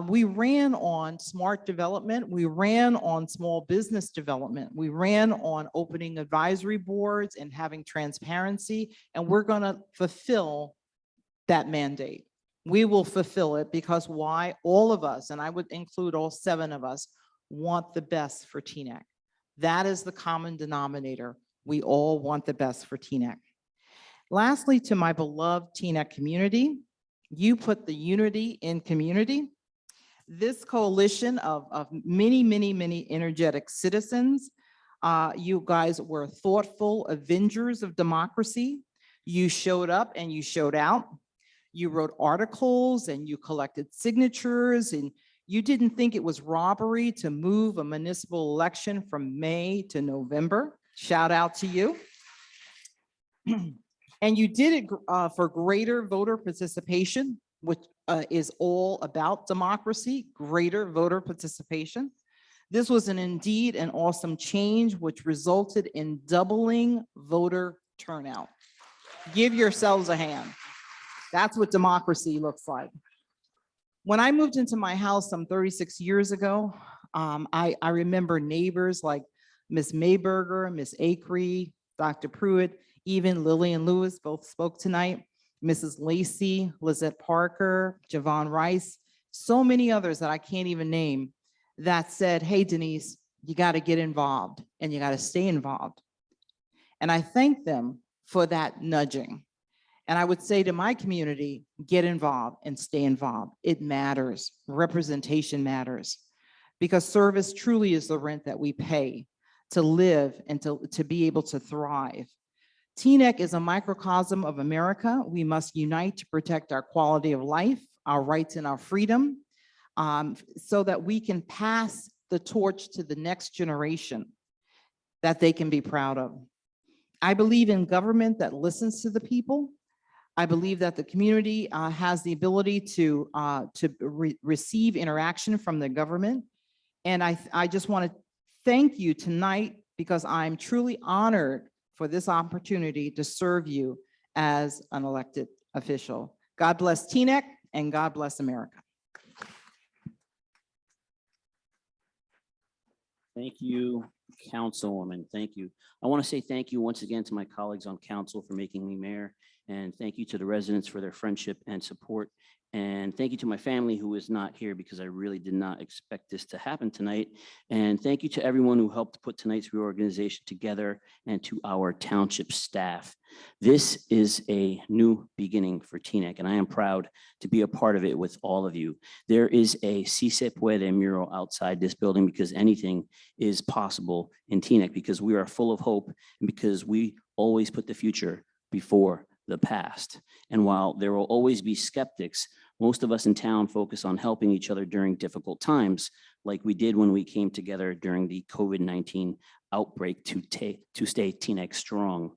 We ran on smart development. We ran on small business development. We ran on opening advisory boards and having transparency, and we're going to fulfill that mandate. We will fulfill it because why? All of us, and I would include all 7 of us, want the best for Teaneck. That is the common denominator. We all want the best for Teaneck. Lastly, to my beloved Teaneck community, you put the unity in community. This coalition of many energetic citizens, you guys were thoughtful avengers of democracy. You showed up and you showed out. You wrote articles and you collected signatures, and you didn't think it was robbery to move a municipal election from May to November. Shout out to you. And you did it for greater voter participation, which is all about democracy, greater voter participation. This was indeed an awesome change, which resulted in doubling voter turnout. Give yourselves a hand. That's what democracy looks like. When I moved into my house some 36 years ago, I remember neighbors like Miss Mayberger, Miss Acree, Dr. Pruitt, even Lillian Lewis, both spoke tonight, Mrs. Lacey, Lizette Parker, Javon Rice, so many others that I can't even name that said, hey, Denise, you got to get involved and you got to stay involved. And I thank them for that nudging. And I would say to my community, get involved and stay involved. It matters. Representation matters because service truly is the rent that we pay to live and to be able to thrive. Teaneck is a microcosm of America. We must unite to protect our quality of life, our rights and our freedom, so that we can pass the torch to the next generation that they can be proud of. I believe in government that listens to the people. I believe that the community has the ability to receive interaction from the government. And I just want to thank you tonight because I'm truly honored for this opportunity to serve you as an elected official. God bless Teaneck and God bless America. Thank you, Councilwoman. Thank you. I want to say thank you once again to my colleagues on council for making me mayor. And thank you to the residents for their friendship and support. And thank you to my family who is not here because I really did not expect this to happen tonight. And thank you to everyone who helped put tonight's reorganization together and to our township staff. This is a new beginning for Teaneck, and I am proud to be a part of it with all of you. There is a Si Se Puede mural outside this building because anything is possible in Teaneck because we are full of hope and because we always put the future before the past. And while there will always be skeptics, most of us in town focus on helping each other during difficult times, like we did when we came together during the COVID-19 outbreak to stay Teaneck strong.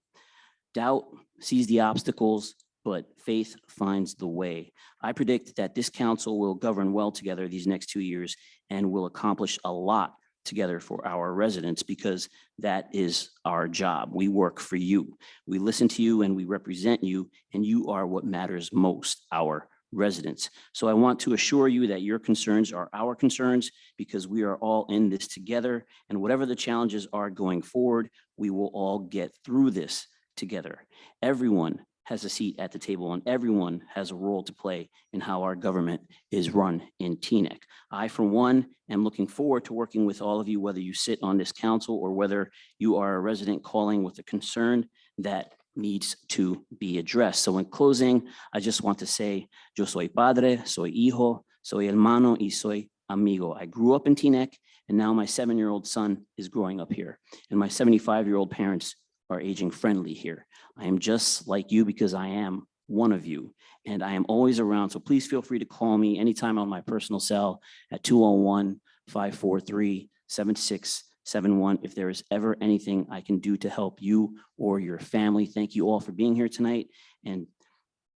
Doubt sees the obstacles, but faith finds the way. I predict that this council will govern well together these next 2 years and will accomplish a lot together for our residents because that is our job. We work for you. We listen to you and we represent you, and you are what matters most, our residents. So I want to assure you that your concerns are our concerns because we are all in this together, and whatever the challenges are going forward, we will all get through this together. Everyone has a seat at the table and everyone has a role to play in how our government is run in Teaneck. I, for one, am looking forward to working with all of you, whether you sit on this council or whether you are a resident calling with a concern that needs to be addressed. So in closing, I just want to say, yo soy padre, soy hijo, soy hermano y soy amigo. I grew up in Teaneck, and now my 7-year-old son is growing up here, and my 75-year-old parents are aging friendly here. I am just like you because I am one of you, and I am always around. So please feel free to call me anytime on my personal cell at 201-543-7671 if there is ever anything I can do to help you or your family. Thank you all for being here tonight. And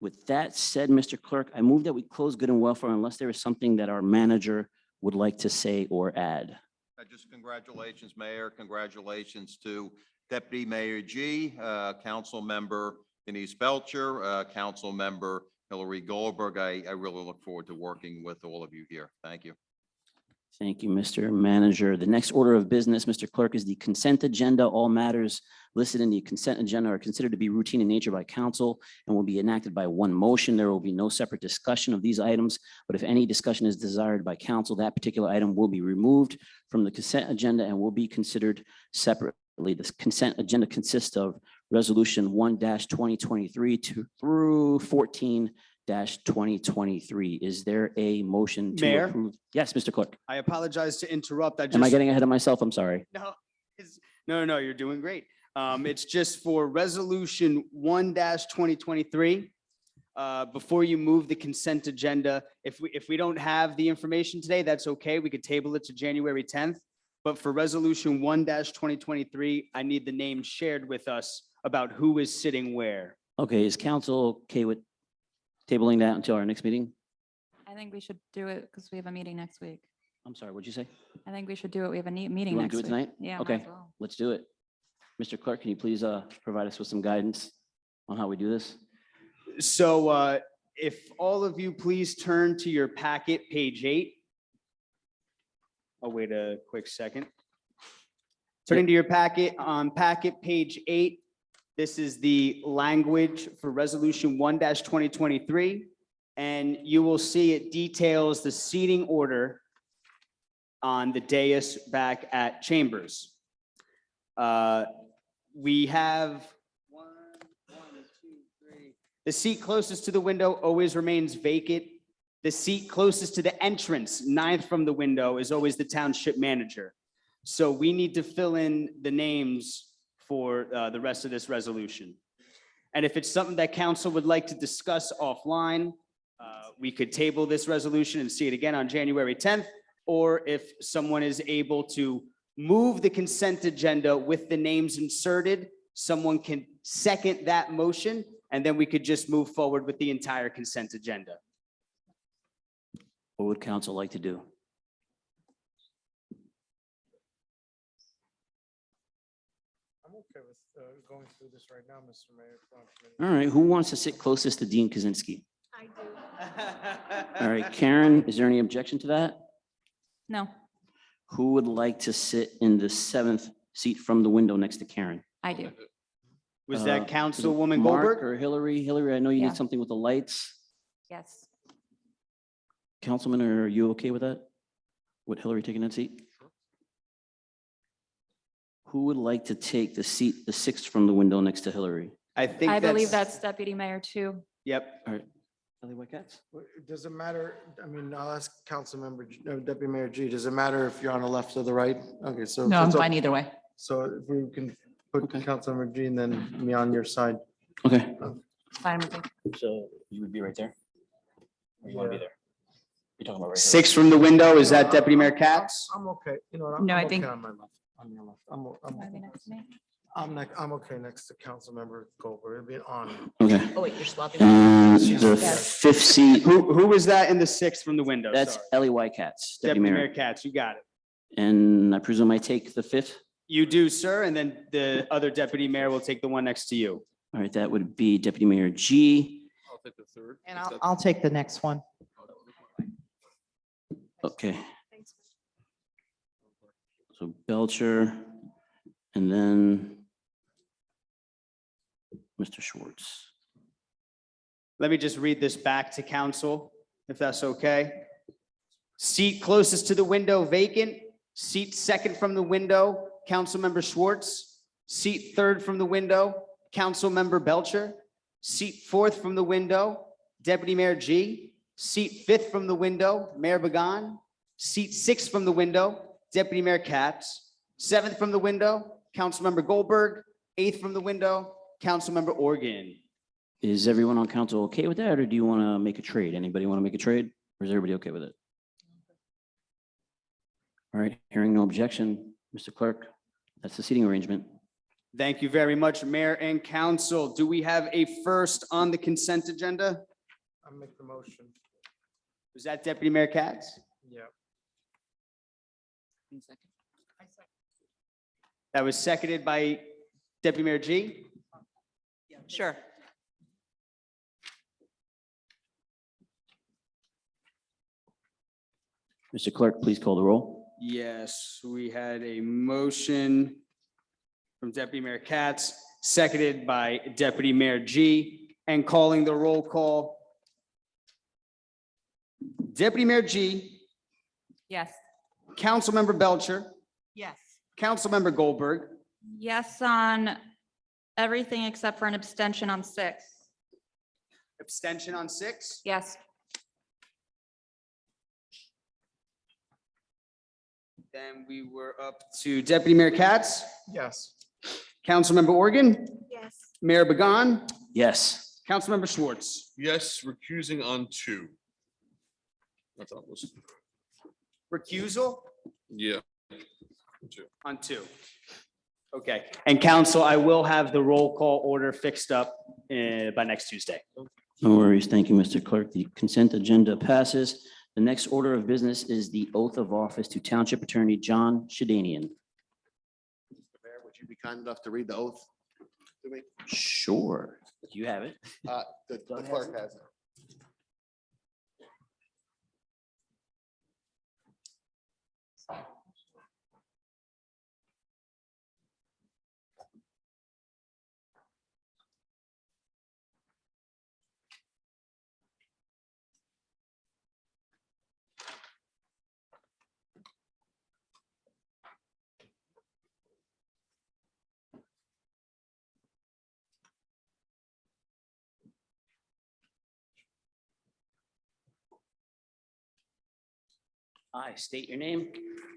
with that said, Mr. Clerk, I move that we close good and welfare unless there is something that our manager would like to say or add. Just congratulations, Mayor. Congratulations to Deputy Mayor G, Council Member Denise Belcher, Council Member Hillary Goldberg. I really look forward to working with all of you here. Thank you. Thank you, Mr. Manager. The next order of business, Mr. Clerk, is the consent agenda. All matters listed in the consent agenda are considered to be routine in nature by council and will be enacted by one motion. There will be no separate discussion of these items, but if any discussion is desired by council, that particular item will be removed from the consent agenda and will be considered separately. This consent agenda consists of Resolution 1-2023 through 14-2023. Is there a motion to Mayor? approve? Yes, Mr. Clerk. I apologize to interrupt. Am I getting ahead of myself? I'm sorry. No, no, you're doing great. It's just for Resolution 1-2023. Before you move the consent agenda, if we don't have the information today, that's okay. We could table it to January 10th. But for Resolution 1-2023, I need the names shared with us about who is sitting where. Okay, is council okay with tabling that until our next meeting? I think we should do it because we have a meeting next week. I'm sorry, what'd you say? I think we should do it. We have a meeting You want next to do it week. tonight? Yeah. might Okay, as well. let's do it. Mr. Clerk, can you please provide us with some guidance on how we do this? So if all of you please turn to your packet, page 8. I'll wait a quick second. Turning to your packet, on packet page 8, this is the language for Resolution 1-2023. And you will see it details the seating order on the dais back at Chambers. We have the seat closest to the window always remains vacant. The seat closest to the entrance, 9th from the window, is always the township manager. So we need to fill in the names for the rest of this resolution. And if it's something that council would like to discuss offline, we could table this resolution and see it again on January 10th. Or if someone is able to move the consent agenda with the names inserted, someone can second that motion, and then we could just move forward with the entire consent agenda. What would council like to do? I'm okay with going through this right now, Mr. Mayor. All right, who wants to sit closest to Dean Kaczynski? I do. All right, Karen, is there any objection to that? No, Who would like to sit in the 7th seat from the window next to Karen? I do. Was Is that it Councilwoman Mark Goldberg? or Hillary? Hillary, I know you Yeah. need something with the lights. Yes. Councilman, are you okay with that? With Hillary taking that seat? Who would like to take the seat, the 6th from the window next to Hillary? I think I believe that's Deputy Mayor too. Yep. All right. Ellie White Cats? Does it matter? I mean, I'll ask Deputy Mayor G, does it matter if you're on the left or the right? Okay, so. No, I'm so- fine either way. So if we can put Councilmember G and then me on your side. Okay, Fine with me. so you would be right there? Or you want to be there? You're talking about right here? 6 from the window, is that Deputy Mayor Katz? I'm okay, you know. No, I I'm think- okay on my left, on your left. Wanna be next to me? I'm okay next to Councilmember Goldberg, it'll be on. Okay. Oh, wait, you're swapping. And the Yes. 5th seat, Who was that in the 6th from the window? that's Sorry. Ellie White Cats, Deputy Deputy Mayor Mayor. Katz, you got it. And I presume I take the fifth? You do, sir, and then the other deputy mayor will take the one next to you. All right, that would be Deputy Mayor G. I'll take the third. And I'll take the next one. Okay. So Belcher, and then Mr. Schwartz. Let me just read this back to council, if that's okay. Seat closest to the window vacant. Seat second from the window, Councilmember Schwartz. Seat third from the window, Councilmember Belcher. Seat fourth from the window, Deputy Mayor G. Seat fifth from the window, Mayor Began. Seat sixth from the window, Deputy Mayor Katz. Seventh from the window, Councilmember Goldberg. Eighth from the window, Councilmember Organ. Is everyone on council okay with that, or do you want to make a trade? Anybody want to make a trade, or is everybody okay with it? All right, hearing no objection, Mr. Clerk, that's the seating arrangement. Thank you very much, Mayor and Council. Do we have a first on the consent agenda? I'll make the motion. Was that Deputy Mayor Katz? Yeah. That was seconded by Deputy Mayor G. Sure. Mr. Clerk, please call the roll. Yes, we had a motion from Deputy Mayor Katz, seconded by Deputy Mayor G, and calling the roll call. Deputy Mayor G, Yes. Councilmember Belcher, Yes. Councilmember Goldberg, Yes on everything except for an abstention on 6. abstention on 6. Yes. Then we were up to Deputy Mayor Katz, Yes. Councilmember Organ, Yes. Mayor Began, Yes. Councilmember Schwartz. Yes, recusing on 2. I thought it was, Recusal yeah. 2. on 2. Okay, and council, I will have the roll call order fixed up by next Tuesday. No worries. Thank you, Mr. Clerk. The consent agenda passes. The next order of business is the oath of office to Township Attorney John Shadanian. Mayor, would you be kind enough to read the oath to me? Sure. Do you have it? The clerk has it. I state your name.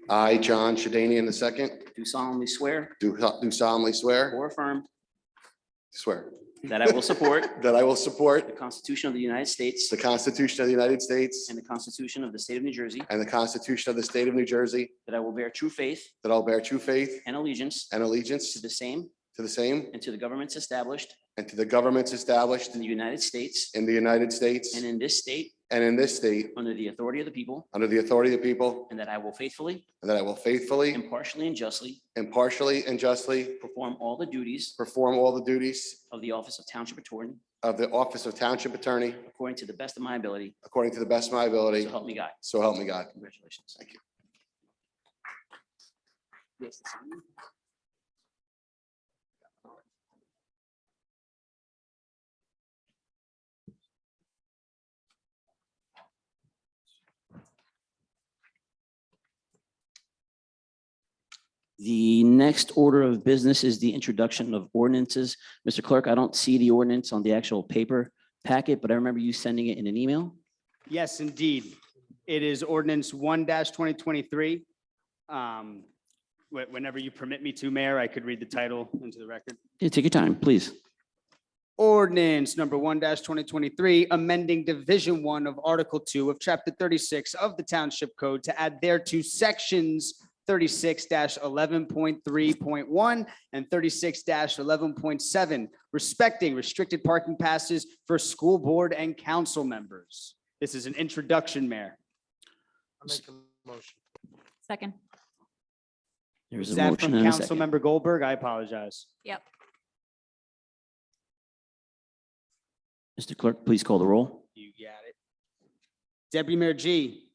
I, John Shadanian II, Do solemnly swear do solemnly swear, or affirm swear, that I will support that I will the support Constitution of the United States the Constitution of the United States and the Constitution of the State of New Jersey, and the Constitution of the State of New Jersey, that I will bear true faith that I'll bear true faith and allegiance and allegiance to the same to the same and to the governments established and to the governments established in the United States in the United States and in this state and in this state under the authority of the people, under the authority of the people, and that I will faithfully, and that I will faithfully, impartially, and justly impartially, and justly perform all the duties perform all the duties of the office of Township Attorney of the office of Township Attorney according to the best of my ability. according to the best of my ability. So help me God. So help me God. Congratulations. Thank you. The next order of business is the introduction of ordinances. Mr. Clerk, I don't see the ordinance on the actual paper packet, but I remember you sending it in an email. Yes, indeed. It is ordinance 1-2023. Whenever you permit me to, Mayor, I could read the title into the record. Yeah, take your time, please. Ordinance number 1-2023, amending Division 1 of Article 2 of Chapter 36 of the Township Code to add thereto sections 36-11.3.1 and 36-11.7, respecting restricted parking passes for school board and council members. This is an introduction, Mayor. I'll make a motion. Second. There's Is a that motion from and a second. Councilmember Goldberg? I apologize. Yep. Mr. Clerk, please call the roll. You got it. Deputy Mayor G,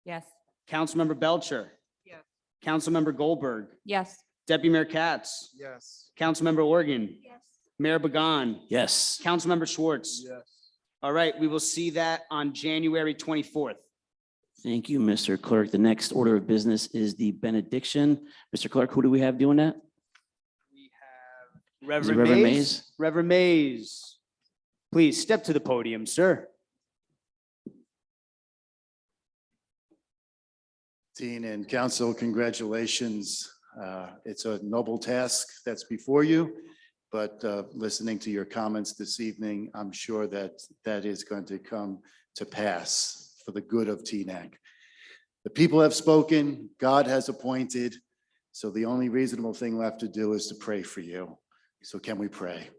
Yes. Councilmember Belcher. Yes. Councilmember Goldberg, Yes. Deputy Mayor Katz, Yes. Councilmember Organ, Yes. Mayor Bagan, Yes. Councilmember Schwartz. Yes. All right, we will see that on January 24th. Thank you, Mr. Clerk. The next order of business is the benediction. Mr. Clerk, who do we have doing that? We have Is it Reverend Reverend Mays. Mays? Reverend Mays, please step to the podium, sir. Dean and council, congratulations. It's a noble task that's before you, but listening to your comments this evening, I'm sure that that is going to come to pass for the good of Teaneck. The people have spoken, God has appointed, so the only reasonable thing left to do is to pray for you. So can we pray?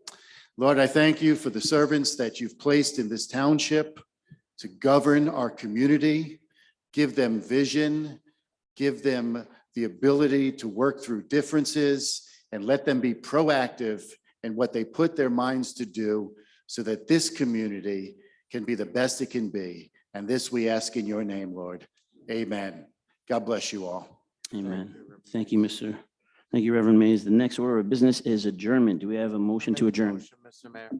Lord, I thank you for the servants that you've placed in this township to govern our community. Give them vision, give them the ability to work through differences, and let them be proactive in what they put their minds to do so that this community can be the best it can be. And this we ask in your name, Lord. Amen. God bless you all. Amen. Thank you, Thank you, Reverend Mays. The next order of business is adjournment. Do we have a motion to adjourn? Motion, Mr. Mayor.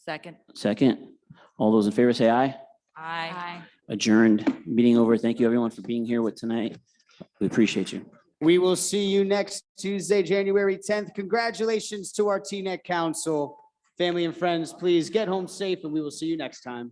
Second. Second. All those in favor say aye. Aye. Adjourned. Meeting over. Thank you, everyone, for being here with tonight. We appreciate you. We will see you next Tuesday, January 10th. Congratulations to our Teaneck Council. Family and friends, please get home safe and we will see you next time.